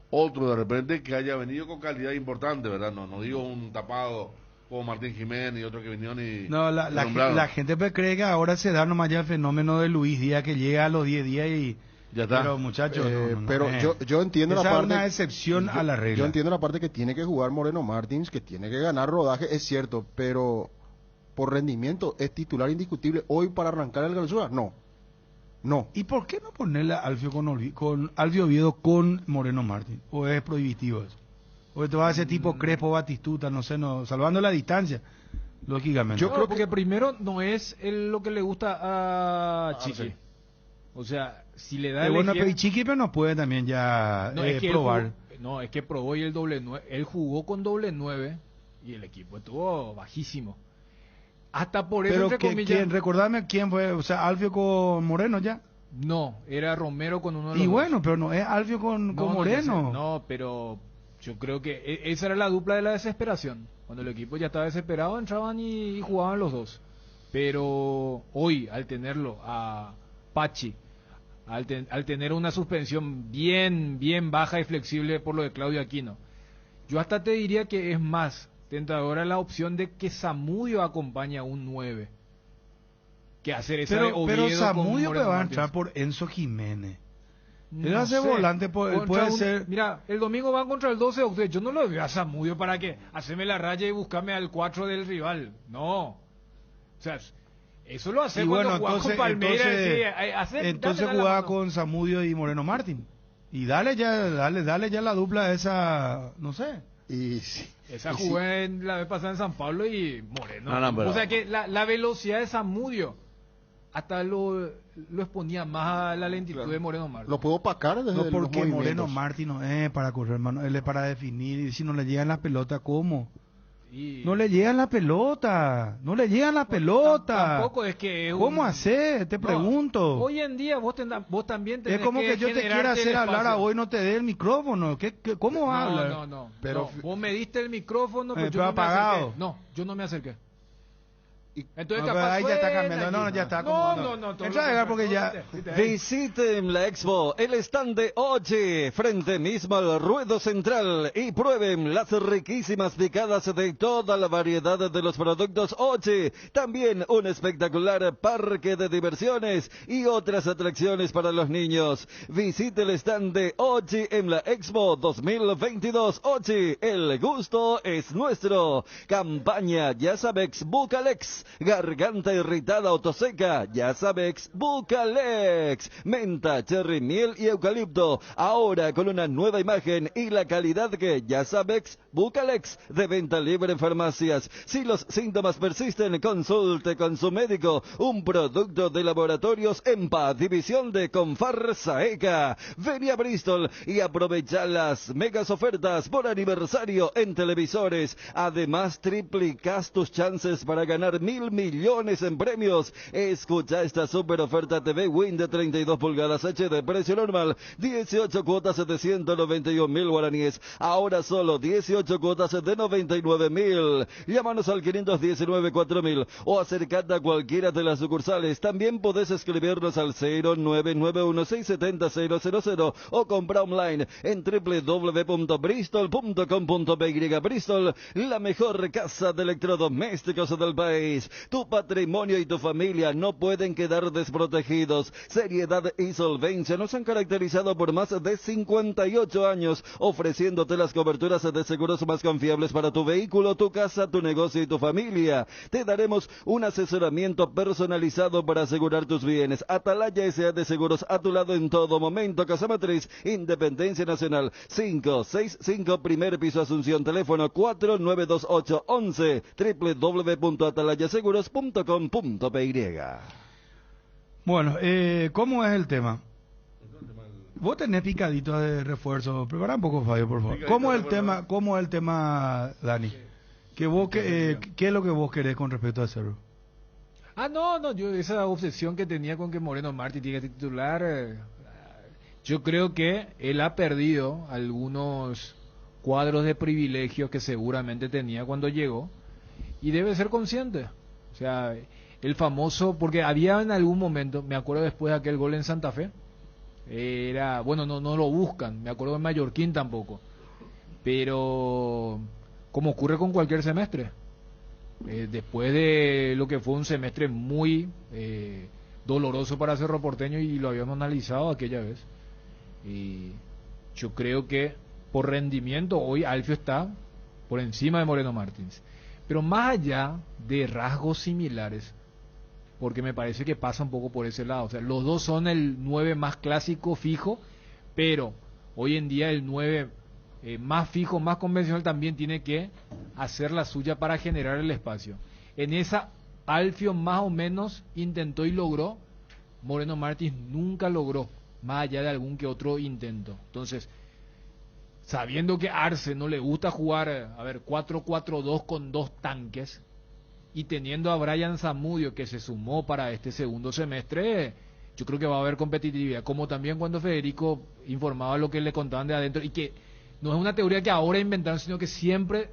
otro de repente que haya venido con calidad importante, ¿verdad? No digo un tapado como Martín Jiménez y otro que vinieron y No, la nombraron. gente pues cree que ahora se da nomás ya el fenómeno de Luis Díaz, que llega a los 10 días y... Ya está. Pero muchachos, pero yo entiendo esa la parte, es una excepción a la regla. Yo entiendo la parte que tiene que jugar Moreno Martins, que tiene que ganar rodaje, es cierto, pero por rendimiento es titular indiscutible hoy para arrancar el Clausura. No. ¿Y por qué no ponerle a Alfio con Alfio Oviedo con Moreno Martín? ¿O es prohibitivo eso? ¿O te va a hacer tipo Crespo, Batistuta, no sé, salvando la distancia, lógicamente? Yo creo que primero no es lo que le gusta a Chiqui. sí. O sea, si le da Pero el bueno, ejemplo- pero Chiqui pero no puede también ya No, es que probar. es que probó y el doble 9. Él jugó con doble 9 y el equipo estuvo bajísimo. Hasta por eso, Pero entre comillas. recordame quién fue, o sea, Alfio con Moreno ya. No, era Romero con uno de los Y dos. bueno, pero no es Alfio con No, Moreno. yo sé, no, pero yo creo que esa era la dupla de la desesperación. Cuando el equipo ya estaba desesperado, entraban y jugaban los dos. Pero hoy, al tenerlo a Pachi, al tener una suspensión bien baja y flexible por lo de Claudio Aquino, yo hasta te diría que es más tentadora la opción de que Zamudio acompañe a un 9 que hacer esa de Pero Oviedo con Zamudio Moreno va a Martins. entrar por Enzo Jiménez. Él No hace sé. volante, él Contra puede un- ser... Mira, el domingo van contra el 12 de octubre. Yo no lo veo a Zamudio para que hacerme la raya y buscarme al 4 del rival. No. O sea, eso lo hace Y cuando bueno, jugaba con Palmeiras. entonces dame la jugaba mano. con Zamudio y Moreno Martín. Y dale ya la dupla esa, no sé. Esa jugué la vez pasada en San Pablo y Moreno. No, pero- O sea que la velocidad de Zamudio hasta lo exponía más a la lentitud de Moreno Martín. Lo puedo opacar desde No, los porque Moreno movimientos. Martín no es para correr, hermano. Él es para definir. Y si no le llegan las pelotas, ¿cómo? Y- No le llegan la pelota. No le llegan la pelota. Tampoco es que es ¿Cómo un- hacer? Te No, pregunto. Hoy en día vos también tenés Es como que yo te quiera generarte el hacer hablar a espacio. vos y no te dé el micrófono. ¿Cómo vas a hablar? No. Pero- No, vos me diste el micrófono, pero yo pero no me apagado. acerqué. No, yo no me acerqué. Entonces No, pero capaz ahí ya está suena cambiando. No, allí. ya está No, acomodando. no, todo Entra a lo llegar que- porque ya... ¿viste? Ahí. Visiten la Expo, el stand de Ochi, frente mismo al ruedo central y prueben las riquísimas picadas de toda la variedad de los productos Ochi. También un espectacular parque de diversiones y otras atracciones para los niños. Visite el stand de Ochi en la Expo 2022. Ochi, el gusto es nuestro. Campaña, ya sabes, Bucalex. tos, garganta irritada o tos seca, Yasabex Bucalex. Menta, cherry, miel y eucalipto. Ahora con una nueva imagen y la calidad que Yasabex Bucalex. De venta libre en farmacias. Si los síntomas persisten, consulte con su médico. Un producto de Laboratorios EMPA, división de Confar Saeca. Vení a Bristol y aprovecha las megas ofertas por aniversario en televisores. Además, triplicas tus chances para ganar 1.000 millones en premios. Escucha esta super oferta: TV Win de 32 pulgadas HD, precio normal 18 cuotas de 191.000 guaraníes. Ahora solo 18 cuotas de 99.000. Llámanos al 519-4000 o acercate a cualquiera de las sucursales. También podés escribirnos al 0991670000 o compra online en www.bristol.com.py. Bristol, la mejor casa de electrodomésticos del país. Tu patrimonio y tu familia no pueden quedar desprotegidos. Seriedad y solvencia nos han caracterizado por más de 58 años, ofreciéndote las coberturas de seguros más confiables para tu vehículo, tu casa, tu negocio y tu familia. Te daremos un asesoramiento personalizado para asegurar tus bienes. Atalaya S.A. de Seguros, a tu lado en todo momento. Casa Matriz, Independencia Nacional 565, primer piso, Asunción. Teléfono 492811, www.atalayaseguros.com.py. Bueno, ¿cómo es el tema? Vos tenés picaditos de refuerzo. Prepara un poco, Fabio, por favor. ¿Cómo es el tema, Dani? ¿Qué es lo que vos querés con respecto a Cerro? Yo esa obsesión que tenía con que Moreno Martins tiene que titular, yo creo que él ha perdido algunos cuadros de privilegio que seguramente tenía cuando llegó y debe ser consciente. O sea, el famoso, porque había en algún momento, me acuerdo después de aquel gol en Santa Fe, no lo buscan, me acuerdo en Mallorquín tampoco, pero como ocurre con cualquier semestre, después de lo que fue un semestre muy doloroso para Cerro Porteño, y lo habíamos analizado aquella vez, y yo creo que por rendimiento hoy Alfio está por encima de Moreno Martins, pero más allá de rasgos similares, porque me parece que pasa un poco por ese lado. O sea, los dos son el 9 más clásico, fijo, pero hoy en día el 9 más fijo, más convencional, también tiene que hacer la suya para generar el espacio. En esa, Alfio más o menos intentó y logró. Moreno Martins nunca logró, más allá de algún que otro intento. Entonces, sabiendo que Arce no le gusta jugar, 4-4-2 con dos tanques, y teniendo a Brian Zamudio, que se sumó para este segundo semestre, yo creo que va a haber competitividad. Como también cuando Federico informaba lo que le contaban de adentro, y que no es una teoría que ahora inventaron, sino que siempre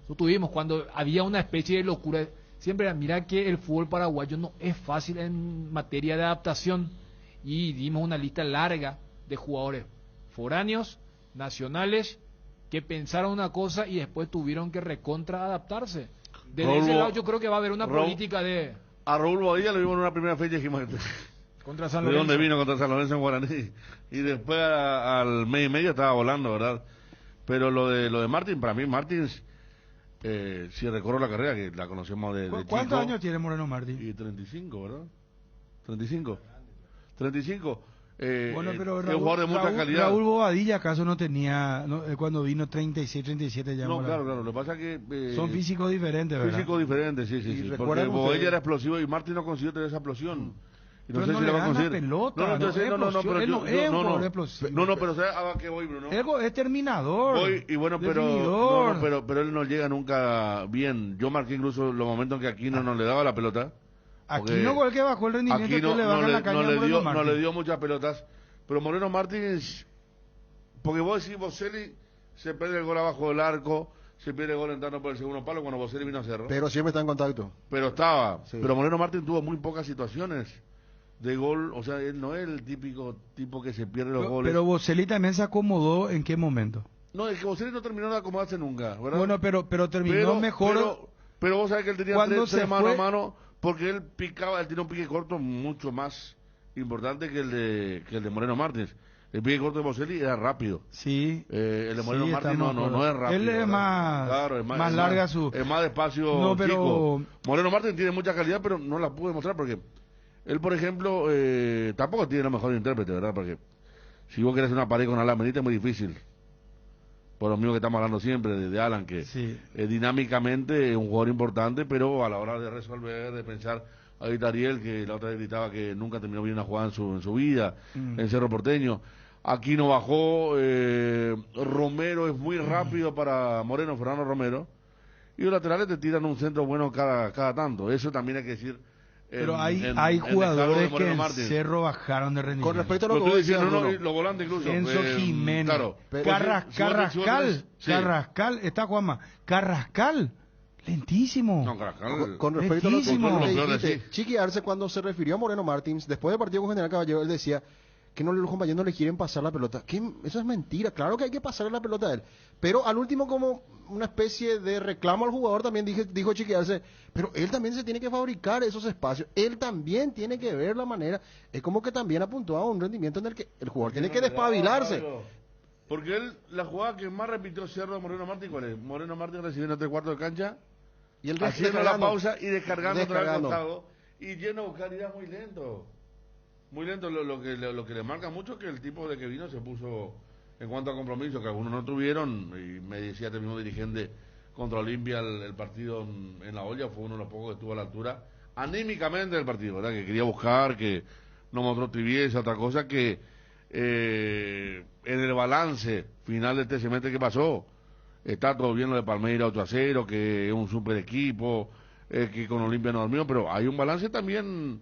lo tuvimos, cuando había una especie de locura, siempre era: mira que el fútbol paraguayo no es fácil en materia de adaptación, y dimos una lista larga de jugadores foráneos, nacionales, que pensaron una cosa y después tuvieron que recontra adaptarse. Desde ese lado yo creo que va a haber una política de... A Raúl Bodilla lo vimos en una primera fecha, dijimos, contra San ¿de Lorenzo? dónde vino? Contra San Lorenzo en Guaraní. Y después al mes y medio estaba volando, ¿verdad? Pero lo de Martins, para mí Martins, si recorro la carrera, que la conocemos de ¿Cuántos chico, años tiene Moreno Martins? Y 35, ¿verdad? 35. Bueno, pero es un jugador de mucha calidad. Raúl Bobadilla, ¿acaso no tenía, cuando vino 36, 37 ya? No, claro, lo que pasa es que... son físicos diferentes, ¿verdad? Físicos diferentes, sí. Porque Bobadilla era explosivo y Martins no consiguió tener esa explosión. Y pero no le gana pelota, pero ¿sabes a qué voy, Bruno? Es terminador. Pero él no llega nunca bien. Yo marqué incluso los momentos en que Aquino no le daba la pelota. Aquino fue el que bajó el rendimiento, que le baja la caña a Moreno Martins. No le dio muchas pelotas, pero Moreno Martins, porque vos decís, Boselli se pierde el gol abajo del arco, se pierde el gol entrando por el segundo palo cuando Boselli vino a Cerro. Pero siempre está en contacto. Pero estaba. Sí. Pero Moreno Martins tuvo muy pocas situaciones de gol, o sea, él no es el típico tipo que se pierde los goles. Pero Boselli también se acomodó, ¿en qué momento? No, es que Boselli no terminó de acomodarse nunca, ¿verdad? Bueno, pero terminó mejor. Pero vos sabés que él tenía tres mano a mano, porque él picaba, él tiene un pique corto mucho más importante que el de Moreno Martins. El pie corto de Boselli era rápido. Sí. El de Moreno sí, Martín no es rápido. Él es más, claro, más larga su... Es más despacio, no, pero... chico. Moreno Martín tiene mucha calidad, pero no la pude mostrar porque él, por ejemplo, tampoco tiene la mejor intérprete, ¿verdad? Porque si vos querés hacer una pared con Alan Benítez es muy difícil. Por lo mismo que estamos hablando siempre de Alan, que sí. Dinámicamente es un jugador importante, pero a la hora de resolver, de pensar... Ahí Ariel, que la otra vez gritaba que nunca terminó bien una jugada en su vida, en Cerro Porteño. Aquí no bajó, Romero es muy rápido para Moreno, Fernando Romero, y los laterales te tiran un centro bueno cada tanto. Eso también hay que decir. Pero hay jugadores que en Cerro bajaron de rendimiento. Con respecto a lo que vos decís, los volantes incluso. Enzo Jiménez, claro. Carrascal, Carrascal, está Juanma, Carrascal. Lentísimo. No, Carrascal. Con respecto lentísimo. a lo que dijiste, Chiqui Arce, cuando se refirió a Moreno Martins, después del partido con General Caballero, él decía que los compañeros no le quieren pasar la pelota. Eso es mentira. Claro que hay que pasarle la pelota a él. Pero al último, como una especie de reclamo al jugador, también dijo Chiqui Arce, pero él también se tiene que fabricar esos espacios. Él también tiene que ver la manera. Es como que también apuntó a un rendimiento en el que el jugador tiene que despabilarse. Porque él, la jugada que más repitió Cerro Moreno Martín, ¿cuál es? Moreno Martín recibiendo 3/4 de cancha, y el haciendo la pausa y descargando otra vez al costado, y yendo a buscar ideas muy lento. Muy lento, lo que le marca mucho es que el tipo de que vino se puso, en cuanto a compromiso, que algunos no tuvieron, y me decía este mismo dirigente contra Olimpia, el partido en la olla, fue uno de los pocos que estuvo a la altura, anímicamente del partido, ¿verdad? Que quería buscar, que no mostró tibieza, otra cosa que... en el balance final de este semestre que pasó, está todo bien lo de Palmeiras 8-0, que es un super equipo, que con Olimpia no dormió, pero hay un balance también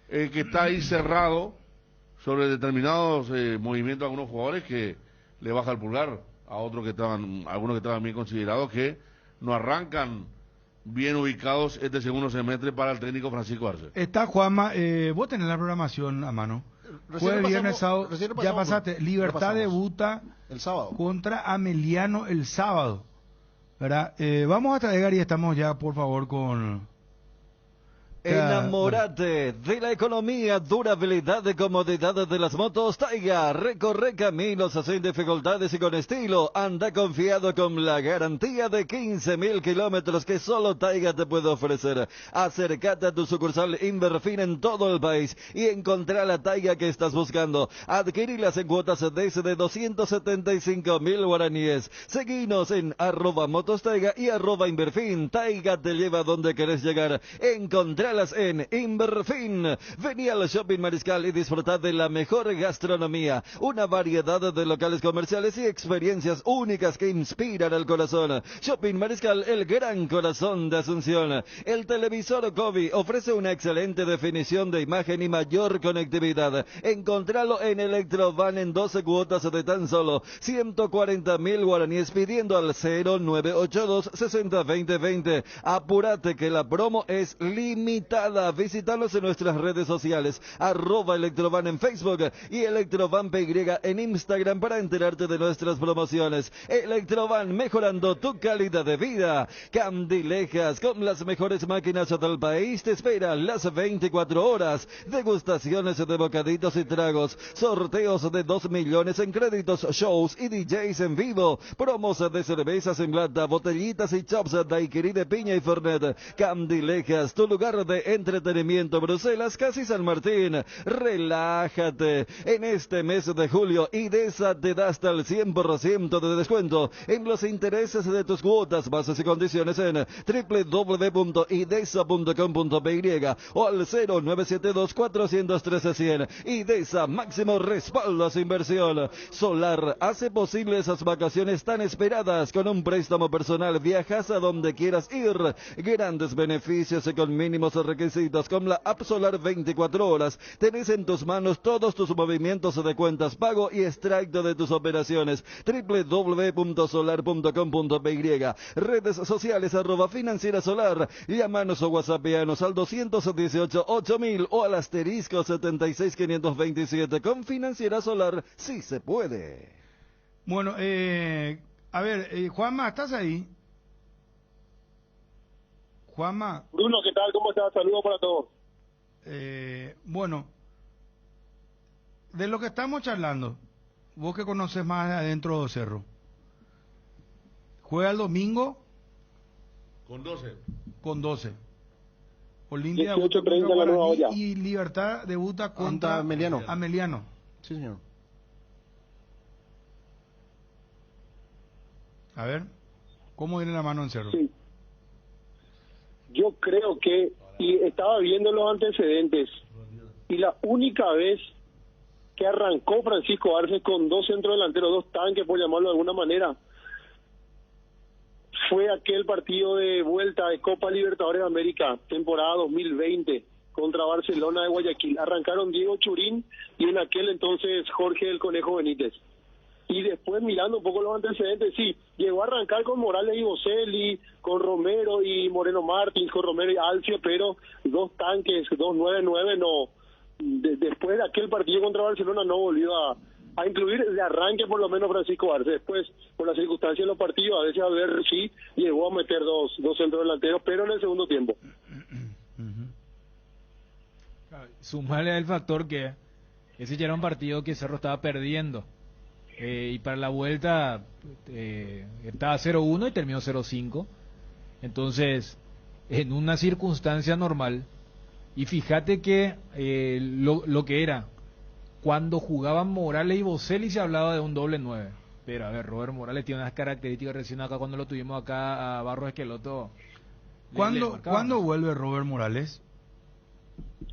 que está ahí cerrado sobre determinados movimientos de algunos jugadores que le baja el pulgar a otros algunos que estaban bien considerados, que no arrancan bien ubicados este segundo semestre para el técnico Francisco Arce. Está Juanma, vos tenés la programación a mano. Jueves, viernes, sábado, ya pasaste. Libertad debuta el sábado contra Ameliano el sábado, ¿verdad? Vamos a traer y estamos ya, por favor, con... Enamórate de la economía, durabilidad y comodidad de las motos Taiga. Recorre caminos sin dificultades y con estilo. Anda confiado con la garantía de 15.000 kilómetros que solo Taiga te puede ofrecer. Acércate a tu sucursal Inverfin en todo el país y encontrá la Taiga que estás buscando. Adquirilas en cuotas desde 275.000 guaraníes. Seguinos en @motostaiga y @Inverfin. Taiga te lleva donde querés llegar. Encontrala en Inverfin. Vení al Shopping Mariscal y disfrutad de la mejor gastronomía, una variedad de locales comerciales y experiencias únicas que inspiran al corazón. Shopping Mariscal, el gran corazón de Asunción. El televisor Kobe ofrece una excelente definición de imagen y mayor conectividad. Encontralo en Electrovan en 12 cuotas de tan solo 140.000 guaraníes pidiendo al 0982 602020. Apúrate que la promo es limitada. Visítanos en nuestras redes sociales, @Electrovan en Facebook y Electrovan PY en Instagram para enterarte de nuestras promociones. Electrovan, mejorando tu calidad de vida. Candilejas, con las mejores máquinas del país, te esperan las 24 horas. Degustaciones de bocaditos y tragos, sorteos de 2 millones en créditos, shows y DJs en vivo, promos de cervezas en lata, botellitas y chops de daiquiri de piña y fernet. Candilejas, tu lugar de entretenimiento, Bruselas, casi San Martín. Relájate. En este mes de julio, IDESA te da hasta el 100% de descuento en los intereses de tus cuotas, bases y condiciones en www.idesa.com.py o al 0972 413 100. IDESA, máximo respaldo a su inversión. Solar hace posible esas vacaciones tan esperadas. Con un préstamo personal viajas a donde quieras ir. Grandes beneficios y con mínimos requisitos. Con la App Solar 24 horas tenés en tus manos todos tus movimientos de cuentas, pago y extracto de tus operaciones. www.solar.com.py. Redes sociales @Financiera Solar. Llámanos o WhatsAppianos al 218 8000 o al asterisco 76527. Con Financiera Solar sí se puede. Bueno, a ver, Juanma, ¿estás ahí? Juanma. Bruno, ¿qué tal? ¿Cómo estás? Saludos para todos. Bueno, de lo que estamos charlando, vos que conoces más adentro de Cerro. Juega el domingo Con 12. con 12. Olimpia 18:30 debuta contra la nueva Guaraní olla. y Libertad debuta contra Ameliano. Ameliano. Sí, señor. A ver, ¿cómo viene la mano en Cerro? Sí. Yo creo que, y estaba viendo los antecedentes, y la única vez que arrancó Francisco Arce con dos centrodelanteros, dos tanques, por llamarlo de alguna manera, fue aquel partido de vuelta de Copa Libertadores de América, temporada 2020, contra Barcelona de Guayaquil. Arrancaron Diego Churín y en aquel entonces Jorge el Conejo Benítez. Y después, mirando un poco los antecedentes, sí, llegó a arrancar con Morales y Boselli, con Romero y Moreno Martins, con Romero y Alcio, pero dos tanques, 2-9-9, no. Después de aquel partido contra Barcelona no volvió a incluir de arranque por lo menos Francisco Arce. Después, por las circunstancias de los partidos, a veces a ver si llegó a meter dos centrodelanteros, pero en el segundo tiempo. Sumarle al factor que ese ya era un partido que Cerro estaba perdiendo. Y para la vuelta estaba 0-1 y terminó 0-5. Entonces, en una circunstancia normal, y fíjate que lo que era, cuando jugaban Morales y Boselli se hablaba de un doble 9. Pero a ver, Robert Morales tiene unas características, recién acá cuando lo tuvimos acá a Barros Esqueloto. ¿Cuándo vuelve Robert Morales?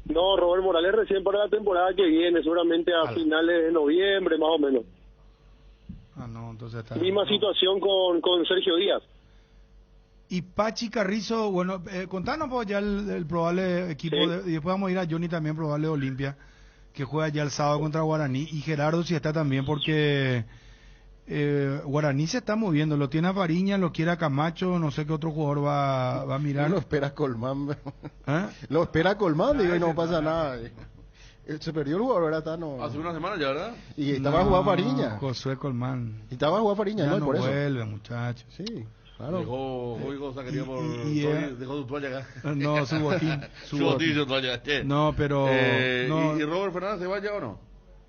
No, Robert Morales recién para la temporada que viene, seguramente a finales de noviembre, más o menos. Ah, no, entonces está... Misma situación con Sergio Díaz. Y Pachi Carrizo, bueno, contanos pues ya el probable equipo, y después vamos a ir a Johnny también, probable de Olimpia, que juega ya el sábado contra Guaraní, y Gerardo si está también, porque Guaraní se está moviendo, lo tiene a Fariña, lo quiere a Camacho, no sé qué otro jugador va a mirar. Lo espera Colmán. ¿Eh? Lo espera Colmán, digo, y no pasa nada. Se perdió el jugador, ¿verdad? No. Hace una semana ya, ¿verdad? Y estaba a jugar Fariña. Josué Colmán. Y estaba a jugar Fariña, Ya ¿no? Por eso. vuelve, muchacho. Sí, claro. Dejó saquería por... dejó su toalla acá. No, su botín. Su botín, su toalla. No, pero... no. ¿Y Robert Fernández se va ya o no?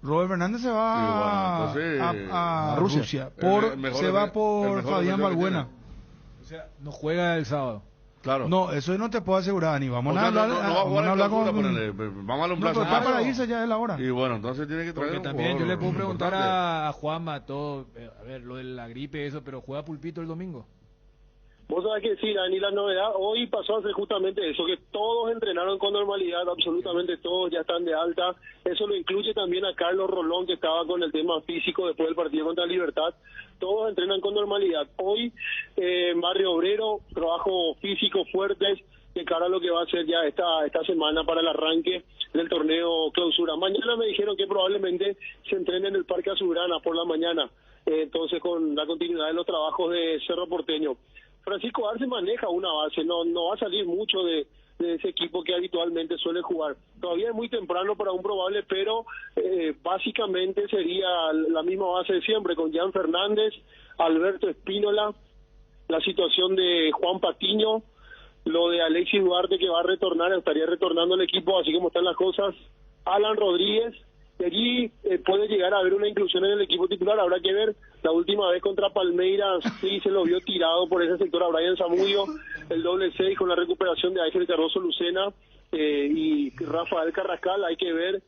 Robert Fernández se va a Rusia. Se va por Fabián Balbuena. O sea, no juega el sábado. Claro. No, eso no te puedo asegurar, ni vamos O sea, a hablar, vamos a hablar con... Vamos a darle un plazo. No, pero está para irse ya es la hora. Y bueno, entonces tiene que traer Porque un también yo jugador le puedo preguntar importante. a Juanma todo, a ver, lo de la gripe y eso, pero ¿juega Pulpito el domingo? Vos sabés que sí, Dani, la novedad hoy pasó a ser justamente eso, que todos entrenaron con normalidad, absolutamente todos ya están de alta. Eso lo incluye también a Carlos Rolón, que estaba con el tema físico después del partido contra Libertad. Todos entrenan con normalidad. Hoy, en Barrio Obrero, trabajo físico fuerte de cara a lo que va a ser ya esta semana para el arranque del torneo clausura. Mañana me dijeron que probablemente se entrene en el Parque Azulgrana por la mañana, entonces con la continuidad de los trabajos de Cerro Porteño. Francisco Arce maneja una base, no va a salir mucho de ese equipo que habitualmente suele jugar. Todavía es muy temprano para un probable, pero básicamente sería la misma base de siempre, con Jan Fernández, Alberto Espínola, la situación de Juan Patiño, lo de Alexis Duarte que va a retornar, estaría retornando al equipo así como están las cosas, Alan Rodríguez, y allí puede llegar a haber una inclusión en el equipo titular. Habrá que ver, la última vez contra Palmeiras sí se lo vio tirado por ese sector a Brian Zamudio, el doble 6 con la recuperación de Ángel Cardoso Lucena y Rafael Carrascal. Hay que ver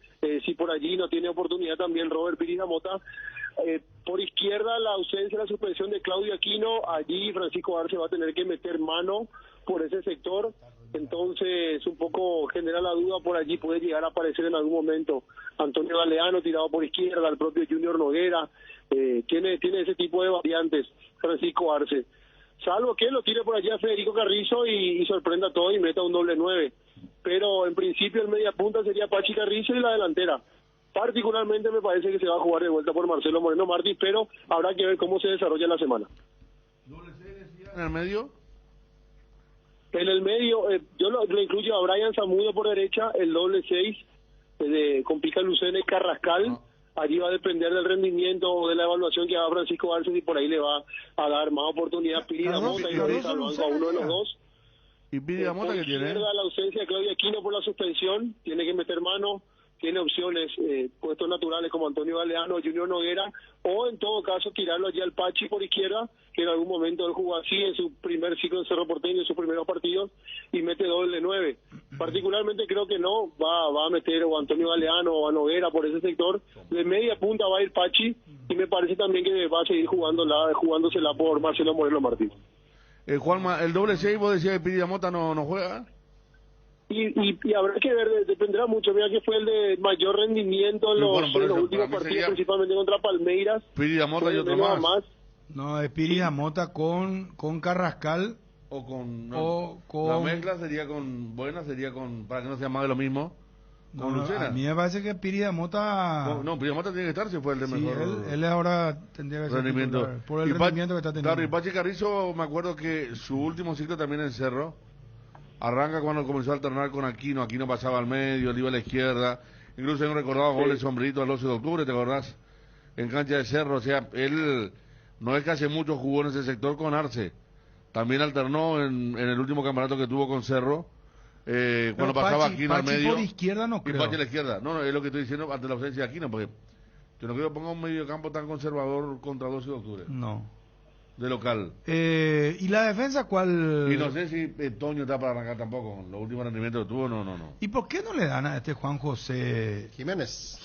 si por allí no tiene oportunidad también Robert Piriza Mota. Por izquierda, la ausencia, la suspensión de Claudio Aquino, allí Francisco Arce va a tener que meter mano por ese sector, entonces un poco genera la duda, por allí puede llegar a aparecer en algún momento Antonio Galeano tirado por izquierda, el propio Junior Noguera, tiene ese tipo de variantes Francisco Arce, salvo que lo tire por allí a Federico Carrizo y sorprenda todo y meta un doble 9, pero en principio el media punta sería Pachi Carrizo y la delantera. Particularmente me parece que se va a jugar de vuelta por Marcelo Moreno Martins, pero habrá que ver cómo se desarrolla la semana. ¿En el medio? En el medio, yo lo incluyo a Brian Zamudio por derecha, el doble 6 con Pica Lucena y Carrascal. Allí va a depender del rendimiento o de la evaluación que haga Francisco Arce, y por ahí le va a dar más oportunidad Piri Mota y a uno de los dos. Y Piri Mota que tiene la ausencia de Claudia Aquino por la suspensión, tiene que meter mano. tiene opciones, puestos naturales como Antonio Galeano, Junior Noguera, o en todo caso tirarlo allí al Pachi por izquierda, que en algún momento él jugó así en su primer ciclo en Cerro Porteño, en sus primeros partidos, y mete doble de 9. Particularmente creo que no, va a meter o a Antonio Galeano o a Noguera por ese sector, de media punta va a ir Pachi, y me parece también que va a seguir jugándosela por Marcelo Moreno Martínez. Juanma, el doble 6, vos decías que Pirida Mota no juega. Y habrá que ver, dependerá mucho. Mira que fue el de mayor rendimiento en los últimos partidos, principalmente contra Palmeiras. Pirida Mota y otro más. No, es Pirida Mota con Carrascal. O con... La mezcla sería con... sería con... Para que no sea más de lo mismo. Con Lucena. A mí me parece que Pirida Mota... No, Pirida Mota tiene que estar si fue el de mejor... Él ahora tendría que ser rendimiento. Titular, por el rendimiento que está teniendo. Claro, y Pachi Carrizo, me acuerdo que su último ciclo también en Cerro, arranca cuando comenzó a alternar con Aquino pasaba al medio, él iba a la izquierda, incluso hay un recordado gol de sombrerito al 12 de octubre, ¿te acordás? En cancha de Cerro, o sea, él no es que hace mucho jugó en ese sector con Arce, también alternó en el último campeonato que tuvo con Cerro, cuando pasaba Aquino al medio. Por izquierda no creo. Y Pachi a la izquierda, no, es lo que estoy diciendo ante la ausencia de Aquino, porque yo no quiero poner un medio campo tan conservador contra 12 de octubre. No. De local. ¿Y la defensa cuál? Y no sé si Toño está para arrancar tampoco. Los últimos rendimientos que tuvo, no. ¿Y por qué no le dan a este Juan José Jiménez?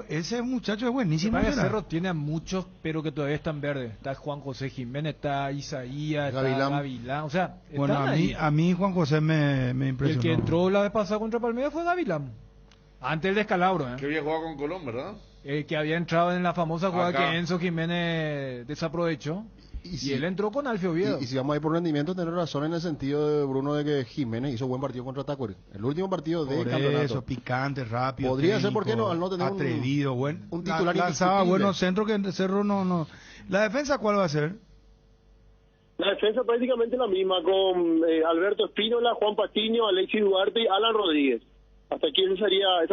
Ese muchacho es buenísimo. Cerro tiene a muchos, pero que todavía están verdes. Está Juan José Jiménez, está Isaías, está Gavilán. O sea, bueno, a mí Juan José me impresionó. El que entró la vez pasada contra Palmeiras fue Gavilán. Antes el descalabro, Que había jugado con Colón, ¿verdad? Que había entrado en la famosa jugada Acá. que Enzo Jiménez desaprovechó. Y él entró con Alfio Oviedo. Y si vamos a ir por rendimiento, tener razón en el sentido de Bruno de que Jiménez hizo buen partido contra Tacuary. El último partido de campeonato. Eso, picante, rápido. Podría técnico, ser, ¿por qué no? Al no tener atrevido, un titular lanzaba indiscutible. buenos centros que Cerro no. ¿La defensa cuál va a ser? La defensa prácticamente la misma, con Alberto Espínola, Juan Patiño, Alexis Duarte y Alan Rodríguez. Hasta aquí esa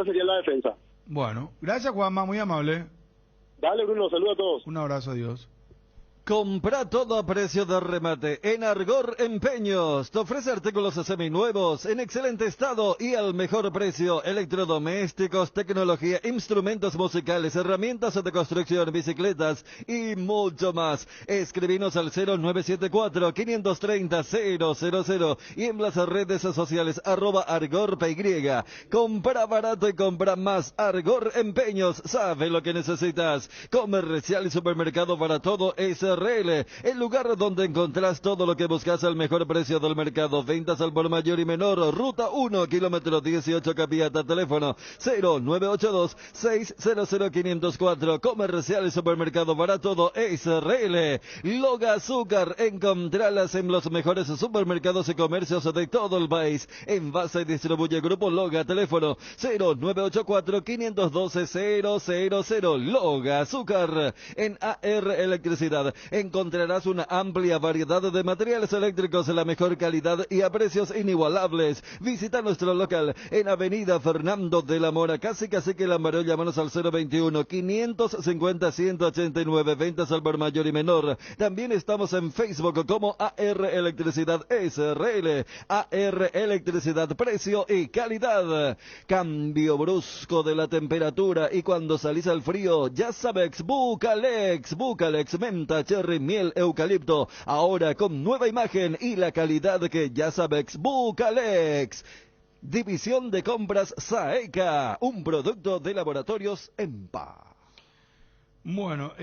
sería la defensa. Bueno, gracias Juanma, muy amable. Dale, Bruno, saludos a todos. Un abrazo, adiós. Compra todo a precio de remate en Argor Empeños. Te ofrece artículos seminuevos en excelente estado y al mejor precio. Electrodomésticos, tecnología, instrumentos musicales, herramientas de construcción, bicicletas y mucho más. Escribinos al 0974-530-000 y en las redes sociales @ArgorPY. Compra barato y compra más. Argor Empeños, sabe lo que necesitas. Comercial y supermercado para todo SRL, el lugar donde encontrás todo lo que buscas al mejor precio del mercado. Ventas al por mayor y menor. Ruta 1, kilómetro 18, Capiata. Teléfono 0982-600-504. Comercial y supermercado para todo SRL. Loga Azúcar, encontralas en los mejores supermercados y comercios de todo el país. Envasa y distribuye Grupo Loga. Teléfono 0984-512-000. Loga Azúcar. En AR Electricidad encontrarás una amplia variedad de materiales eléctricos de la mejor calidad y a precios inigualables. Visita nuestro local en Avenida Fernando de la Mora, casi que Lambaró. Llámanos al 021-550-189. Ventas al por mayor y menor. También estamos en Facebook como AR Electricidad SRL. AR Electricidad, precio y calidad. Cambio brusco de la temperatura y cuando salís al frío, ya sabes, Bucalex, menta, cherry, miel, eucalipto, ahora con nueva imagen y la calidad que ya sabes. Bucalex. División de Compras Saeca, un producto de Laboratorios EMPA. Bueno,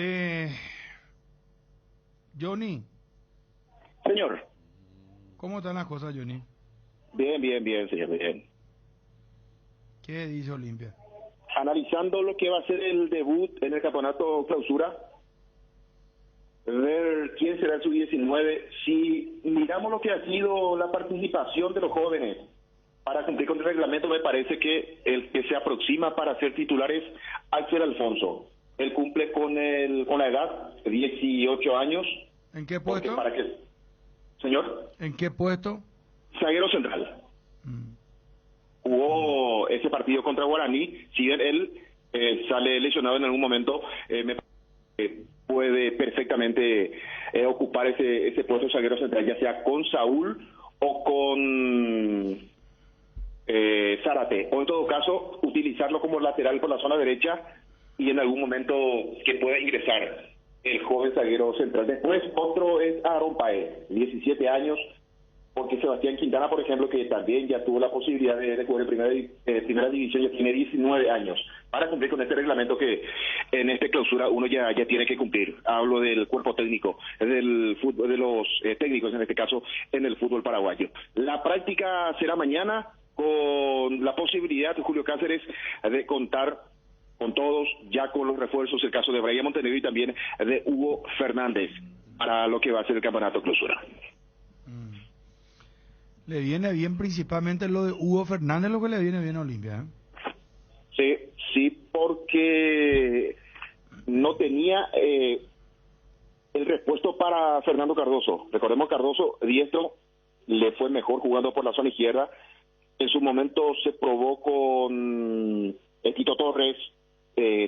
Johnny. Señor. ¿Cómo están las cosas, Johnny? Bien, señor, bien. ¿Qué dice Olimpia? Analizando lo que va a ser el debut en el campeonato clausura, ver quién será el sub-19. Si miramos lo que ha sido la participación de los jóvenes para cumplir con el reglamento, me parece que el que se aproxima para ser titular es Axel Alfonso. Él cumple con la edad, 18 años. ¿En qué puesto? Señor. ¿En qué puesto? Zaguero central. Jugó ese partido contra Guaraní. Si bien él sale lesionado en algún momento, me parece que puede perfectamente ocupar ese puesto de zaguero central, ya sea con Saúl o con Zárate, o en todo caso utilizarlo como lateral por la zona derecha y en algún momento que pueda ingresar el joven zaguero central. Después otro es Aaron Paez, 17 años, porque Sebastián Quintana, por ejemplo, que también ya tuvo la posibilidad de jugar en primera división, ya tiene 19 años, para cumplir con este reglamento que en esta clausura uno ya tiene que cumplir. Hablo del cuerpo técnico, del fútbol, de los técnicos en este caso, en el fútbol paraguayo. La práctica será mañana, con la posibilidad de Julio Cáceres de contar con todos, ya con los refuerzos, el caso de Brian Montenegro y también de Hugo Fernández, para lo que va a ser el campeonato clausura. Le viene bien principalmente lo de Hugo Fernández, lo que le viene bien a Olimpia, ¿eh? Sí, porque no tenía el repuesto para Fernando Cardoso. Recordemos, Cardoso, diestro, le fue mejor jugando por la zona izquierda. En su momento se probó con Tito Torres,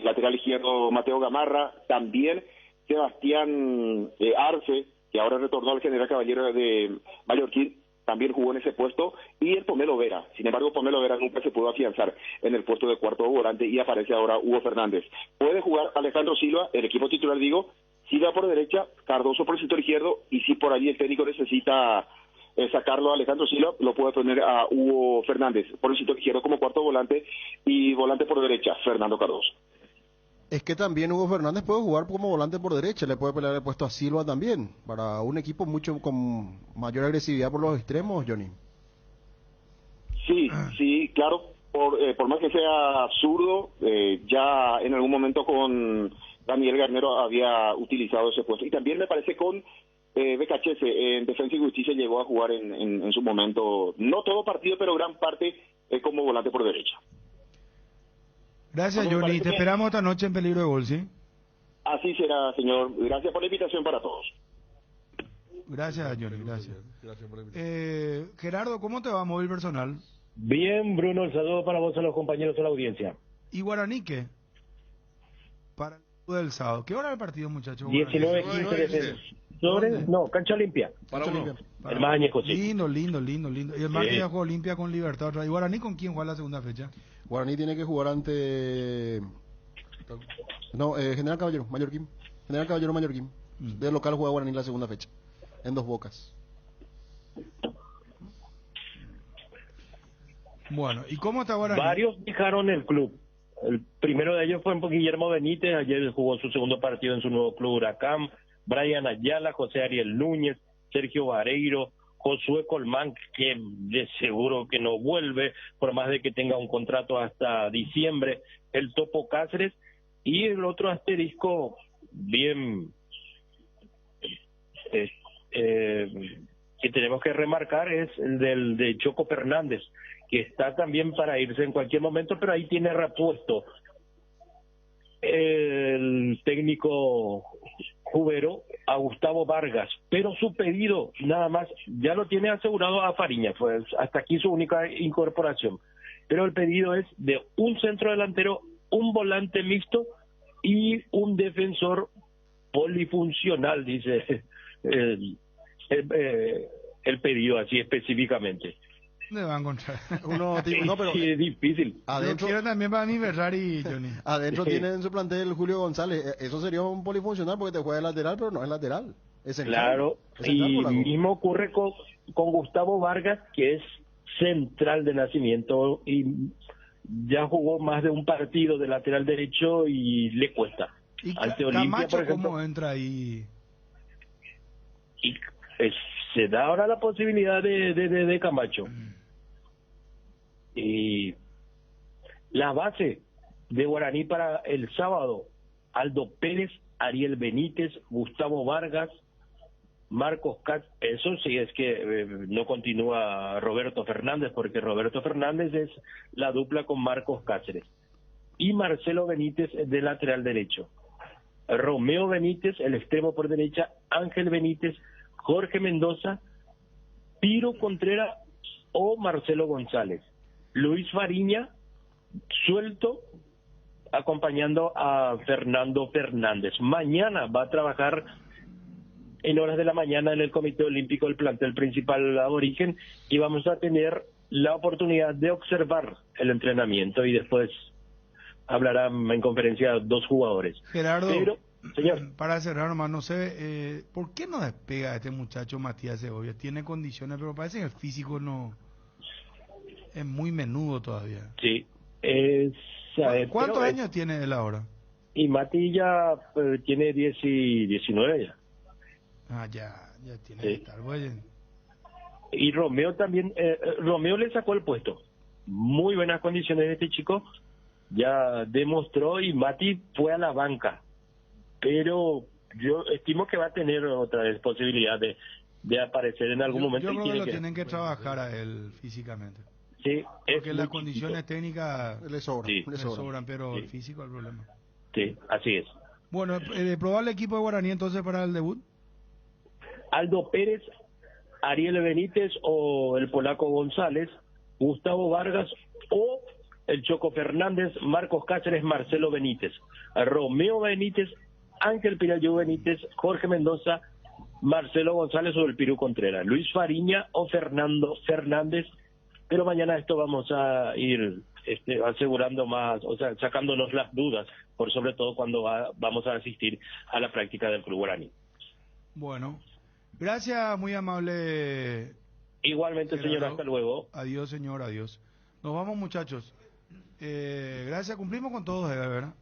lateral izquierdo Mateo Gamarra, también Sebastián Arce, que ahora retornó al General Caballero de Mallorquín, también jugó en ese puesto, y el Pomelo Vera. Sin embargo, Pomelo Vera nunca se pudo afianzar en el puesto de cuarto volante y aparece ahora Hugo Fernández. Puede jugar Alejandro Silva, el equipo titular, digo, Silva por derecha, Cardoso por el sector izquierdo, y si por allí el técnico necesita sacarlo a Alejandro Silva, lo puede poner a Hugo Fernández por el sector izquierdo como cuarto volante, y volante por derecha, Fernando Cardoso. Es que también Hugo Fernández puede jugar como volante por derecha, le puede pelear el puesto a Silva también, para un equipo mucho con mayor agresividad por los extremos, Johnny. Sí, claro, por más que sea zurdo, ya en algún momento con Daniel Garnero había utilizado ese puesto, y también me parece con Becachese en Defensa y Justicia llegó a jugar en su momento, no todo partido, pero gran parte como volante por derecha. Gracias, Johnny. Te esperamos esta noche en Peligro de Gol, ¿sí? Así será, señor. Gracias por la invitación para todos. Gracias, Johnny. Gracias. Gerardo, ¿cómo te va, móvil personal? Bien, Bruno. El saludo para vos, a los compañeros de la audiencia. ¿Y Guaraní qué? Para el sábado. ¿Qué hora es el partido, muchachos? 19:15 No, cancha limpia. El más añejo, sí. Lindo. Y el más que ya jugó Olimpia con Libertad. ¿Y Guaraní con quién juega la segunda fecha? Guaraní tiene que jugar ante... General Caballero, Mallorquín. General Caballero, Mallorquín. De local juega Guaraní la segunda fecha, en Dos Bocas. Bueno, ¿y cómo está Guaraní? Varios dejaron el club. El primero de ellos fue Guillermo Benítez, ayer jugó su segundo partido en su nuevo club Huracán. Brian Ayala, José Ariel Núñez, Sergio Vareiro, Josué Colmán, que de seguro que no vuelve, por más de que tenga un contrato hasta diciembre, el Topo Cáceres, y el otro asterisco bien que tenemos que remarcar es el de Choco Fernández, que está también para irse en cualquier momento, pero ahí tiene repuesto el técnico Jubero a Gustavo Vargas, pero su pedido nada más ya lo tiene asegurado a Fariña, pues hasta aquí su única incorporación, pero el pedido es de un centro delantero, un volante mixto y un defensor polifuncional, dice el pedido así específicamente. ¿Dónde va a encontrar? Pero sí, es difícil. Adentro, quiero también para aniversario, Johnny. Adentro tiene en su plantel Julio González. Eso sería un polifuncional porque te juega de lateral, pero no es lateral. Es central. Claro, y mismo ocurre con Gustavo Vargas, que es central de nacimiento y ya jugó más de un partido de lateral derecho y le cuesta. ¿Y ante Olimpia, Camacho por ejemplo, cómo entra ahí? Y se da ahora la posibilidad de Camacho. Y la base de Guaraní para el sábado: Aldo Pérez, Ariel Benítez, Gustavo Vargas, Marcos Katz. Eso sí es que no continúa Roberto Fernández, porque Roberto Fernández es la dupla con Marcos Cáceres, y Marcelo Benítez de lateral derecho, Romeo Benítez el extremo por derecha, Ángel Benítez, Jorge Mendoza, Piro Contreras o Marcelo González, Luis Fariña suelto acompañando a Fernando Fernández. Mañana va a trabajar en horas de la mañana en el Comité Olímpico el plantel principal Aborigen, y vamos a tener la oportunidad de observar el entrenamiento y después hablarán en conferencia 2 jugadores. Gerardo, Pero, señor, para cerrar nomás, no sé, ¿por qué no despega este muchacho Matías Segovia? Tiene condiciones, pero parece que el físico no es muy menudo todavía. sí. ¿Cuántos pero, años tiene él ahora? Y Mati ya tiene 10 y 19 ya. Ah, ya tiene Sí. que estar, güey. Y Romeo también, Romeo le sacó el puesto. Muy buenas condiciones de este chico, ya demostró, y Mati fue a la banca. Pero yo estimo que va a tener otra vez posibilidad de aparecer en algún momento. Yo y creo que tiene lo tienen que trabajar a él físicamente. Sí, Porque es las muy condiciones técnicas Le sobra, Sí. le le sobra. sobran, pero Sí. el físico es el problema. Sí, así es. Bueno, probar el equipo de Guaraní entonces para el debut. Aldo Pérez, Ariel Benítez o el polaco González, Gustavo Vargas o el Choco Fernández, Marcos Cáceres, Marcelo Benítez, Romeo Benítez, Ángel Pirayo Benítez, Jorge Mendoza, Marcelo González o el Pirú Contreras, Luis Fariña o Fernando Fernández. Pero mañana esto vamos a ir asegurando más, o sea, sacándonos las dudas, por sobre todo cuando vamos a asistir a la práctica del Club Guaraní. Bueno, gracias, muy amable. Igualmente, Gerardo. señor, hasta luego. Adiós, señor, adiós. Nos vamos, muchachos. Gracias, cumplimos con todos, ¿verdad?